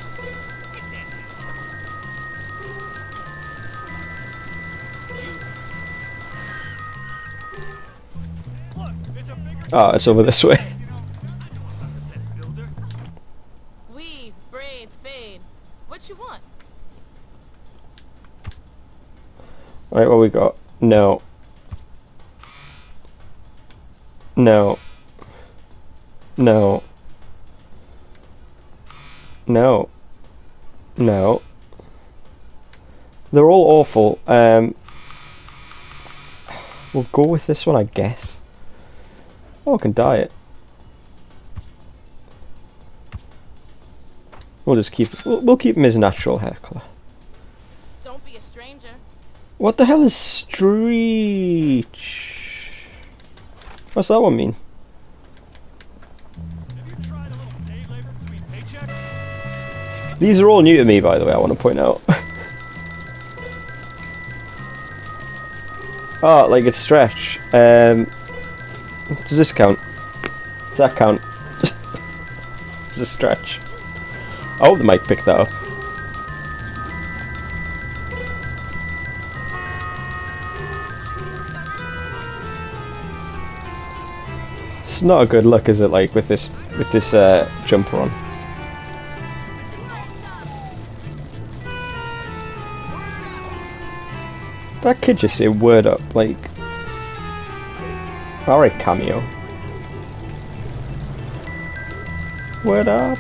Oh, it's over this way. Weave, braids, fade. What you want? Right, what we got? No. No. No. No. No. They're all awful. We'll go with this one, I guess. Oh, I can dye it. We'll just keep. We'll keep him his natural hair colour. Don't be a stranger. What the hell is streech? What's that one mean? These are all new to me, by the way, I want to point out. Oh, like it's stretch. Does this count? Does that count? Does this stretch? I hope the mic picked that up. It's not a good look, is it? Like with this jumper on. That kid just say word up, like. Alright, cameo. Word up,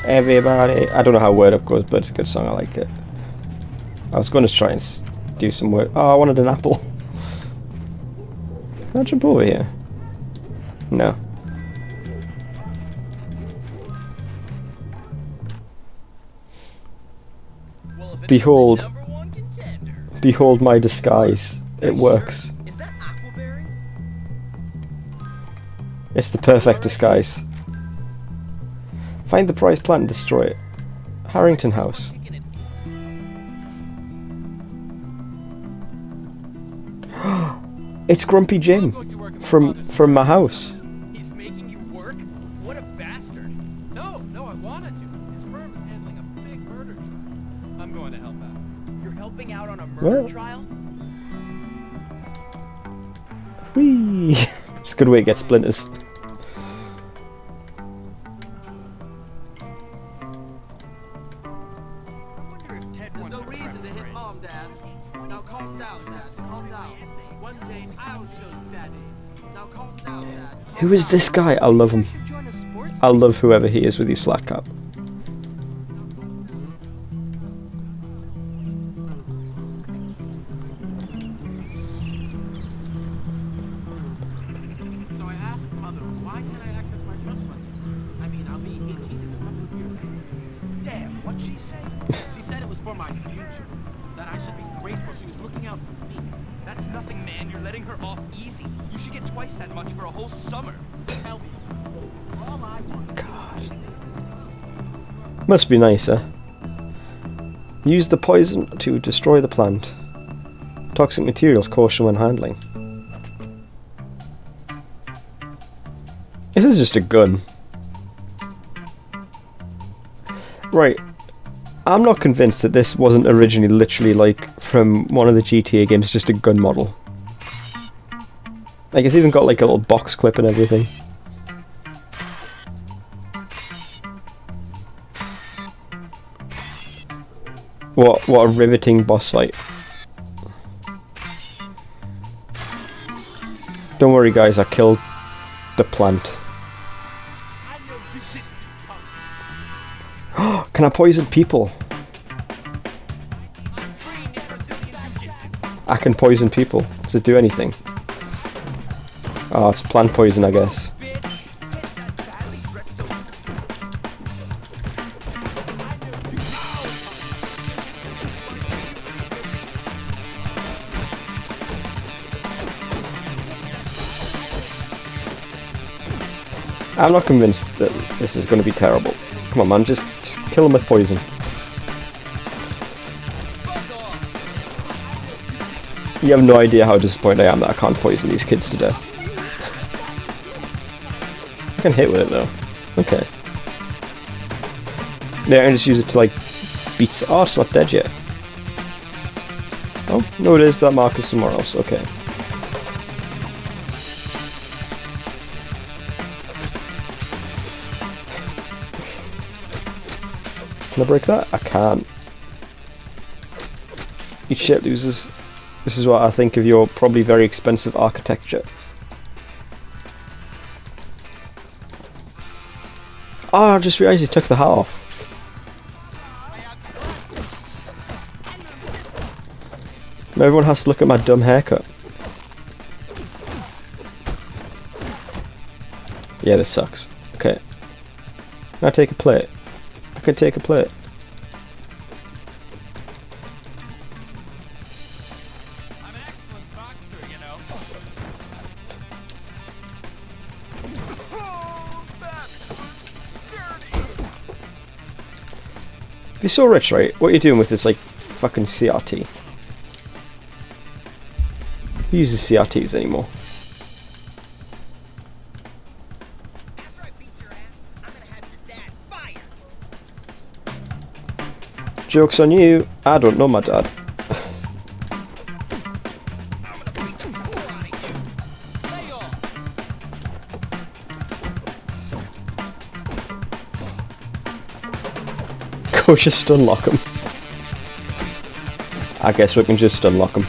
everybody. I don't know how word up goes, but it's a good song, I like it. I was going to try and do some word. Oh, I wanted an apple. Can I jump over here? No. Behold. Behold my disguise. It works. It's the perfect disguise. Find the prized plant and destroy it. Harrington House. It's Grumpy Jim from my house. He's making you work? What a bastard. No, I wanted to. His firm is handling a big murder trial. I'm going to help out. You're helping out on a murder What? trial? Whee! It's a good way to get splinters. There's no reason to hit Mom, Dad. Now calm down, Dad. Calm down. One day I'll show you Daddy. Who is this guy? I love him. I love whoever he is with his flat cap. So I asked Mother, why can't I access my trust fund? I mean, I'll be 18 in a couple of years. Damn, what'd she say? She said it was for my future. That I should be grateful she was looking out for me. That's nothing, man. You're letting her off easy. You should get twice that much for a whole summer. Tell me. All I want Must be nicer. Use the poison to destroy the plant. Toxic materials, caution when handling. This is just a gun. Right. I'm not convinced that this wasn't originally literally like from one of the GTA games, just a gun model. Like it's even got like a little box clip and everything. What a riveting boss fight. Don't worry guys, I killed the plant. Can I poison people? I can poison people. Does it do anything? Oh, it's plant poison, I guess. I'm not convinced that this is going to be terrible. Come on, man, just kill him with poison. You have no idea how disappointed I am that I can't poison these kids to death. I can hit with it though. Okay. Yeah, I can just use it to like beat. Oh, it's not dead yet. Oh, no, it is. That mark is somewhere else. Okay. Can I break that? I can't. Each ship loses. This is what I think of your probably very expensive architecture. Oh, I just realised he took the hat off. Now everyone has to look at my dumb haircut. Yeah, this sucks. Okay. Can I take a plate? I can take a plate. I'm an excellent boxer, you know. Oh, that was dirty. You're so rich, right? What are you doing with this, like, fucking CRT? Who uses CRTs anymore? Joke's on you, I don't know my dad. Go just unlock him. I guess we can just unlock him.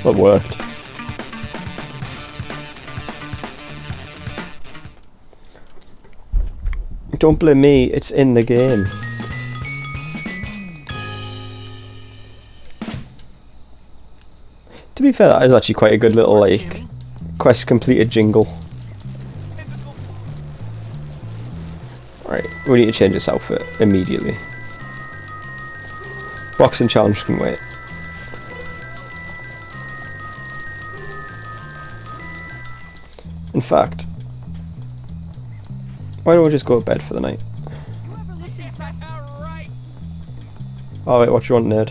That worked. Don't blame me, it's in the game. To be fair, that is actually quite a good little, like, quest completed jingle. Right, we need to change this outfit immediately. Boxing challenge can wait. In fact, why don't we just go to bed for the night? Oh wait, what do you want, nerd?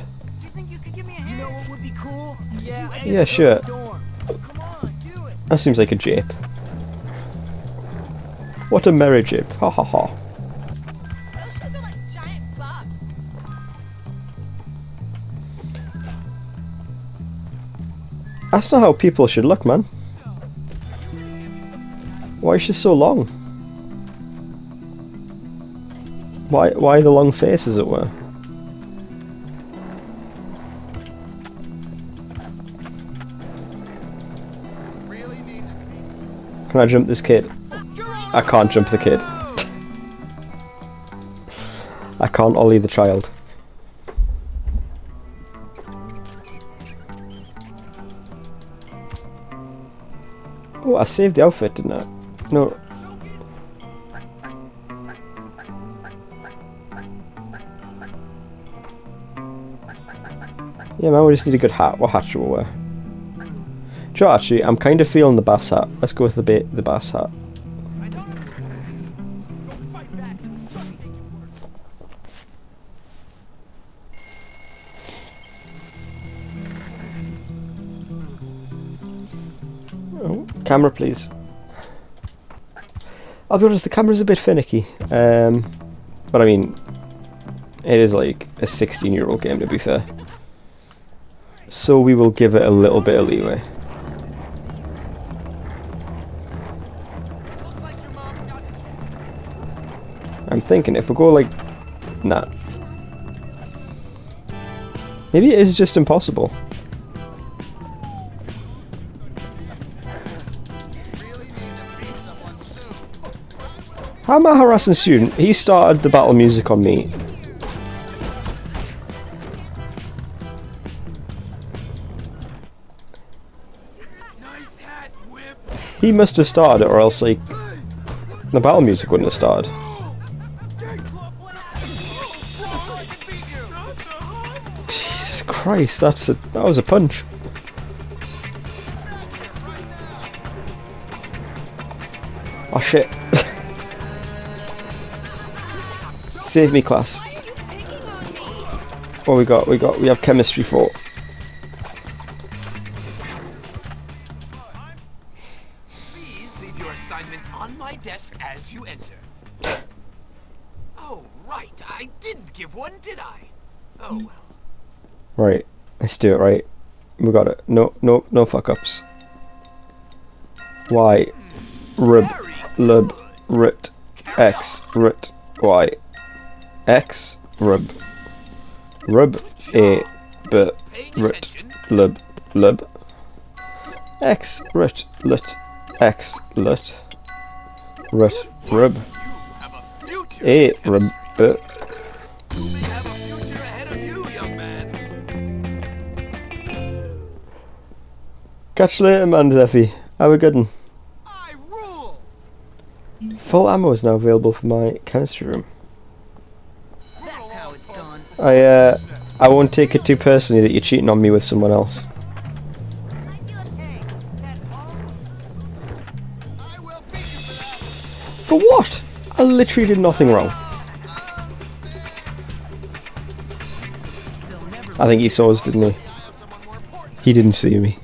You know what would be cool? Yeah, sure. That seems like a jape. What a merry jape, ha ha ha. Those shoes are like giant bugs. That's not how people should look, man. Why is she so long? Why the long face, as it were? Can I jump this kid? I can't jump the kid. I can't ollie the child. Oh, I saved the outfit, didn't I? No. Yeah, man, we just need a good hat. What hat should we wear? Do you know, actually, I'm kind of feeling the bass hat. Let's go with the bass hat. Oh, camera, please. I'll be honest, the camera's a bit finicky. But I mean, it is like a 16-year-old game, to be fair. So we will give it a little bit of leeway. I'm thinking if we go like... Nah. Maybe it is just impossible. How am I harassing student? He started the battle music on me. He must have started it, or else like the battle music wouldn't have started. Jesus Christ, that was a punch. Oh shit. Save me, class. What we have chemistry 4. Please leave your assignments on my desk as you enter. Oh, right. I didn't give one, did I? Oh, well. Right. Let's do it, right? We got it. No fuck ups. Y. Rub. Lub. Rit. X. Rit. Y. X. Rub. Rub. A. B. Rit. Lub. Lub. X. Rit. Lit. X. Lit. Rit. Rub. A. Rub. B. Catch you later, man, Zeffy. Have a good one. Full ammo is now available for my chemistry room. That's how it's done. I won't take it too personally that you're cheating on me with someone else. For what? I literally did nothing wrong. I think he saw us, didn't he? He didn't see me.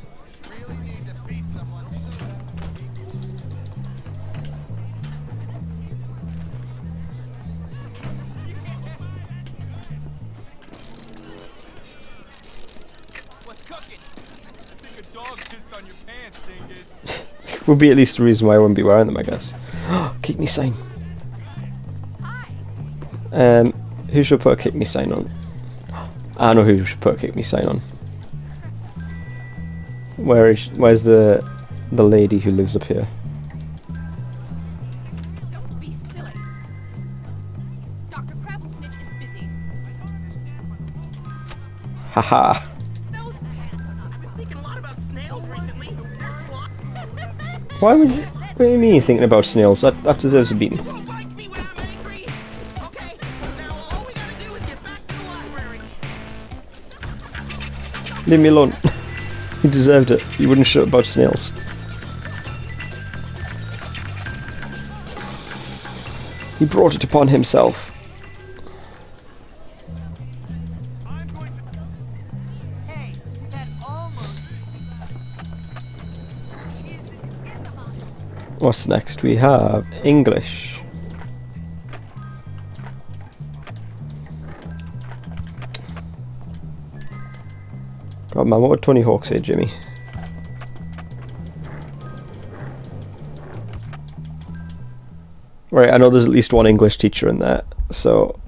Would be at least the reason why I wouldn't be wearing them, I guess. Kick me sign. Who should put a kick me sign on? I know who should put a kick me sign on. Where's the lady who lives up here? Don't be silly. Dr. Crabblesnitch is busy. Haha. Why would you... What do you mean you're thinking about snails? That deserves a beating. Leave me alone. He deserved it. He wouldn't shut about snails. He brought it upon himself. What's next? We have English. God man, what would Tony Hawk say, Jimmy? Right, I know there's at least one English teacher in there, so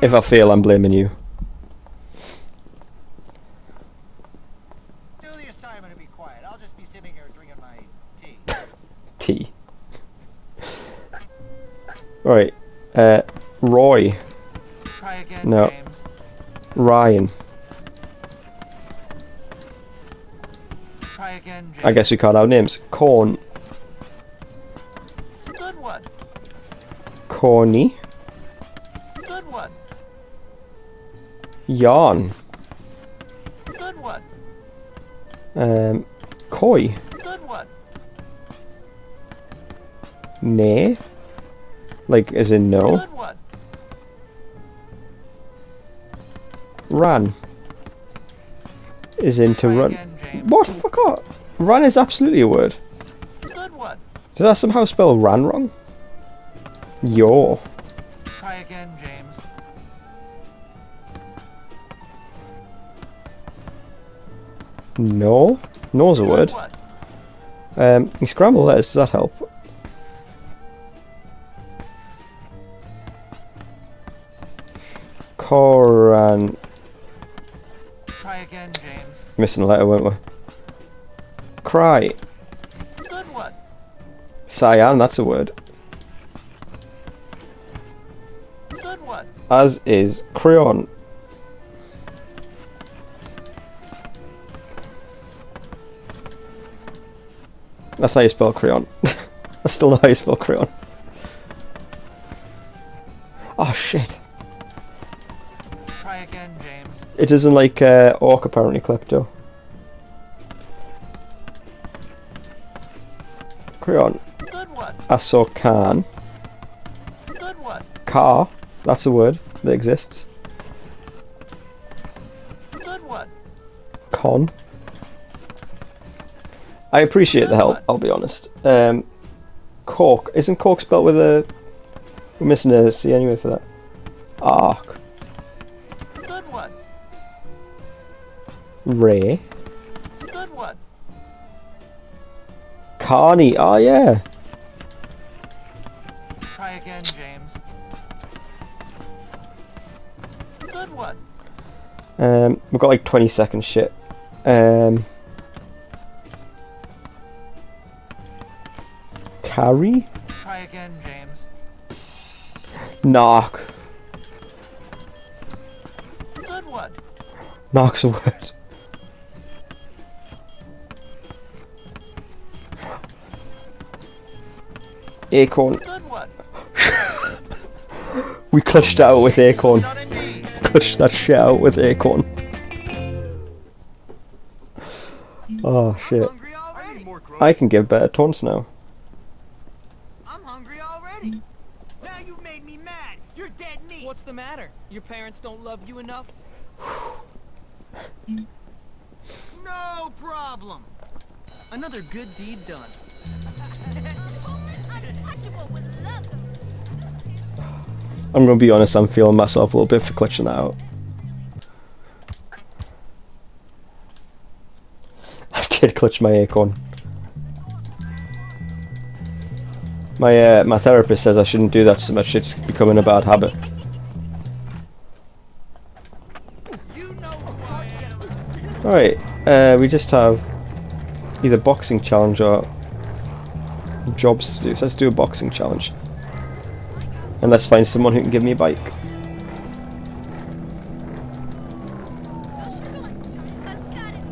if I fail, I'm blaming you. T. Right. Roy. Try again, No. James. Ryan. Try again, James. I guess we called out names. Corn. Good one. Corny. Good one. Yarn. Good one. Coy. Good one. Nay. Like, as in no. Good one. Ran. Is in to run. Again, What? Fuck off. Ran is absolutely a word. Good one. Did I somehow spell ran wrong? Yo. Try again, James. No. No's a word. You scramble letters, does that help? Coran. Try again, James. Missing a letter, weren't we? Cry. Good one. Cyan, that's a word. Good one. As is crayon. That's how you spell crayon. I still know how you spell crayon. Oh shit. Try again, James. It isn't like orc apparently, Klepto. Crayon. Good one. I saw can. Good one. Car. That's a word that exists. Good one. Con. I appreciate the help, I'll be honest. Cork. Isn't cork spelled with a... We're missing a C anyway for that. Arc. Good one. Ray. Good one. Carney. Oh yeah. Try again, James. Good one. We've got like 20 seconds shit. Carry? Try again, James. Knock. Good one. Knock's a word. Acorn. Good one. We clutched out with acorn. Clutched that shit out with acorn. Oh shit. I can give better taunts now. I'm hungry already. Now you've made me mad. You're dead meat. What's the matter? Your parents don't love you enough? No problem. Another good deed done. Untouchable with love. I'm gonna be honest, I'm feeling myself a little bit for clutching that out. I did clutch my acorn. My therapist says I shouldn't do that so much, it's becoming a bad habit. Alright, we just have either boxing challenge or jobs to do, so let's do a boxing challenge. And let's find someone who can give me a bike.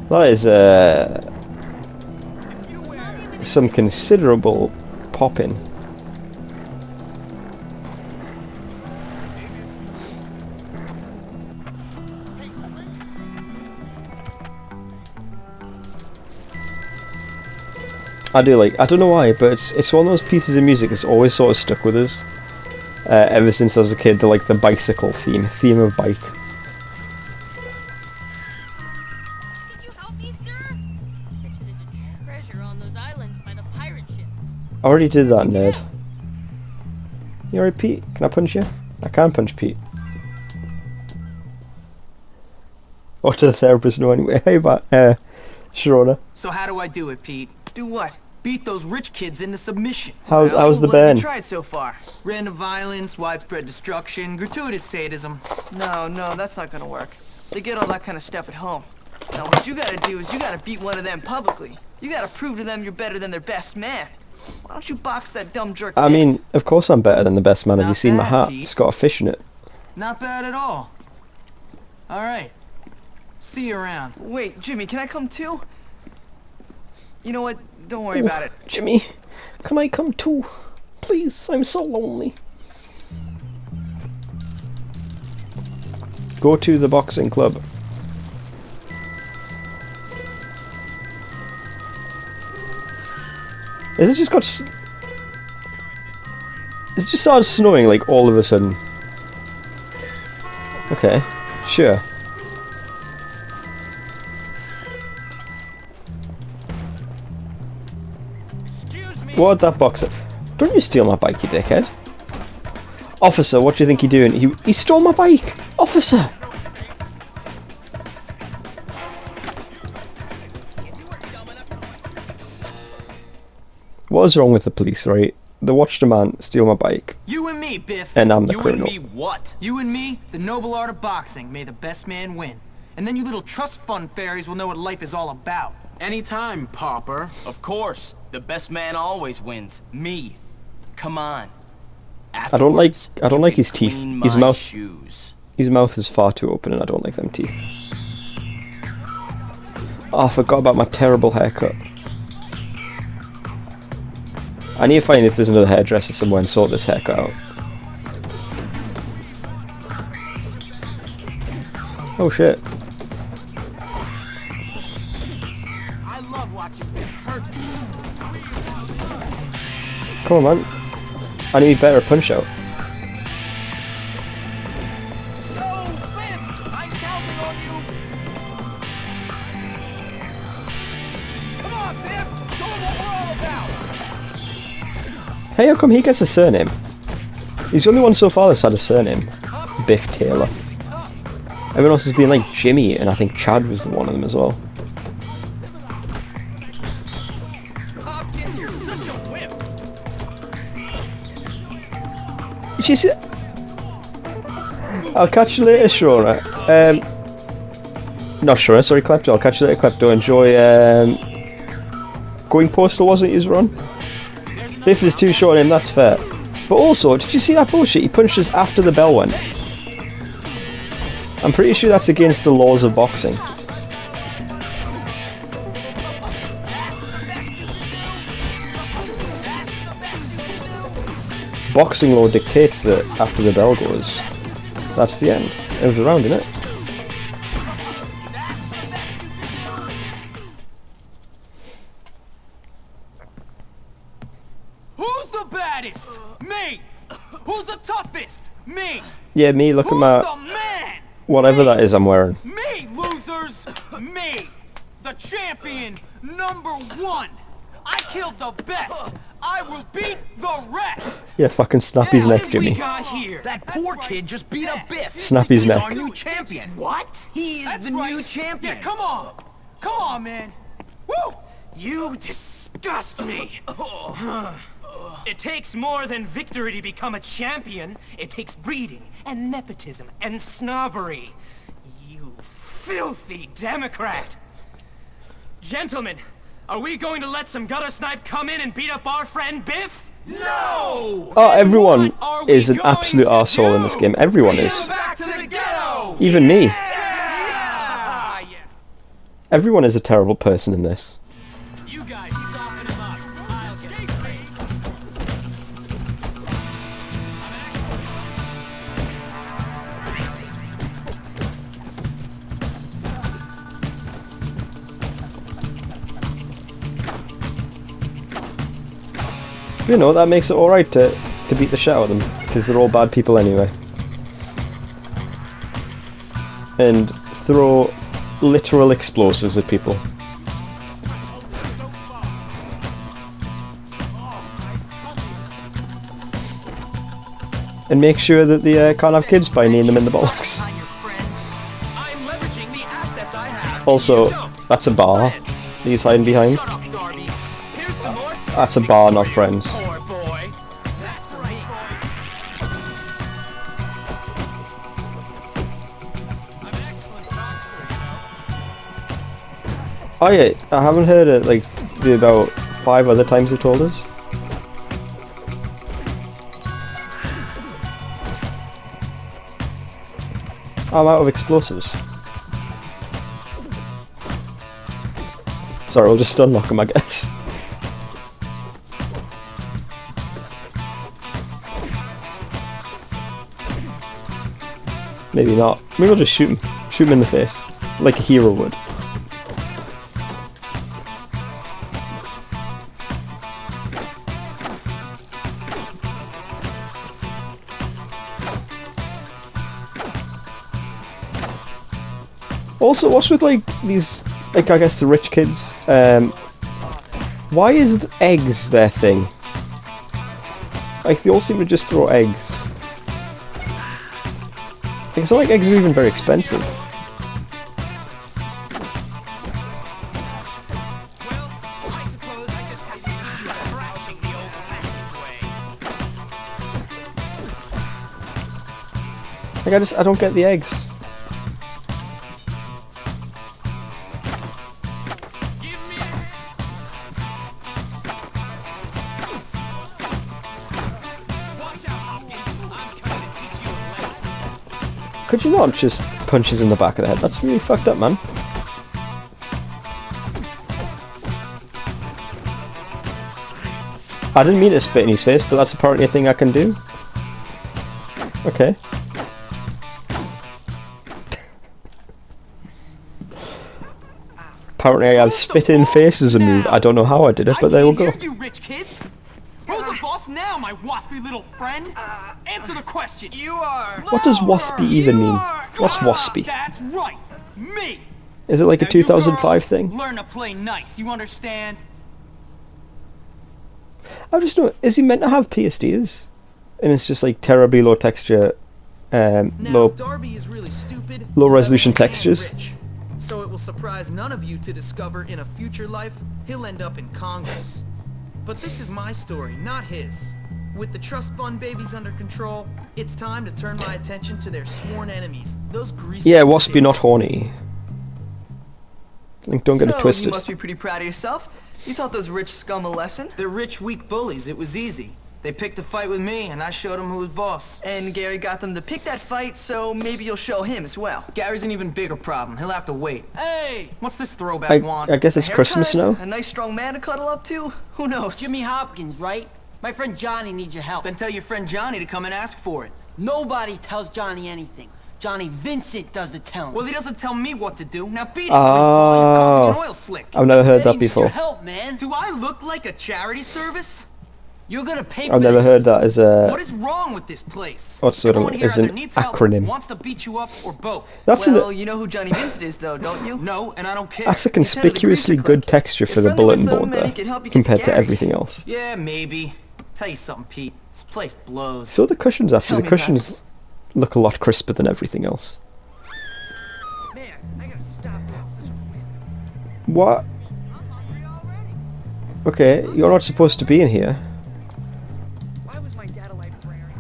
That is some considerable popping. I do like, I don't know why, but it's one of those pieces of music that's always sort of stuck with us. Ever since I was a kid, the bicycle theme of bike. Can you help me, sir? Bet you there's a treasure on those islands by the pirate ship. I already did that, nerd. You alright, Pete? Can I punch you? I can punch Pete. What do the therapists know anyway? Hey, Sharona. So how do I do it, Pete? Do what? Beat those rich kids into submission. How's the What have band? you tried so far? Random violence, widespread destruction, gratuitous sadism. No, that's not gonna work. They get all that kind of stuff at home. Now what you gotta do is you gotta beat one of them publicly. You gotta prove to them you're better than their best man. Why don't you box that dumb jerk? I mean, of course I'm better than the best man. Have you Not seen my bad, hat? Pete. It's got a fish in it. Not bad at all. All right. See you around. Wait, Jimmy, can I come too? You know what? Don't worry about it. Jimmy, can I come too? Please, I'm so lonely. Go to the boxing club. Is it just got... It's just started snowing like all of a sudden. Okay, sure. What that boxer? Don't you steal my bike, you dickhead. Officer, what do you think you're doing? He stole my bike! Officer! What is wrong with the police, right? They watched a man steal my bike. You and me, Biff. And I'm the you criminal. and me what? You and me, the noble art of boxing. May the best man win. And then you little trust fund fairies will know what life is all about. Anytime, pauper. Of course. The best man always wins. Me. Come on. I don't like his teeth. clean His my mouth shoes. His mouth is far too open and I don't like them teeth. Oh, I forgot about my terrible haircut. I need to find if there's another hairdresser somewhere and sort this haircut out. Oh shit. I love watching Biff hurt. Come on, man. I need to be better at Punch Out. Come on, Biff! Show him what we're all about! Hey, how come he gets a surname? He's the only one so far that's had a surname. Biff Taylor. Everyone else has been like Jimmy, and I think Chad was one of them as well. Hopkins, you're such a whip! Did you see? I'll catch you later, Shona. Not Shona, sorry, Klepto. I'll catch you later, Klepto. Enjoy. Going Postal, wasn't it? He's run. Biff is too short on him. That's fair. But also, did you see that bullshit? He punched us after the bell went. I'm pretty sure that's against the laws of boxing. Boxing law dictates that after the bell goes, that's the end. It was a round, innit? Who's the baddest? Me! Who's the toughest? Me! Yeah, me, look at Who's my... the man? Whatever that is I'm wearing. Me, losers! Me! The champion #1! I killed the best! I will beat the rest! Yeah, fucking snap his neck, Jimmy. That poor kid just beat up Biff. Snap his He's neck. our new champion. What? He's the new champion. Yeah, come on. Come on, man. Woo! You disgust me! It takes more than victory to become a champion. It takes breeding and nepotism and snobbery. You filthy Democrat! Gentlemen, are we going to let some gutter snipe come in and beat up our friend Biff? No! Oh, everyone is an absolute arsehole in this game. Everyone is. Even me. Everyone is a terrible person in this. You guys soften him up. I'll get free. You know, that makes it alright to beat the shit out of them, because they're all bad people anyway. And throw literal explosives at people. And make sure that they can't have kids by kneeing them in the bollocks. I'm leveraging the assets I have. Also, that's a bar he's hiding behind. Here's some more. That's a bar, not friends. Poor boy. That's for me. I'm an excellent boxer, you know. Oh yeah, I haven't heard it like the about 5 other times they told us. I'm out of explosives. Sorry, I'll just unlock them, I guess. Maybe not. Maybe I'll just shoot him. Shoot him in the face. Like a hero would. Also, what's with like these, like I guess the rich kids? Why is the eggs their thing? Like they all seem to just throw eggs. Like, it's not like eggs are even very expensive. Like I don't get the eggs. Could you not just punches in the back of the head? That's really fucked up, man. I didn't mean to spit in his face, but that's apparently a thing I can do. Okay. Apparently I have spit in face as a move. I don't know how I did it, but there we go. You rich kids! Who's the boss now, my waspy little friend? Answer the question. You are. What does waspy even mean? What's waspy? That's right, me. Is it like a 2005 thing? Learn to play nice. You understand? I just know. Is he meant to have PSDs? And it's just like terribly low texture, Darby is really stupid, low resolution textures. rich. So it will surprise none of you to discover in a future life he'll end up in Congress. But this is my story, not his. With the trust fund babies under control, it's time to turn my attention to their sworn enemies. Those greasy. Yeah, waspy, not horny. Like, don't get it twisted. You must be pretty proud of yourself. You taught those rich scum a lesson. They're rich, weak bullies. It was easy. They picked a fight with me, and I showed them who was boss. And Gary got them to pick that fight, so maybe you'll show him as well. Gary's an even bigger problem. He'll have to wait. Hey, what's this throwback want? I guess it's Christmas now. A nice strong man to cuddle up to? Who knows? Jimmy Hopkins, right? My friend Johnny needs your help. Then tell your friend Johnny to come and ask for it. Nobody tells Johnny anything. Johnny Vincent does the telling. Well, he doesn't tell me what to do. Now beat it, Greaseball. You're causing an oil slick. I've never heard that before. Help, man. Do I look like a charity service? You're gonna pay. I've never heard that as a. What is wrong with this place? What's sort of is an acronym? Wants to beat you up or both. That's well, you know who Johnny Vincent is, though, don't you? No, and I don't care. That's a conspicuously good texture for the bulletin board there, compared to everything else. Yeah, maybe. Tell you something, Pete. This place blows. So the cushions actually, the cushions look a lot crisper than everything else. Man, I gotta stop being such a win. What? Okay, you're not supposed to be in here. Why was my dad a librarian?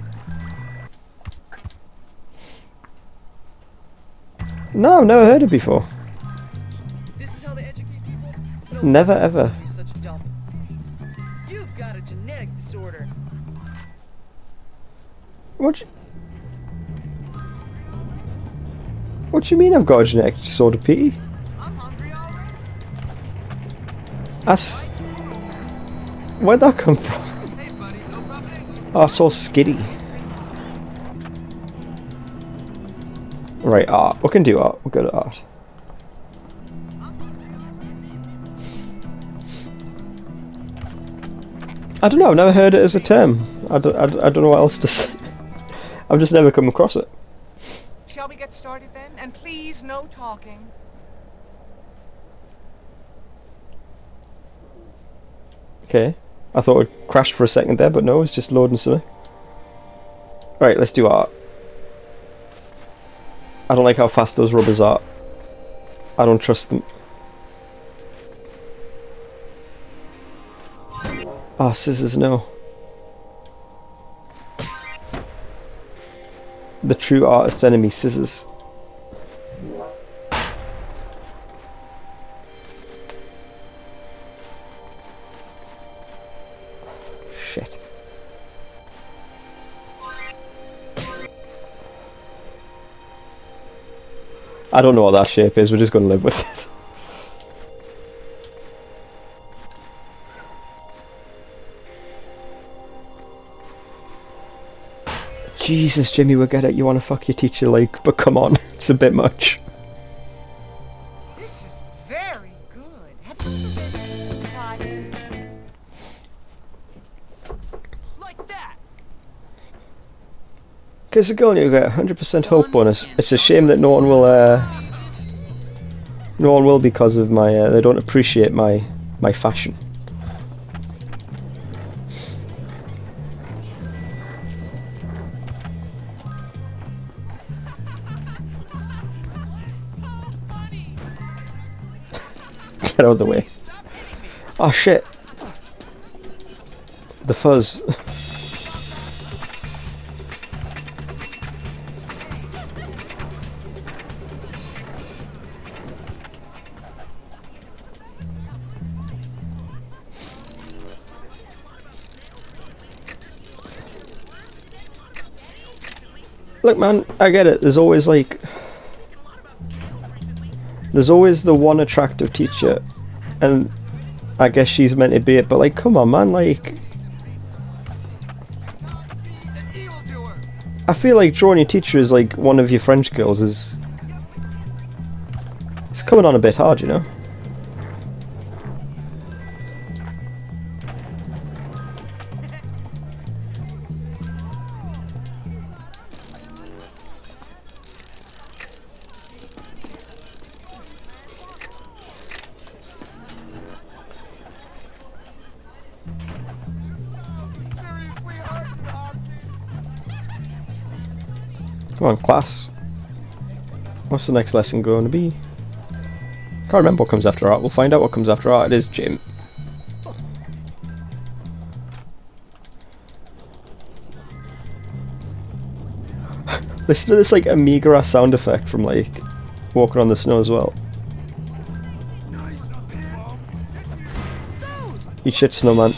No, I've never heard it before. This is how they educate people? It's no Never ever. Such a dump. You've got a genetic disorder. What do you mean I've got a genetic disorder, Petey? That's... Where'd that come from? Oh, it's all skiddy. Right, art. We can do art. We're good at art. I don't know, I've never heard it as a term. I don't know what else to say. I've just never come across it. Shall we get started then? And please, no talking. Okay. I thought it crashed for a second there, but no, it's just loading something. Right, let's do art. I don't like how fast those rubbers are. I don't trust them. Oh, scissors, no. The true artist enemy, scissors. Shit. I don't know what that shape is, we're just going to live with it. Jesus, Jimmy, we get it, you want to fuck your teacher, like, but come on, it's a bit much. This is very good. Have you ever tried it? Like that. Kiss a girl and you get 100% hope bonus. It's a shame that no one will because of my, they don't appreciate my fashion. Get out of the way. Oh shit. The fuzz. Look man, I get it, there's always like... There's always the one attractive teacher, and I guess she's meant to be it, but like, come on man, like... I feel like drawing your teacher as like one of your French girls is... It's coming on a bit hard, you know? Come on, class. What's the next lesson going to be? Can't remember what comes after art. We'll find out what comes after art. It is gym. Listen to this like Amiga ass sound effect from like walking on the snow as well. Eat shit, snowman.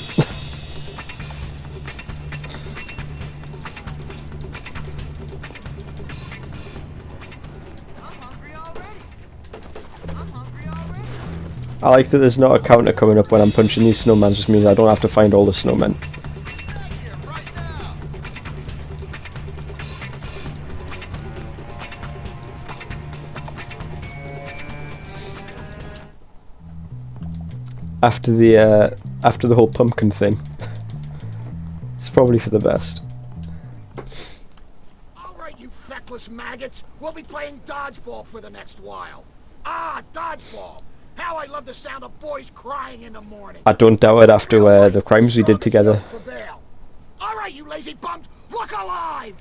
I like that there's not a counter coming up when I'm punching these snowmen, just means I don't have to find all the snowmen. After the whole pumpkin thing. It's probably for the best. Alright, you feckless maggots, we'll be playing dodgeball for the next while. Ah, dodgeball! How I love the sound of boys crying in the morning. I don't doubt it after the crimes we did together. Alright, you lazy bums, look alive!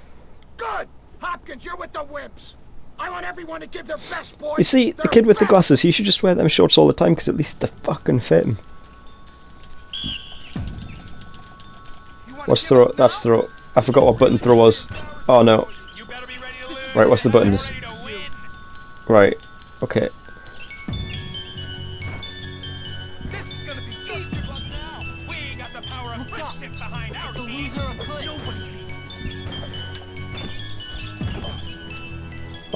Good! Hopkins, you're with the wimps. I want everyone to give their best, boys. You see, the kid with the glasses, he should just wear them shorts all the time, because at least they fucking fit him. What's throw? That's throw. I forgot what button throw was. Oh no. Right, what's the buttons? Right, okay.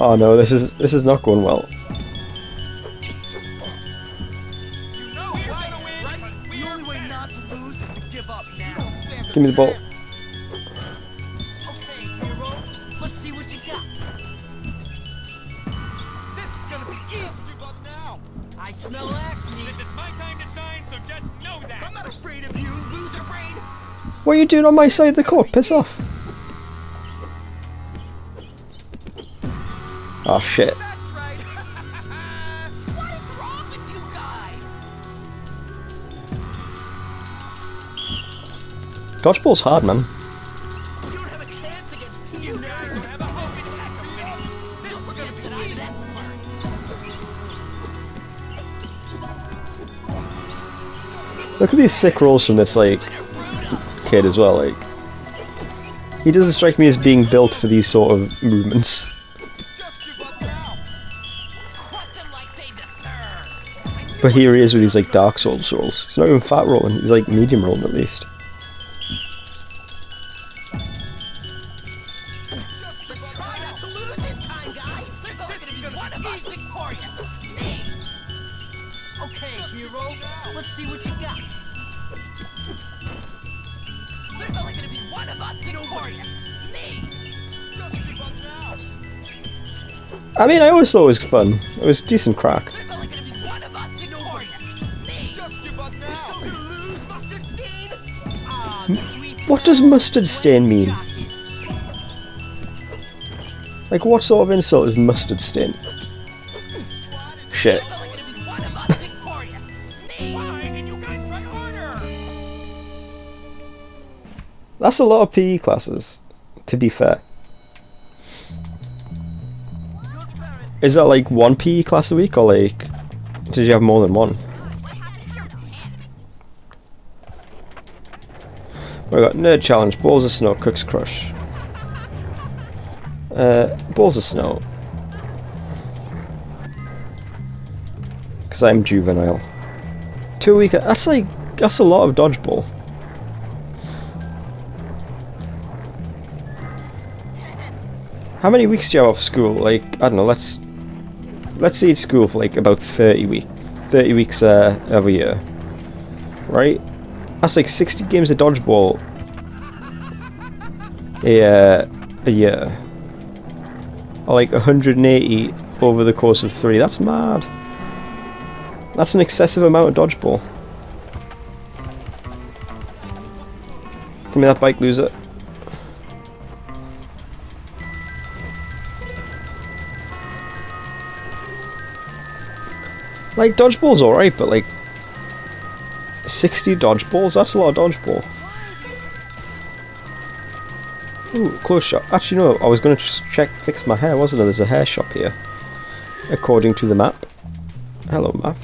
Oh no, this is not going well. Give me the ball. Okay, hero, let's see what you got. This is gonna be easy. Now, I smell acne. This is my time to shine, so just know that. I'm not afraid of you, loser brain. What are you doing on my side of the court? Piss off. Oh shit. Dodgeball's hard, man. Look at these sick rolls from this like kid as well. Like, he doesn't strike me as being built for these sort of movements. But here he is with these like Dark Souls rolls. He's not even fat rolling, he's like medium rolling at least. Okay, hero. Let's see what you got. There's only gonna be one of us victorious. Me. Just give up now. I mean, I always thought it was fun. It was decent crack. There's only gonna be one of us victorious. Me. Just give up now. So gonna lose, Mustard Stain? What does mustard stain mean? Like, what sort of insult is mustard stain? Shit. That's a lot of PE classes, to be fair. Is that like one PE class a week, or like, did you have more than one? We got Nerd Challenge, Balls of Snow, Cook's Crush. Balls of Snow. Because I'm juvenile. 2 week, that's a lot of dodgeball. How many weeks do you have off school? Like, I don't know, let's say it's school for like about 30 weeks every year. Right? That's like 60 games of dodgeball a year. Or like 180 over the course of 3. That's mad. That's an excessive amount of dodgeball. Give me that bike, loser. Like, dodgeball's alright, but like 60 dodgeballs? That's a lot of dodgeball. Ooh, close shop. Actually, no, I was going to just fix my hair, wasn't I? There's a hair shop here. According to the map. Hello, map.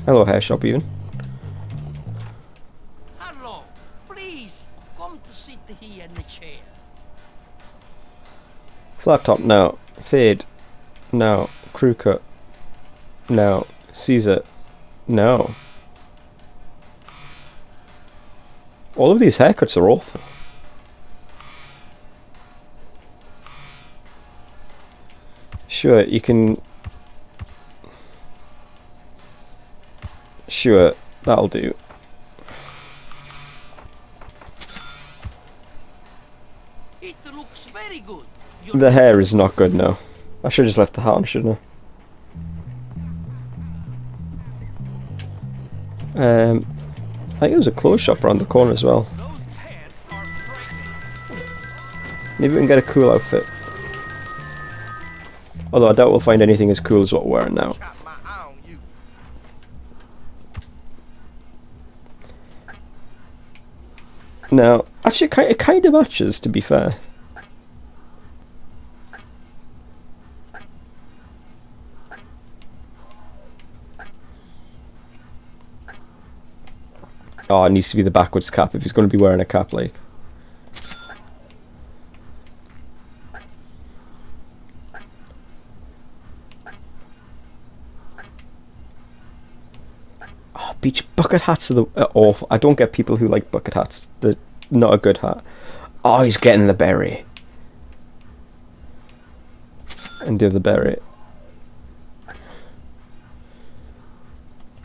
Hello, hair shop, even. Hello. Please, come to sit here in the chair. Flat top, no. Fade. No. Crew cut. No. Caesar. No. All of these haircuts are awful. Sure, you can... Sure, that'll do. It looks very good. The hair is not good, no. I should have just left the hat on, shouldn't I? I think there's a clothes shop around the corner as well. Maybe we can get a cool outfit. Although I doubt we'll find anything as cool as what we're wearing now. No, actually it kind of matches, to be fair. Oh, it needs to be the backwards cap if he's going to be wearing a cap, like. Oh, beach bucket hats are awful. I don't get people who like bucket hats. They're not a good hat. Oh, he's getting the berry. And the other berry.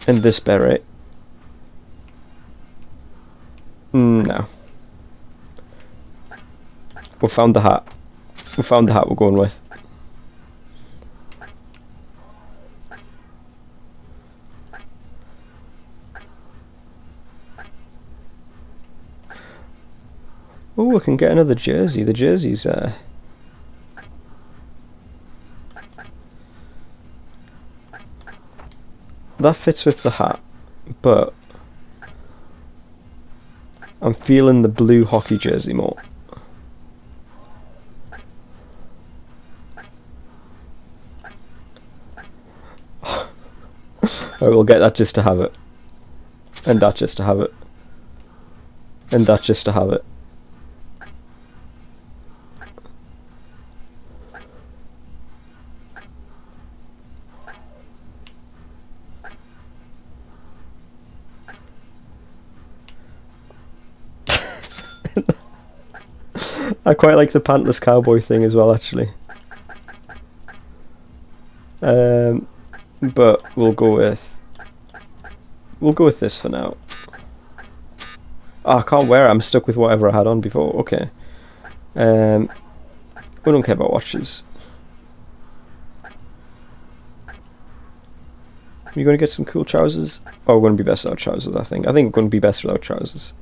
And this berry. No. We found the hat. We found the hat we're going with. Oh, we can get another jersey. The jersey's that fits with the hat, but I'm feeling the blue hockey jersey more. I will get that just to have it. And that just to have it. And that just to have it. I quite like the pantless cowboy thing as well, actually. But we'll go with we'll go with this for now. Oh, I can't wear it. I'm stuck with whatever I had on before. Okay. We don't care about watches. Are you going to get some cool trousers? Oh, we're going to be best without trousers, I think. I think we're going to be best without trousers.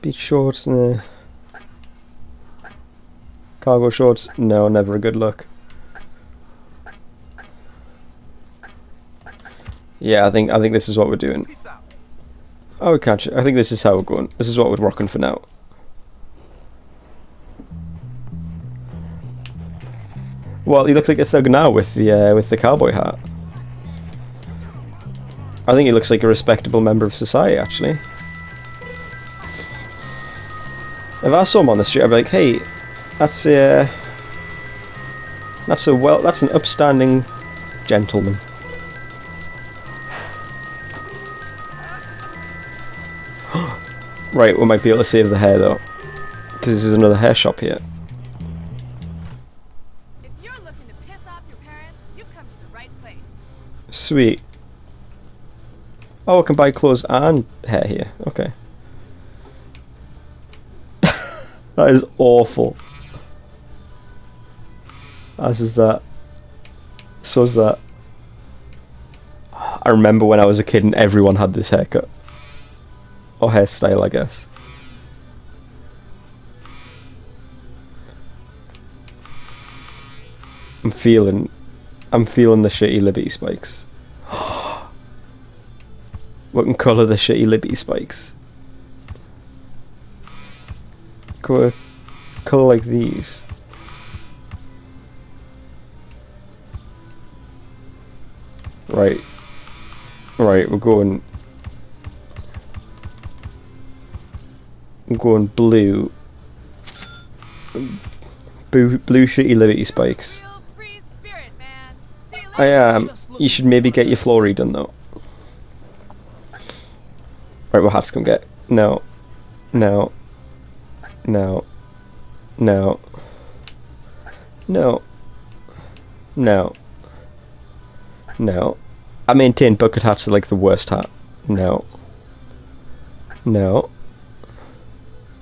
Beach shorts, nah. Cargo shorts, no, never a good look. Yeah, I think this is what we're doing. Oh, we can't. I think this is how we're going. This is what we're rocking for now. Well, he looks like a thug now with the cowboy hat. I think he looks like a respectable member of society, actually. If I saw him on the street, I'd be like, "Hey, that's an upstanding gentleman." Right, we might be able to save the hair though, because this is another hair shop here. If you're looking to piss off your parents, you've come to the right place. Sweet. Oh, I can buy clothes and hair here. Okay. That is awful. As is that. So is that. I remember when I was a kid and everyone had this haircut. Or hairstyle, I guess. I'm feeling the shitty Liberty spikes. What can colour the shitty Liberty spikes? Colour like these. Right. Right, we're going blue. Blue shitty Liberty spikes. I am. You should maybe get your floor redone though. Right, what hats can we get? No. No. No. No. No. No. No. I maintain bucket hats are like the worst hat. No. No.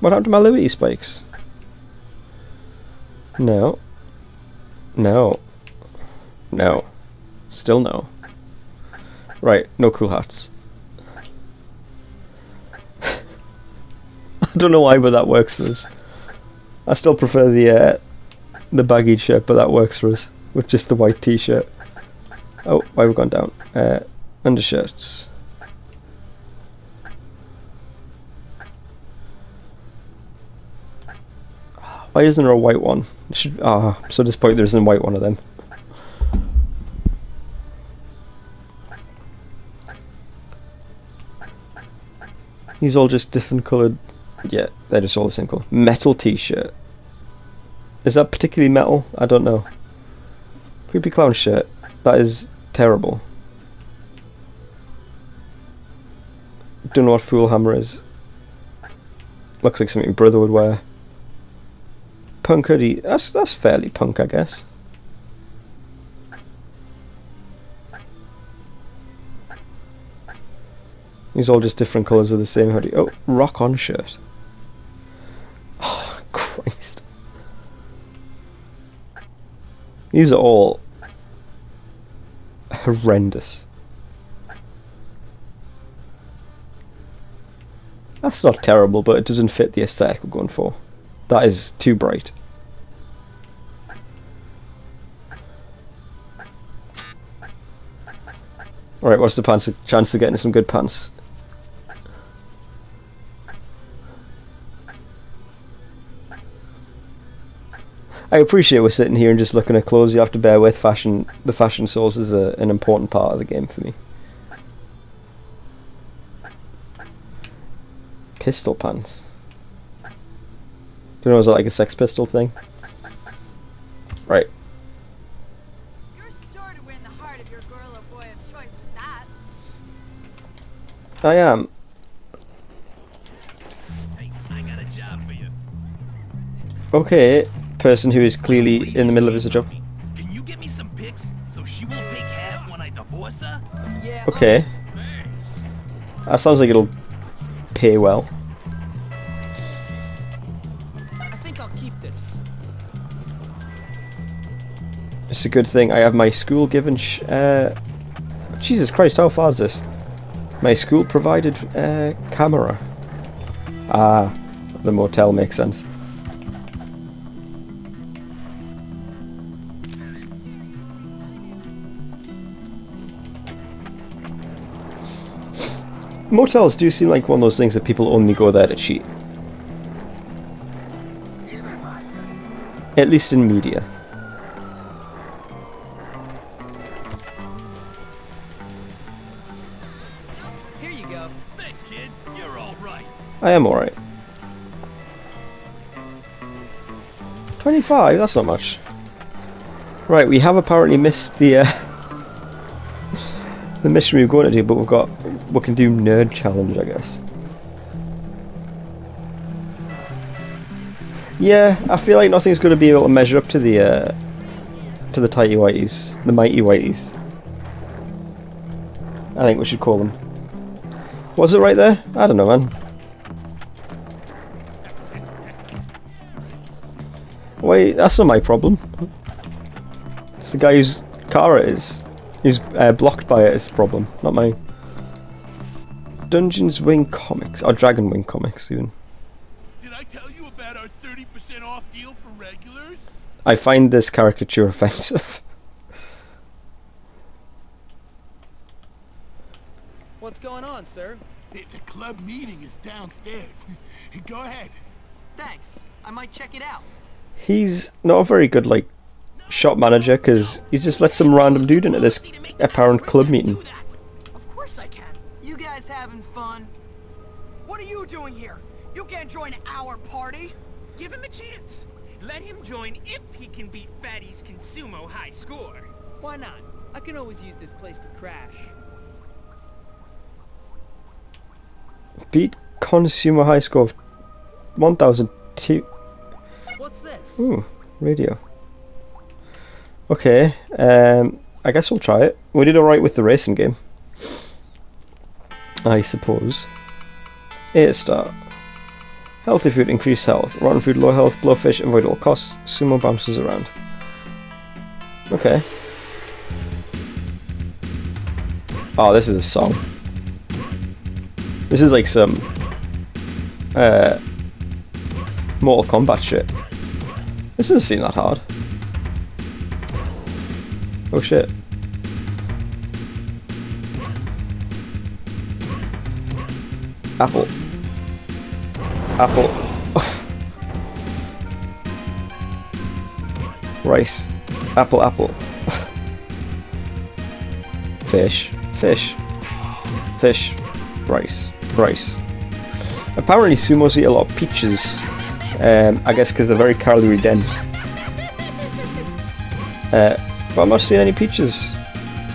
What happened to my Liberty spikes? No. No. No. Still no. Right, no cool hats. I don't know why, but that works for us. I still prefer the baggy shirt, but that works for us with just the white t-shirt. Oh, why have we gone down? Undershirts. Why isn't there a white one? I'm so disappointed there isn't a white one of them. These all just different coloured. Yeah, they're just all the same colour. Metal t-shirt. Is that particularly metal? I don't know. Creepy clown shirt. That is terrible. Don't know what Fool Hammer is. Looks like something your brother would wear. Punk hoodie. That's fairly punk, I guess. These are all just different colours of the same hoodie. Oh, rock on shirt. Oh, Christ. These are all horrendous. That's not terrible, but it doesn't fit the aesthetic we're going for. That is too bright. Alright, what's the chance of getting some good pants? I appreciate we're sitting here and just looking at clothes. You have to bear with fashion. The fashion source is an important part of the game for me. Pistol pants. Do you know, is that like a Sex Pistol thing? Right. You're sure to win the heart of your girl or boy of choice with that. I am. Hey, I got a job for you. Okay, person who is clearly in the middle of his job. Can you get me some pics? Okay. That sounds like it'll pay well. I think I'll keep this. It's a good thing I have my school given Jesus Christ, how far is this? My school provided camera. Ah, the motel makes sense. Motels do seem like one of those things that people only go there to cheat. At least in media. Here you go. Thanks, kid. You're all right. I am alright. 25, that's not much. Right, we have apparently missed the the mission we were going to do, but we can do nerd challenge, I guess. Yeah, I feel like nothing's going to be able to measure up to the tighty whities, the mighty whities. I think we should call them. Was it right there? I don't know, man. Wait, that's not my problem. It's the guy whose car it is. Who's blocked by it is the problem, not mine. Dungeons Wing Comics, or Dragon Wing Comics even. Did I tell you about our 30% off deal for regulars? I find this caricature offensive. What's going on, sir? The club meeting is downstairs. Go ahead. Thanks. I might check it out. He's not a very good, like, shop manager, because he's just let some random dude into this apparent club meeting. Of course I can. You guys having fun? What are you doing here? You can't join our party. Give him a chance. Let him join if he can beat Fatty's Consumo high score. Why not? I can always use this place to crash. Beat consumer high score of 1002. What's this? Ooh, radio. Okay, I guess we'll try it. We did alright with the racing game, I suppose. 8 star. Healthy food, increased health. Rotten food, low health. Blowfish, avoid all costs. Sumo bounces around. Okay. Oh, this is a song. This is like some Mortal Kombat shit. This doesn't seem that hard. Oh shit. Apple. Apple. Rice. Apple, apple. Fish. Fish. Fish. Rice. Rice. Apparently sumos eat a lot of peaches. I guess because they're very calorie dense. But I'm not seeing any peaches.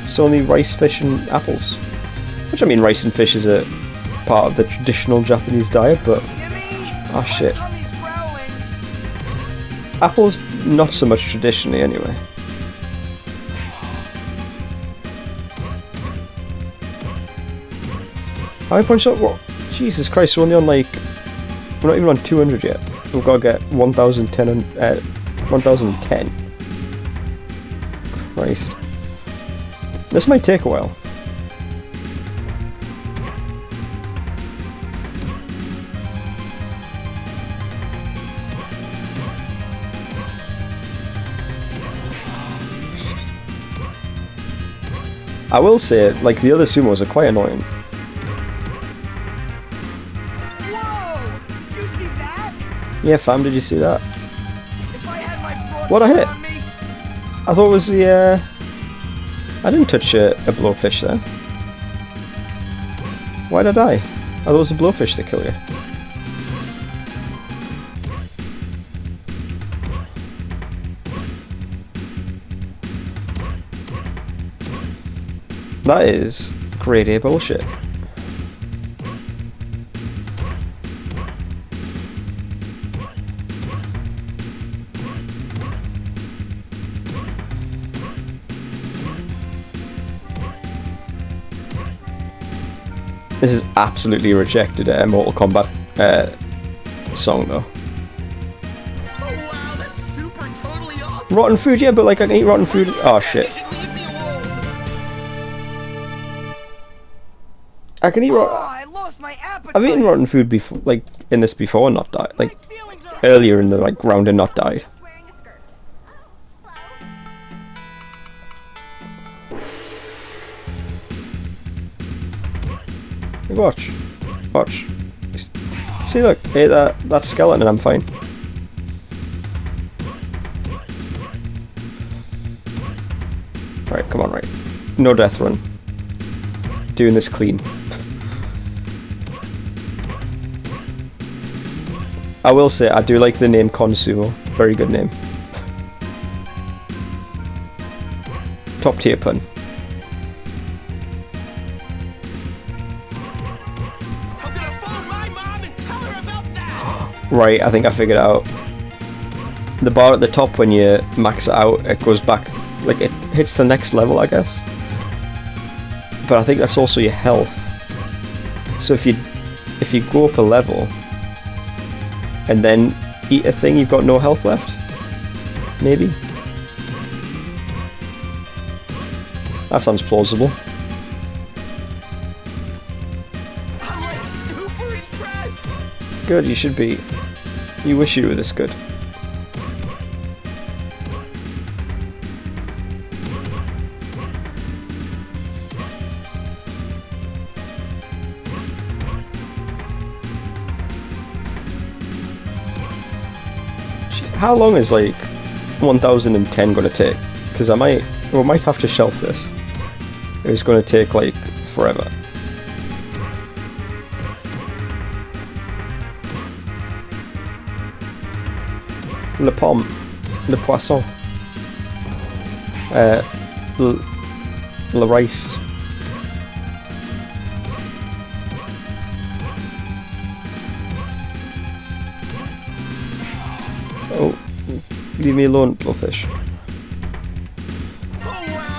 It's only rice, fish and apples. Which, I mean, rice and fish is a part of the traditional Japanese diet, but... Oh shit. Apples, not so much traditionally anyway. How many points up? What? Jesus Christ, we're only on like... We're not even on 200 yet. We've got to get 1010 and... 1010. Christ. This might take a while. I will say, like, the other sumos are quite annoying. Whoa! Did you see that? Yeah, fam, did you see that? If I had my What a hit! on me, I thought it was the, I didn't touch a blowfish there. Why did I? I thought it was the blowfish that kill you. That is grade A bullshit. This is absolutely rejected Mortal Kombat song though. Oh wow, that's super totally awesome. Rotten food, yeah, but like I can eat rotten food. Oh shit. I can eat rotten. I lost my appetite. I've eaten rotten food before, like in this before, and not died. Like earlier in the like round and not died. Watch. See, look, ate that skeleton, and I'm fine. Right, come on, right. No death run. Doing this clean. I will say, I do like the name Consumo. Very good name. Top tier pun. Right, I think I figured it out. The bar at the top, when you max it out, it goes back, like it hits the next level, I guess. But I think that's also your health. So if you go up a level and then eat a thing, you've got no health left. Maybe. That sounds plausible. I'm like super impressed. Good, you should be. You wish you were this good. How long is like 1010 going to take? Because I might have to shelf this. It's going to take like forever. Le pomme, le poisson, le rice. Oh, leave me alone, blowfish.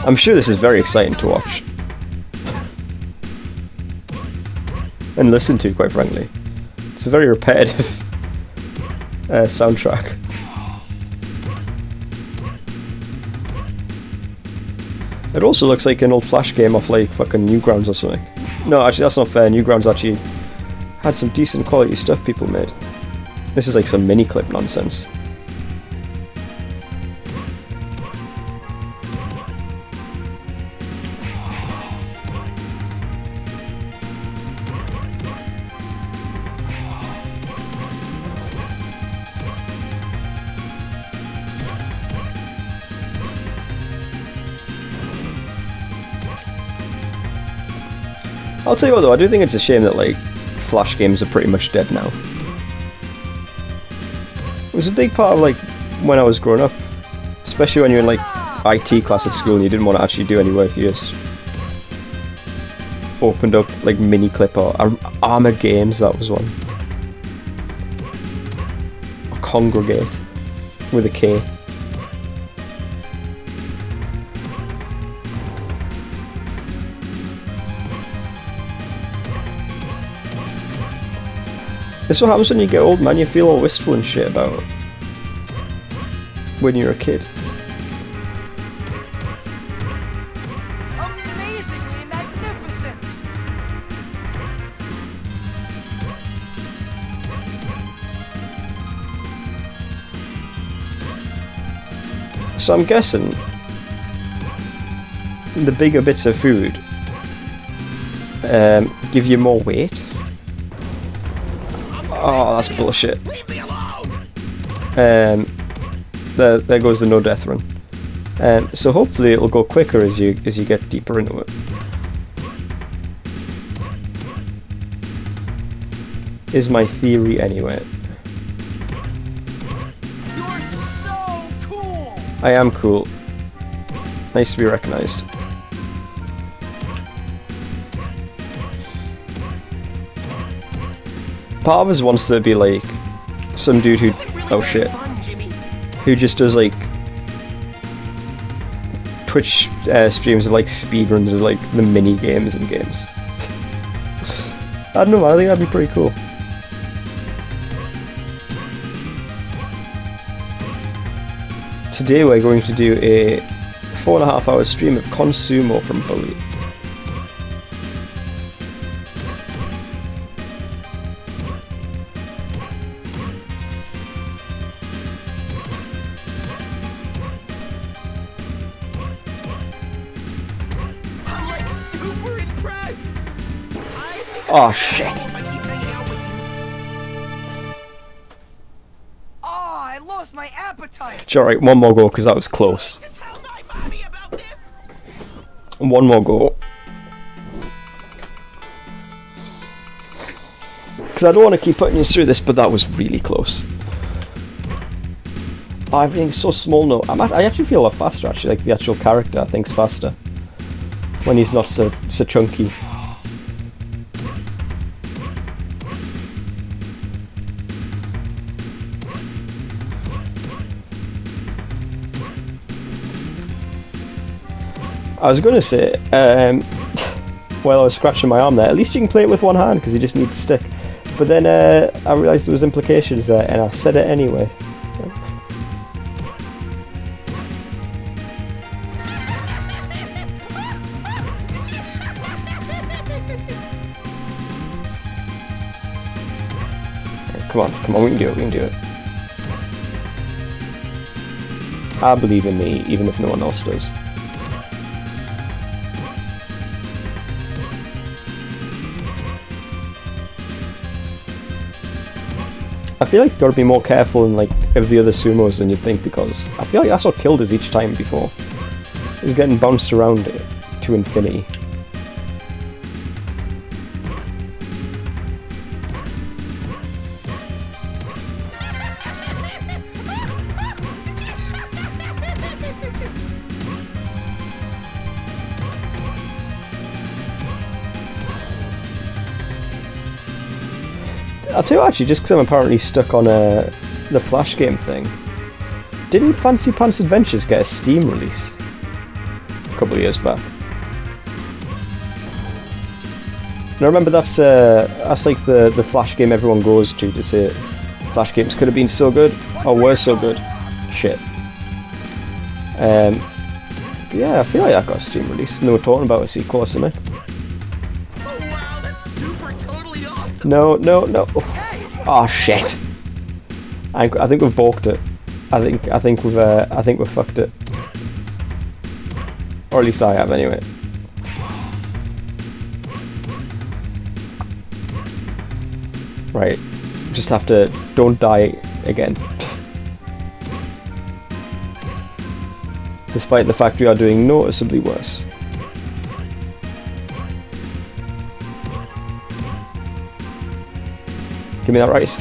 I'm sure this is very exciting to watch. And listen to, quite frankly. It's a very repetitive soundtrack. It also looks like an old Flash game off like fucking Newgrounds or something. No, actually that's not fair. Newgrounds actually had some decent quality stuff people made. This is like some mini clip nonsense. I'll tell you what though, I do think it's a shame that like Flash games are pretty much dead now. It was a big part of like when I was growing up, especially when you're in like IT class at school and you didn't want to actually do any work, you just opened up like mini clip or Armour Games, that was one. Or Congregate with a K. This is what happens when you get old, man. You feel all wistful and shit about when you're a kid. Amazingly magnificent. So I'm guessing the bigger bits of food give you more weight. Oh, that's bullshit. There goes the no death run. So hopefully it'll go quicker as you get deeper into it. Is my theory anyway. You're so cool. I am cool. Nice to be recognised. Part of us wants to be like some dude who who just does like Twitch streams of like speedruns of like the mini games and games. I don't know, I think that'd be pretty cool. Today we're going to do a 4.5 hour stream of Consumo from Bully. I'm like super impressed. Oh shit. Oh, I lost my appetite. It's alright, one more go because that was close. One more go. Because I don't want to keep putting you through this, but that was really close. Oh, everything's so small now. I actually feel a lot faster, actually. Like, the actual character, I think's faster. When he's not so chunky. I was going to say, while I was scratching my arm there, at least you can play it with one hand because you just need the stick. But then I realised there was implications there, and I said it anyway. Come on, we can do it. I believe in me, even if no one else does. I feel like you gotta be more careful in like of the other sumos than you'd think, because I feel like that's what killed us each time before. He's getting bounced around to infinity. I'll tell you actually, just because I'm apparently stuck on the Flash game thing, didn't Fancy Pants Adventures get a Steam release a couple of years back? And I remember that's like the Flash game everyone goes to say Flash games could have been so good, or were so good. Shit. Yeah, I feel like that got a Steam release, and they were talking about a sequel or something. No. Oh shit! I think we've balked it. I think we've fucked it. Or at least I have, anyway. Right. Just have to don't die again. Despite the fact we are doing noticeably worse. Give me that rice.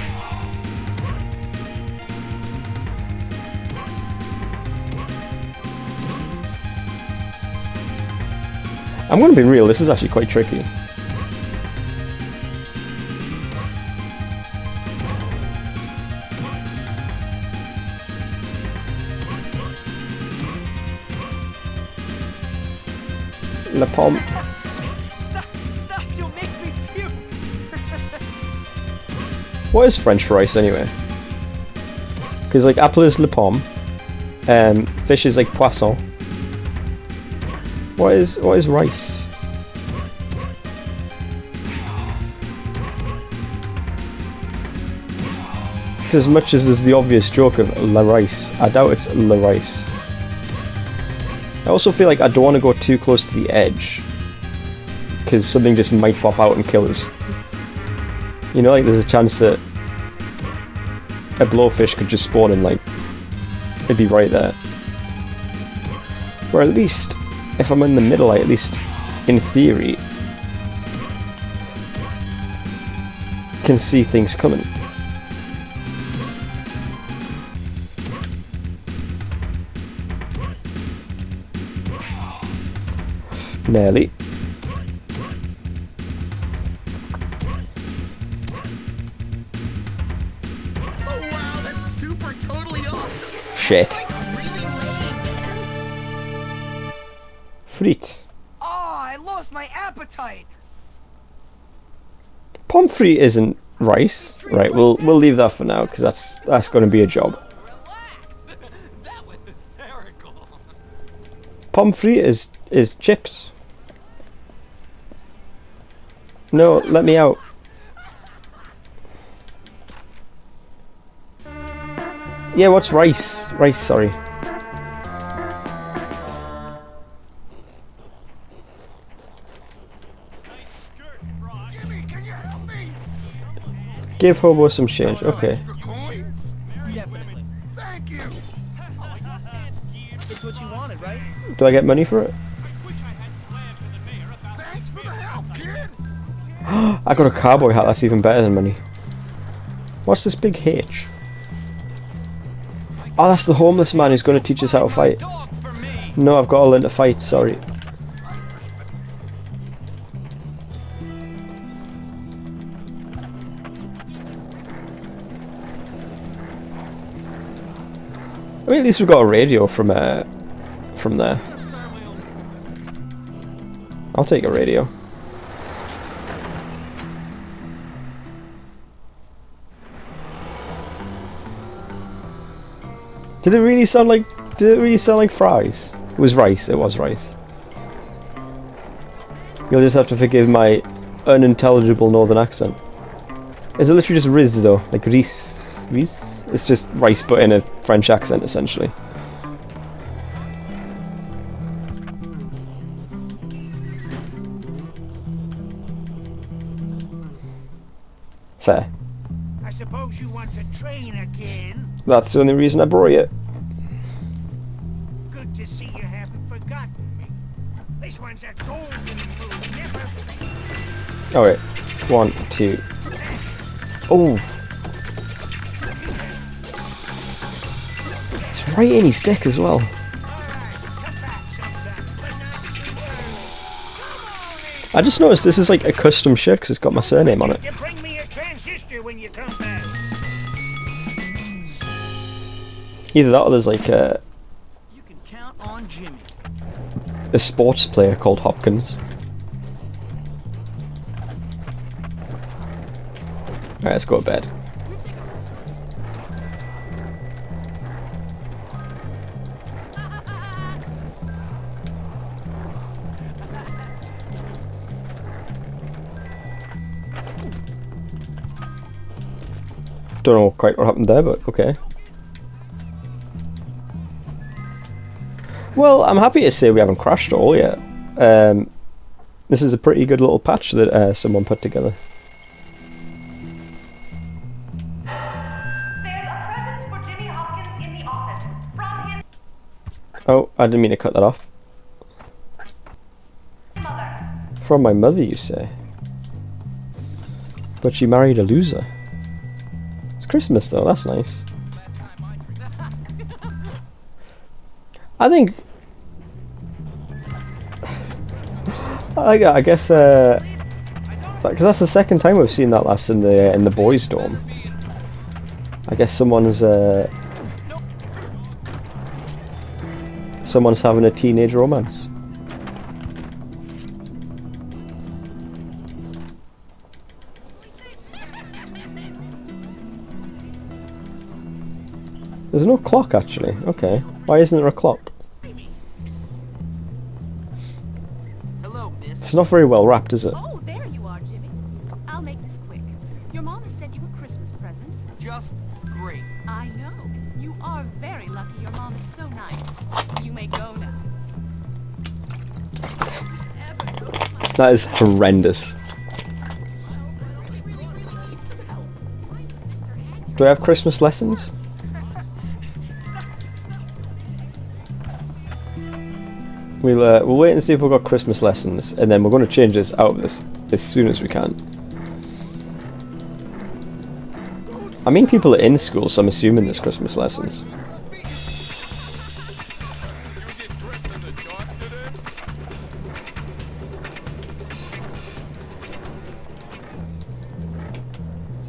I'm going to be real, this is actually quite tricky. La Pomme. Stop, you'll make me puke. What is French rice anyway? Because like apple is le pomme, fish is like poisson. What is rice? As much as there's the obvious joke of la rice, I doubt it's la rice. I also feel like I don't want to go too close to the edge, because something just might pop out and kill us. You know, like there's a chance that a blowfish could just spawn and like it'd be right there. Or at least if I'm in the middle, I at least in theory can see things coming. Nearly. Oh wow, that's super totally awesome. Shit. Frites. Oh, I lost my appetite. Pomfrey isn't rice. Right, we'll leave that for now because that's going to be a job. Pomfrey is chips. No, let me out. Yeah, what's rice? Rice, sorry. Give Hobo some change. Okay. Definitely. Thank you. It's what you wanted, right? Do I get money for it? Thanks for the help, kid. I got a cowboy hat. That's even better than money. What's this big H? Oh, that's the homeless man who's going to teach us how to fight. No, I've got to learn to fight. Sorry. I mean, at least we've got a radio from there. I'll take a radio. Did it really sound like? Did it really sound like fries? It was rice. It was rice. You'll just have to forgive my unintelligible northern accent. Is it literally just riz though? Like riz? Riz? It's just rice but in a French accent essentially. Fair. I suppose you want to train again? That's the only reason I brought it. Good to see you haven't forgotten me. This one's a golden move, never... Oh wait. 1, 2. Oh. It's right in his dick as well. I just noticed this is like a custom shirt because it's got my surname on it. Bring me a transistor when you come back. Either that or there's like a Count on Jimmy. sports player called Hopkins. Alright, let's go to bed. Don't know quite what happened there, but okay. Well, I'm happy to say we haven't crashed at all yet. This is a pretty good little patch that someone put together. Oh, I didn't mean to cut that off. From my mother, you say? But she married a loser. It's Christmas though, that's nice. I think... I guess, because that's the second time we've seen that lass in the boys' dorm. I guess someone's having a teenage romance. There's no clock actually. Okay, why isn't there a clock? It's not very well wrapped, is it? Oh, there you are, Jimmy. I'll make this quick. Your mom has sent you a Christmas present. Just great. I know. You are very lucky your mom is so nice. You may go now. That is horrendous. Do I have Christmas lessons? We'll wait and see if we've got Christmas lessons, and then we're going to change this out of this as soon as we can. I mean, people are in school, so I'm assuming there's Christmas lessons.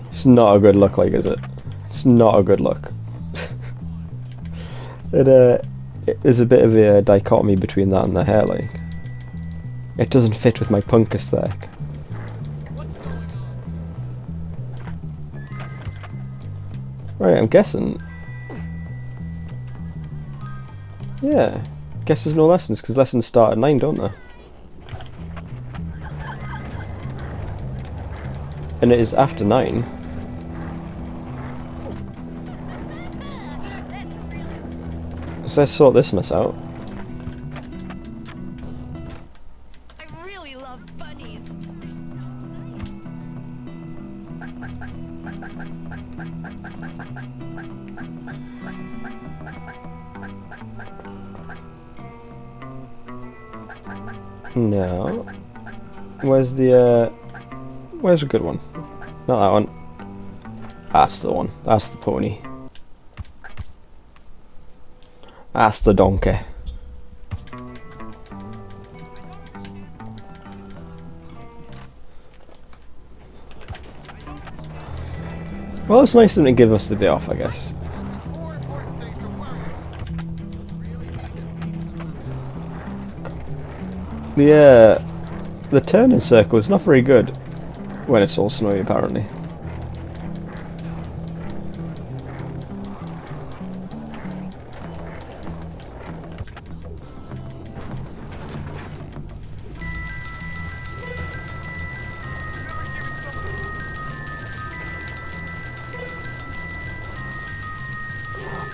It's not a good look, like, is it? It's not a good look. There's a bit of a dichotomy between that and the hair, like. It doesn't fit with my punk aesthetic. Right, I'm guessing. Yeah. Guess there's no lessons, because lessons start at 9, don't they? And it is after 9. So let's sort this mess out. I really love bunnies. No. Where's a good one? Not that one. That's the one. That's the pony. That's the donkey. Well, it's nice of them to give us the day off, I guess. The turning circle is not very good when it's all snowy, apparently.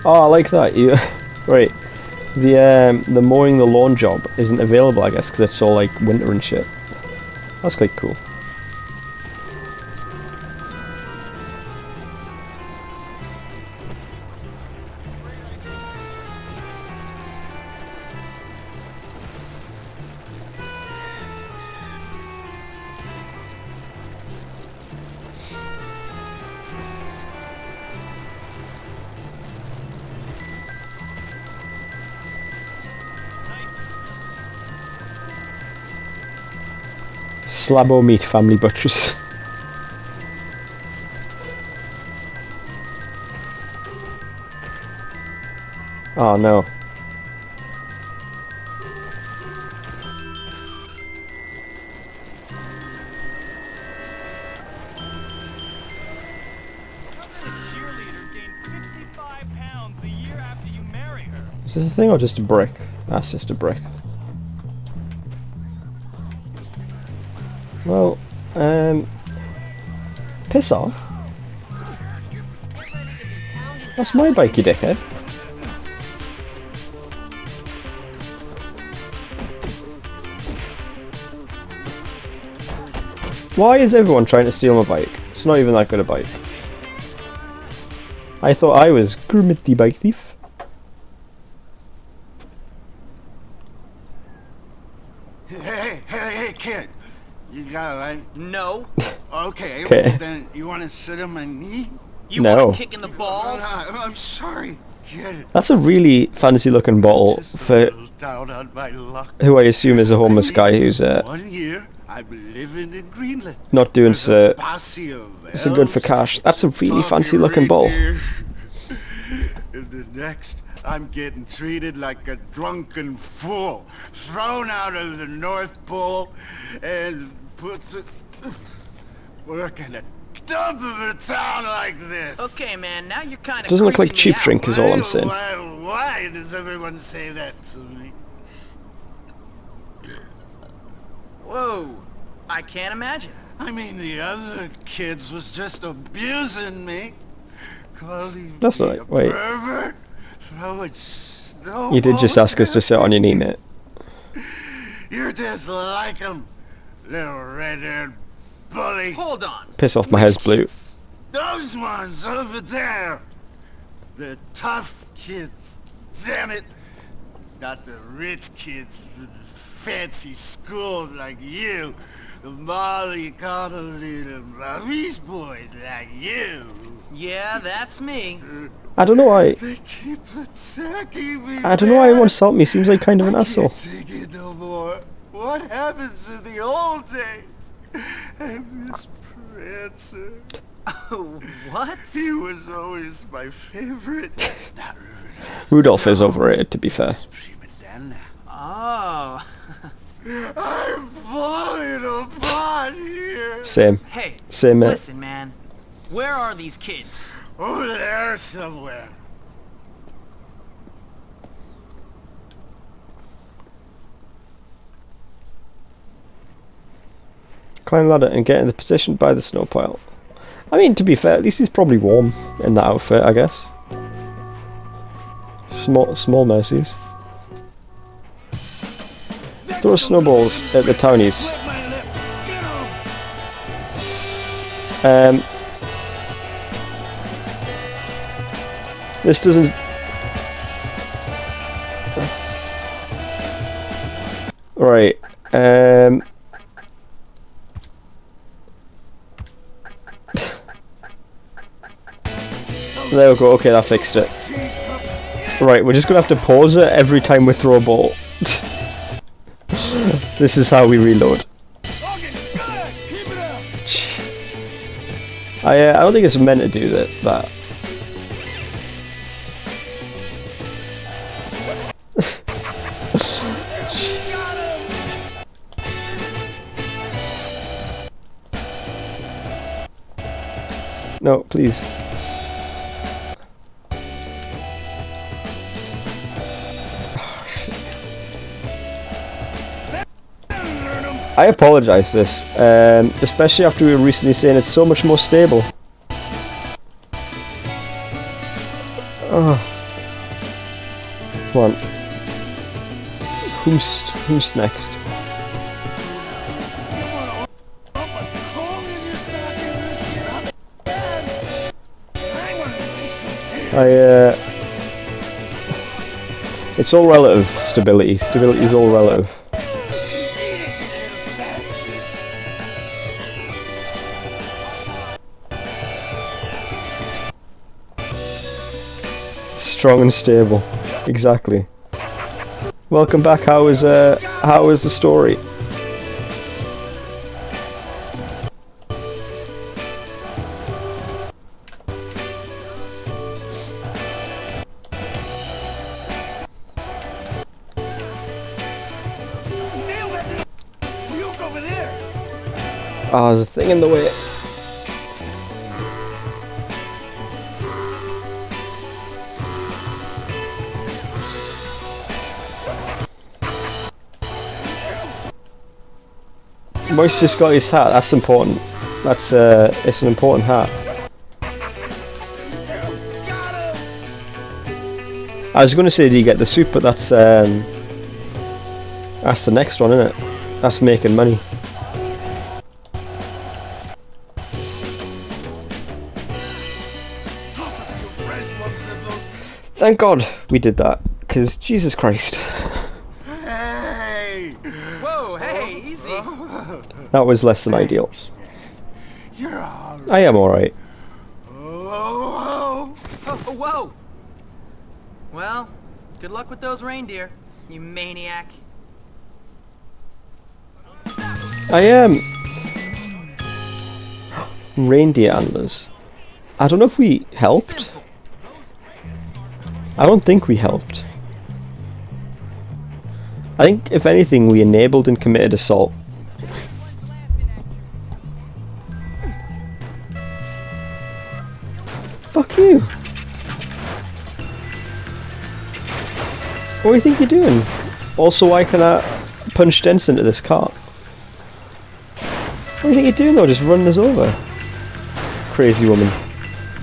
Oh, I like that. You right. The mowing the lawn job isn't available, I guess, because it's all like winter and shit. That's quite cool. Slabo Meat Family Butchers. Oh no. Is this a thing or just a brick? That's just a brick. Well, piss off. That's my bike, you dickhead. Why is everyone trying to steal my bike? It's not even that good a bike. I thought I was Kermit the Bike Thief. Hey, kid. You got it, right? No. Okay, Okay. well, then you want to sit on my knee? You No. want to kick in the balls? I'm sorry, kid. That's a really fancy looking bottle for Down on my luck. who I assume is a homeless guy who's 1 year, I'm living in Greenland. not doing so Basil, so good for cash. That's a really fancy looking bottle. And the next, I'm getting treated like a drunken fool, thrown out of the North Pole, and put to work in a dump of a town like this. Okay, man, now you're kind of Doesn't look like cheap drink is all I'm saying. Why does everyone say that to me? Whoa, I can't imagine. I mean, the other kids was just abusing me. Calling That's me not a right. Wait. pervert, throwing snowballs. You did just ask us to sit on your knee, mate. You're just like him, little red-haired bully. Hold on. Piss off, my hair's blue. Those ones over there. The tough kids. Damn it. Not the rich kids from fancy schools like you. The Molly Connolly, the Maurice boys like you. Yeah, that's me. I don't know why. They keep attacking me. I don't know why everyone assault me. Seems like kind of an asshole. Take it no more. What happens to the old days? I miss Prancer. Oh, what? He was always my favorite. Rudolph is overrated, to be fair. Oh. I'm falling apart here. Same. Hey, Same, mate. listen, man. Where are these kids? Over there somewhere. Climb ladder and get in the position by the snow pile. I mean, to be fair, at least he's probably warm in that outfit, I guess. Small mercies. Throw snowballs at the townies. This doesn't... Right, there we go, okay, that fixed it. Right, we're just gonna have to pause it every time we throw a ball. This is how we reload. I don't think it's meant to do that. No, please. I apologise for this, especially after we were recently saying it's so much more stable. Oh. Come on. Who's next? It's all relative, stability. Stability is all relative. Strong and stable. Exactly. Welcome back. How is the story? Ah, there's a thing in the way. Moist just got his hat. That's important. That's it's an important hat. I was going to say, do you get the soup? But that's the next one, isn't it? That's making money. Thank God we did that, because Jesus Christ. Hey! Whoa, hey, easy. That was less than ideal. You're all right. I am alright. Oh, whoa! Well, good luck with those reindeer, you maniac. I am. Reindeer antlers. I don't know if we helped. I don't think we helped. I think, if anything, we enabled and committed assault. Fuck you! What do you think you're doing? Also, why can I punch dents into this car? What do you think you're doing though? Just running us over? Crazy woman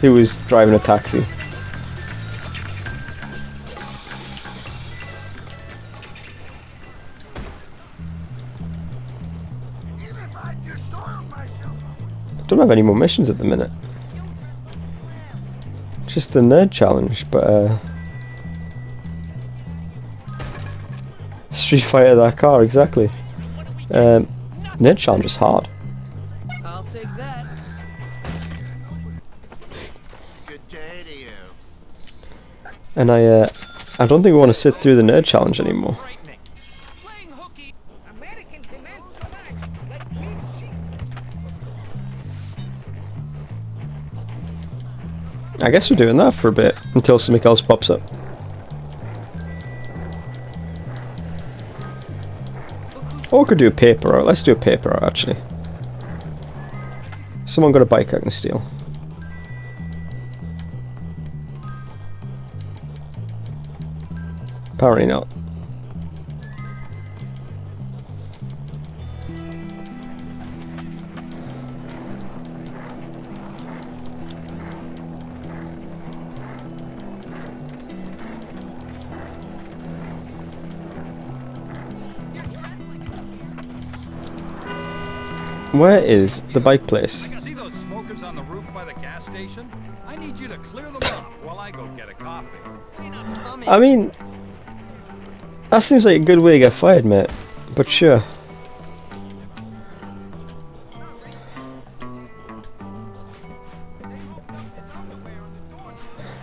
who was driving a taxi. Don't have any more missions at the minute. Just the nerd challenge, but Street Fighter that car, exactly. Nerd challenge is hard. I'll take that. Good day to you. And I don't think we want to sit through the nerd challenge anymore. I guess we're doing that for a bit until something else pops up. Or we could do a paper route. Let's do a paper route actually. Someone got a bike I can steal. Apparently not. Where is the bike place? See those smokers on the roof by the gas station? I need you to clear them off while I go get a coffee. I mean, that seems like a good way to get fired, mate. But sure.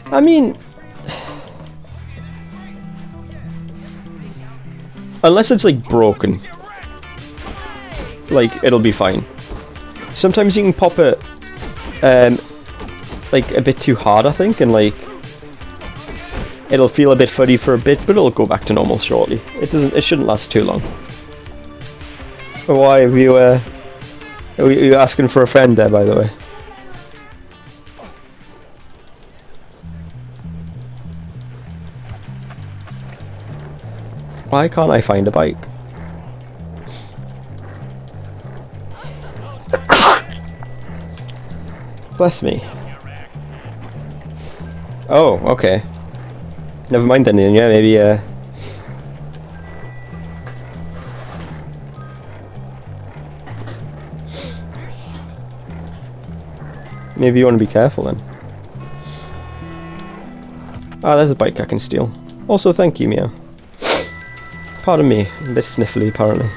I mean, unless it's like broken, like it'll be fine. Sometimes you can pop it like a bit too hard, I think, and like it'll feel a bit fuddy for a bit, but it'll go back to normal shortly. It shouldn't last too long. Why have you are you asking for a friend there, by the way? Why can't I find a bike? Bless me. Oh, okay. Never mind then, yeah, maybe, maybe you want to be careful then. Ah, there's a bike I can steal. Also, thank you, Mia. Pardon me, I'm a bit sniffly apparently.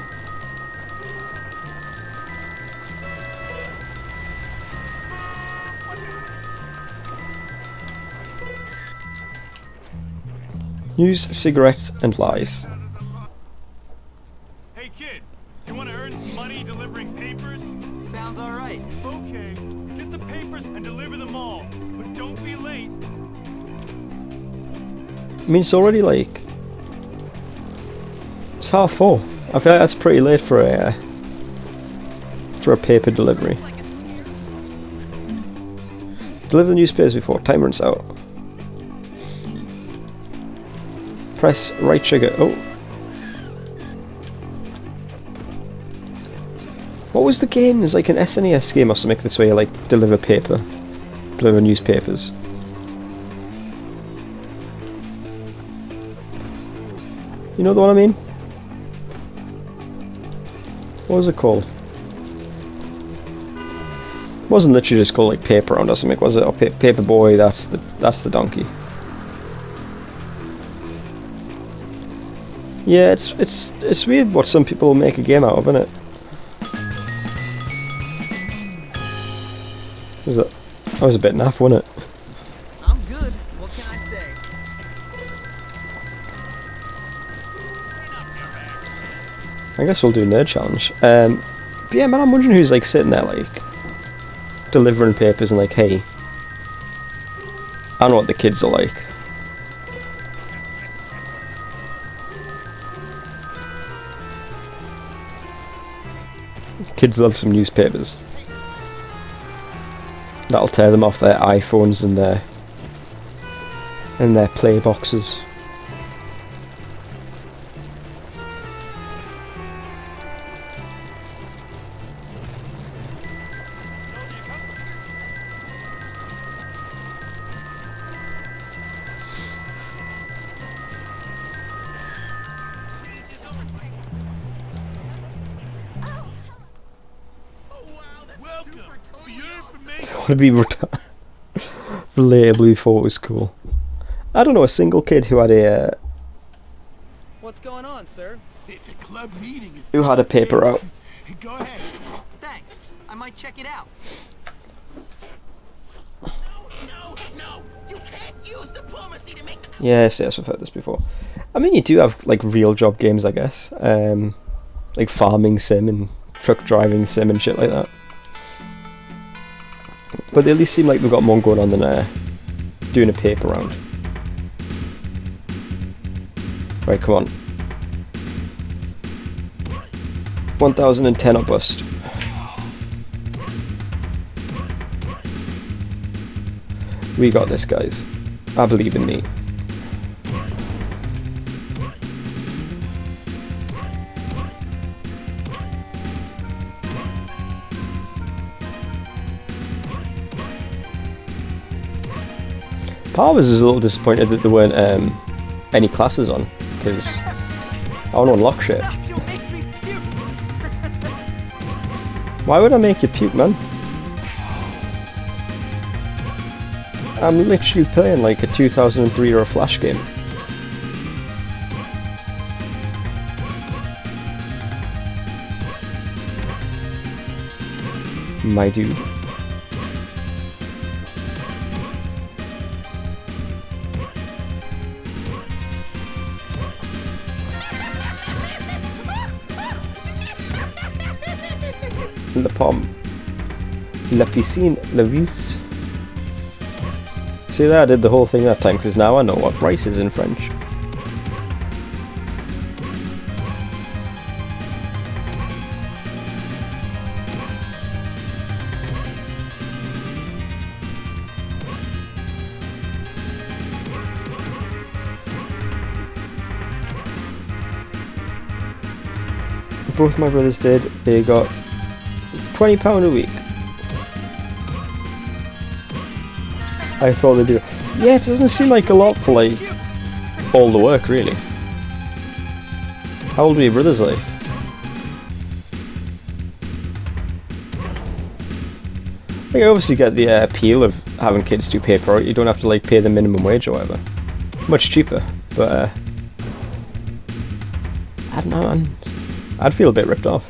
Use cigarettes and lies. Hey kid, you want to earn some money delivering papers? Sounds alright. Okay, get the papers and deliver them all, but don't be late. I mean, it's already like... It's 4:30. I feel like that's pretty late for a paper delivery. Deliver the newspapers before time runs out. Press right trigger. Oh. What was the game? There's like an SNES game or something this way, like deliver newspapers. You know the one I mean? What was it called? It wasn't literally just called like Paper Round or something, was it? Or Paper Boy, that's the donkey. Yeah, it's weird what some people make a game out of, isn't it? That was a bit naff, wasn't it? I'm good. What can I say? I guess we'll do Nerd Challenge. But yeah, man, I'm wondering who's like sitting there like delivering papers and like, hey, I know what the kids are like. Kids love some newspapers. That'll tear them off their iPhones and their play boxes. I want to be relatable before it was cool. I don't know a single kid who had a What's going on, sir? It's a club meeting. who had a paper route. Go ahead. Thanks. I might check it out. No! You can't use diplomacy to make the... Yes, I've heard this before. I mean, you do have like real job games, I guess, like farming sim and truck driving sim and shit like that. But they at least seem like they've got more going on than doing a paper round. Right, come on. 1010 or bust. We got this, guys. I believe in me. Part of us is a little disappointed that there weren't any classes on, because I want to unlock shit. Why would I make you puke, man? I'm literally playing like a 2003 or a Flash game. My dude. La pomme. La piscine. La vis. See there, I did the whole thing that time because now I know what rice is in French. Both my brothers did. They got £20 a week. I thought they'd do. Yeah, it doesn't seem like a lot for like all the work, really. How old were your brothers like? Like, I obviously get the appeal of having kids do paper. You don't have to like pay the minimum wage or whatever. Much cheaper, but I don't know, man. I'd feel a bit ripped off.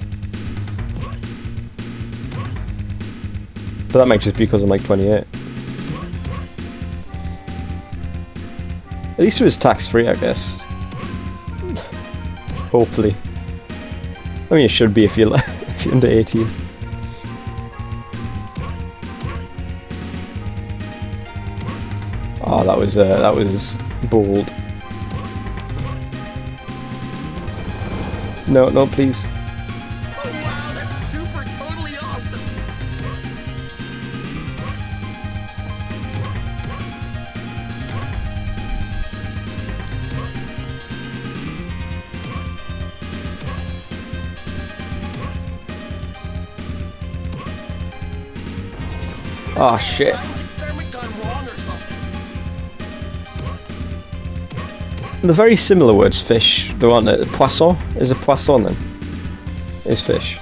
But that might just be because I'm like 28. At least it was tax-free, I guess. Hopefully. I mean, it should be if you're if you're under 18. Oh, that was bold. No, no, please. Oh wow, that's super totally awesome. Oh shit. Experiment gone wrong or something. The very similar words, fish, the one poisson is a poisson then. Is fish.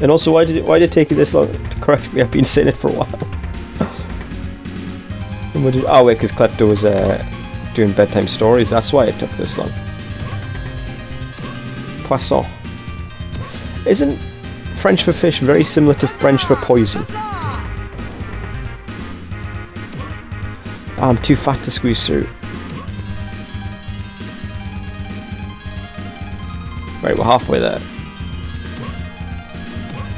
And also, why did it take you this long to correct me? I've been saying it for a while. And oh wait, because Klepto was doing bedtime stories. That's why it took this long. Poisson. Isn't French for fish very similar to French for poison? Oh, I'm too fat to squeeze through. Right, we're halfway there.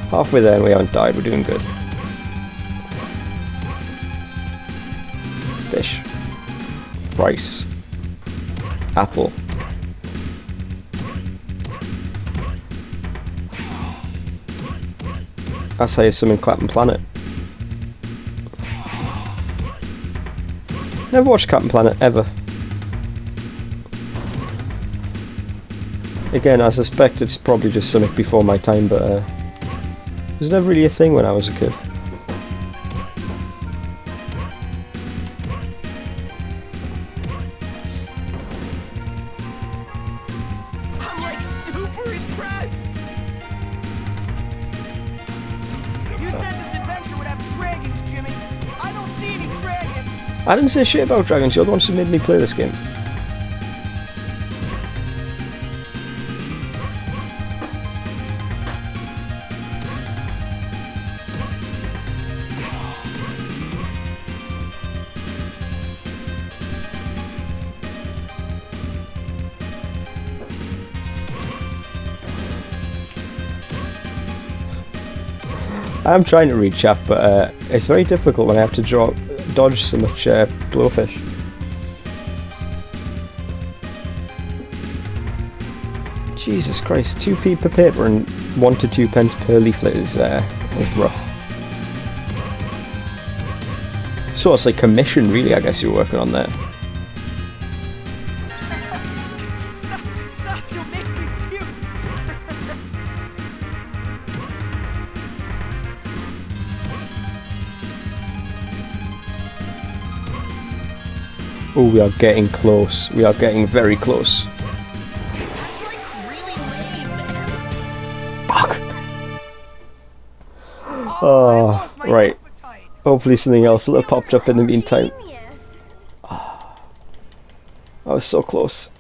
Halfway there and we haven't died, we're doing good. Fish. Rice. Apple. That's how you summon Captain Planet. Never watched Captain Planet, ever. Again, I suspect it's probably just something before my time, but it was never really a thing when I was a kid. I'm like super impressed. You said this adventure would have dragons, Jimmy. I don't see any dragons. I didn't say shit about dragons, you're the ones who made me play this game. I'm trying to read chat, but it's very difficult when I have to dodge so much blowfish. Jesus Christ, 2p per paper and 1 to 2 pence per leaflet is rough. So it's like commission, really, I guess you're working on there. Stop, you'll make me puke. Oh, we are getting close. We are getting very close. Fuck. Oh, right. Hopefully something else will have popped up in the meantime. Oh, I was so close.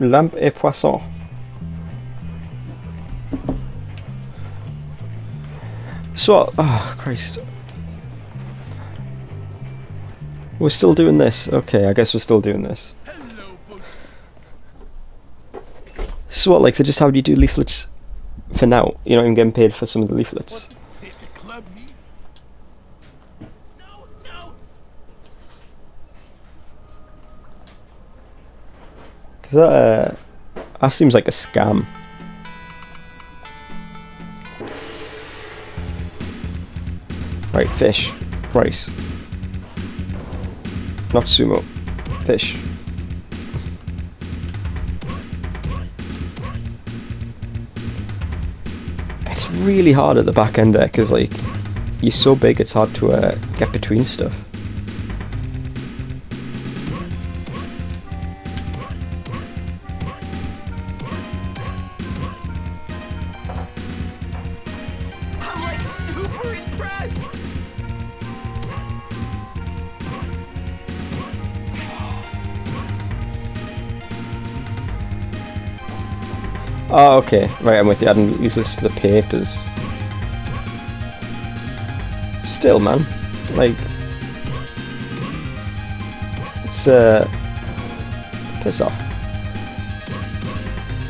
Lampe et poisson. So, oh Christ. We're still doing this. Okay, I guess we're still doing this. So what, like they just have you do leaflets for now? You're not even getting paid for some of the leaflets. Cause that seems like a scam. Right, fish, rice. Not sumo, fish. It's really hard at the back end there because like you're so big it's hard to get between stuff. I'm like super impressed. Oh, okay. Right, I'm with you. Adding leaflets to the papers. Still, man. Like... It's, piss off.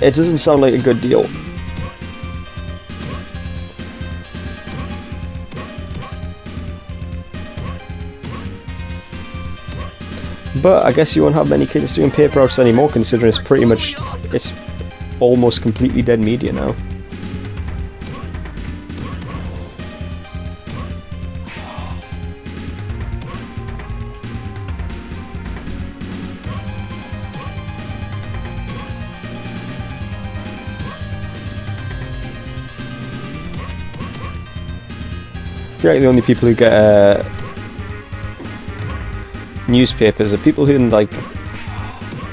It doesn't sound like a good deal. But I guess you won't have many kids doing paper routes anymore, considering it's pretty much... It's almost completely dead media now. I feel like the only people who get newspapers are people who like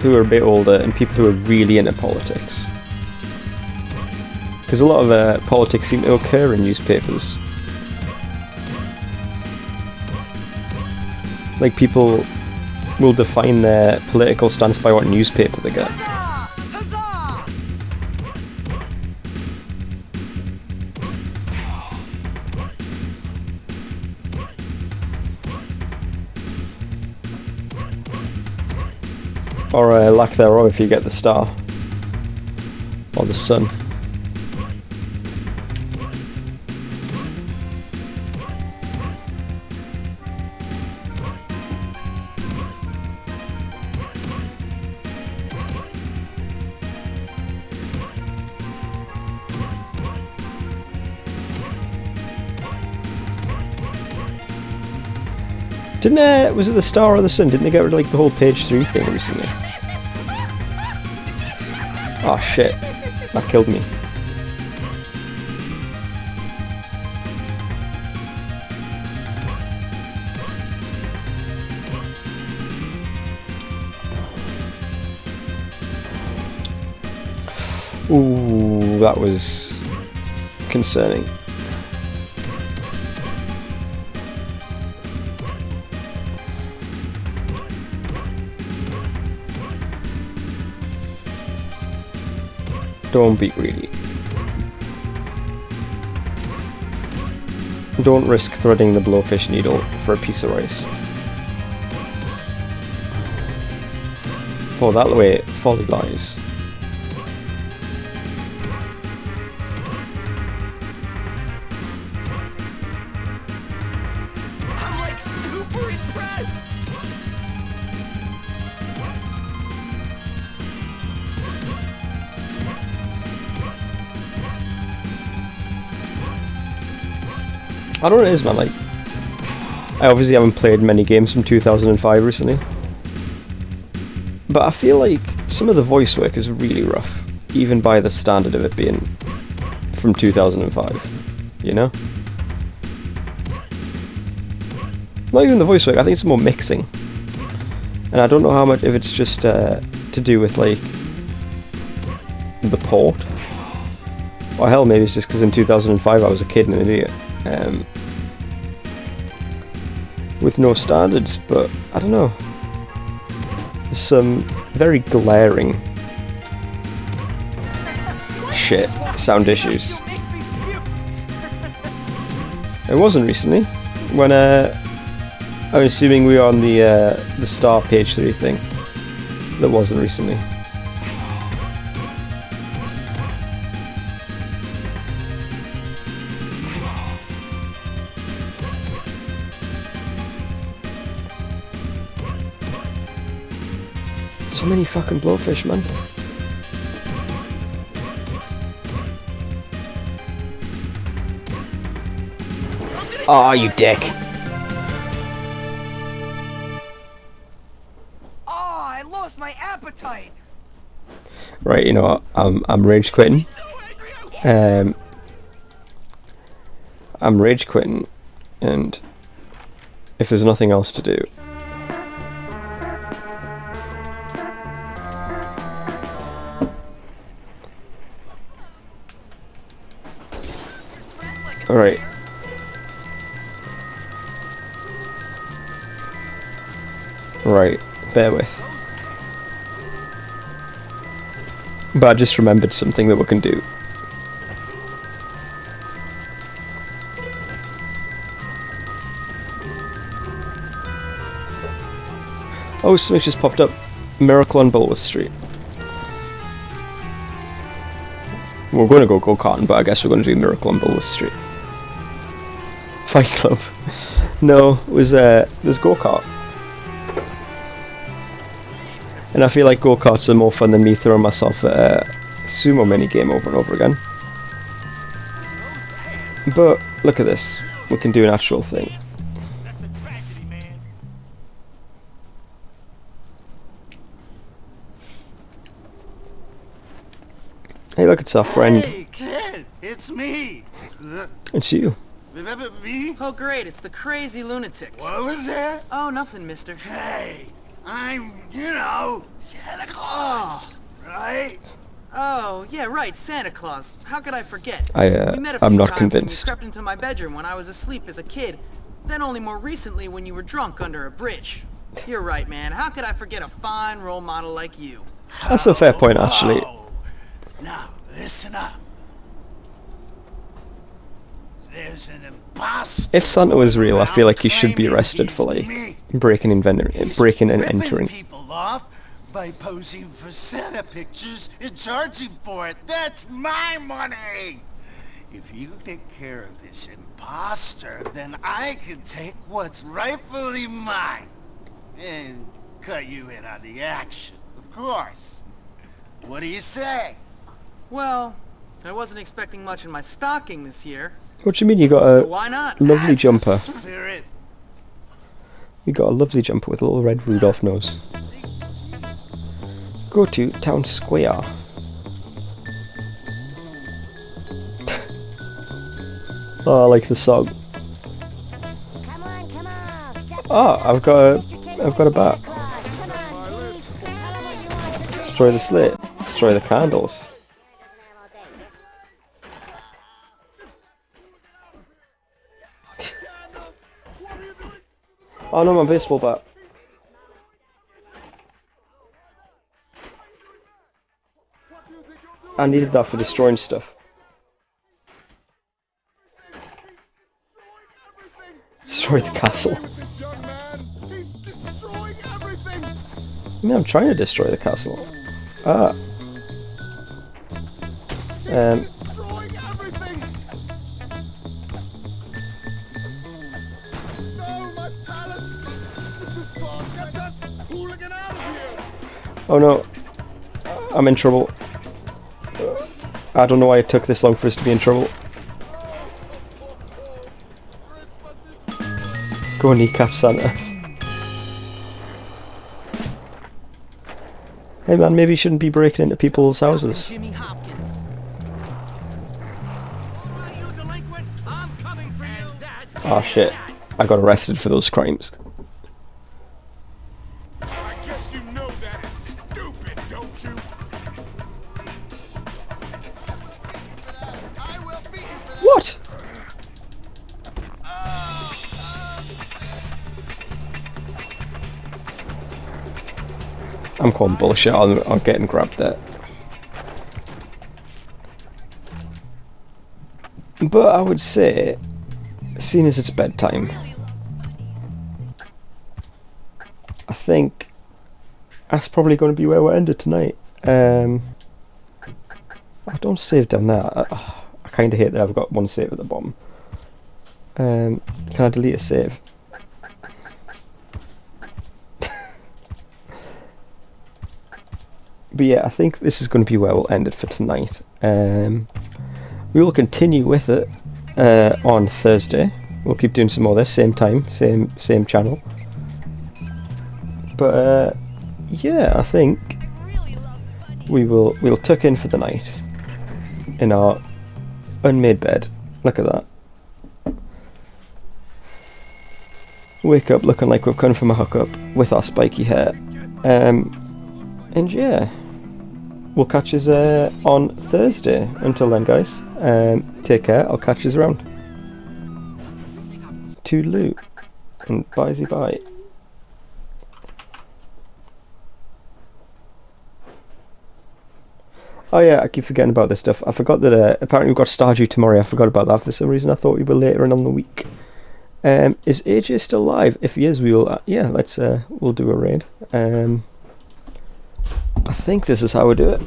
who are a bit older and people who are really into politics. Because a lot of politics seem to occur in newspapers. Like people will define their political stance by what newspaper they get. Or lack thereof if you get the star. Or the sun. Didn't was it the Star or the Sun? Didn't they get rid of like the whole page 3 thing recently? Oh shit, that killed me. Ooh, that was concerning. Don't be greedy. Don't risk threading the blowfish needle for a piece of rice. For that way folly lies. I'm like super impressed. I don't know what it is, man, like, I obviously haven't played many games from 2005 recently, but I feel like some of the voice work is really rough. even by the standard of it being from 2005, you know? Not even the voice work, I think it's more mixing. And I don't know how much, if it's just to do with like the port. Or hell, maybe it's just because in 2005 I was a kid and an idiot. With no standards, but I don't know. There's some very glaring sound issues. It wasn't recently. When I'm assuming we were on the star page 3 thing. That wasn't recently. So many fucking blowfish, man. Aw, you dick. Oh, I lost my appetite. Right, you know what? I'm rage quitting. I'm rage quitting, and if there's nothing else to do, alright. Right, bear with. But I just remembered something that we can do. Oh, something just popped up. Miracle on Bulworth Street. We're going to go go-karting, but I guess we're going to do Miracle on Bulworth Street. Fight Club. No, it was there's go-kart. And I feel like go-karts are more fun than me throwing myself at a sumo minigame over and over again. But look at this. We can do an actual thing. Hey, look, it's our friend. Hey, kid, it's me. It's you. Remember me? Oh, great, it's the crazy lunatic. What was that? Oh, nothing, mister. Hey, I'm, Santa Claus, right? Oh, yeah, right, Santa Claus. How could I forget? I'm not times convinced. When you crept into my bedroom when I was asleep as a kid. Then only more recently when you were drunk under a bridge. You're right, man. How could I forget a fine role model like you? That's a fair point, actually. Now, listen up. There's an imposter. If Santa was real, I feel like he should be arrested for like breaking and entering. People off by posing for Santa pictures and charging for it. That's my money. If you take care of this imposter, then I can take what's rightfully mine and cut you in on the action, of course. What do you say? Well, I wasn't expecting much in my stocking this year. What do you mean you got a So why not? lovely jumper? Spirit. You got a lovely jumper with a little red Rudolph nose. Go to town square. Oh, I like the song. Oh, I've got a bat. Destroy the slate. Destroy the candles. Oh no, my baseball bat. I needed that for destroying stuff. Destroy the castle. I mean, I'm trying to destroy the castle. Ah. Oh no, I'm in trouble. I don't know why it took this long for us to be in trouble. Go kneecap Santa. Hey, Hey man, maybe you shouldn't be breaking into people's houses. Jimmy Hopkins. Oh shit, I got arrested for those crimes. I guess you know that is stupid, don't you? What? I'm calling bullshit on getting grabbed there. But I would say, seeing as it's bedtime, I think that's probably going to be where we're ended tonight. I don't save down there. I kind of hate that I've got one save at the bottom. Can I delete a save? But yeah, I think this is going to be where we'll end it for tonight. We will continue with it on Thursday. We'll keep doing some more of this, same time, same channel. But yeah, I think we'll tuck in for the night in our unmade bed. Look at that. Wake up looking like we've come from a hookup with our spiky hair. And yeah, we'll catch us on Thursday. Until then, guys, take care. I'll catch us around. Toodaloo and bye-zy bye. Oh yeah, I keep forgetting about this stuff. I forgot that apparently we've got Stardew tomorrow. I forgot about that for some reason. I thought we were later in on the week. Is AJ still alive? If he is, we will. Yeah, let's. We'll do a raid. I think this is how we do it.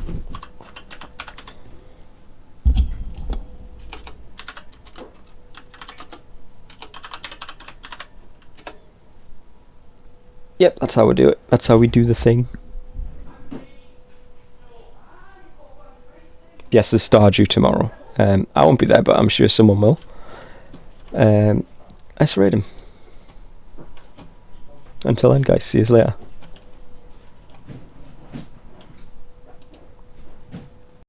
Yep, that's how we do it. That's how we do the thing. Yes, there's Stardew tomorrow. I won't be there, but I'm sure someone will. Let's raid him. Until then, guys, see you later.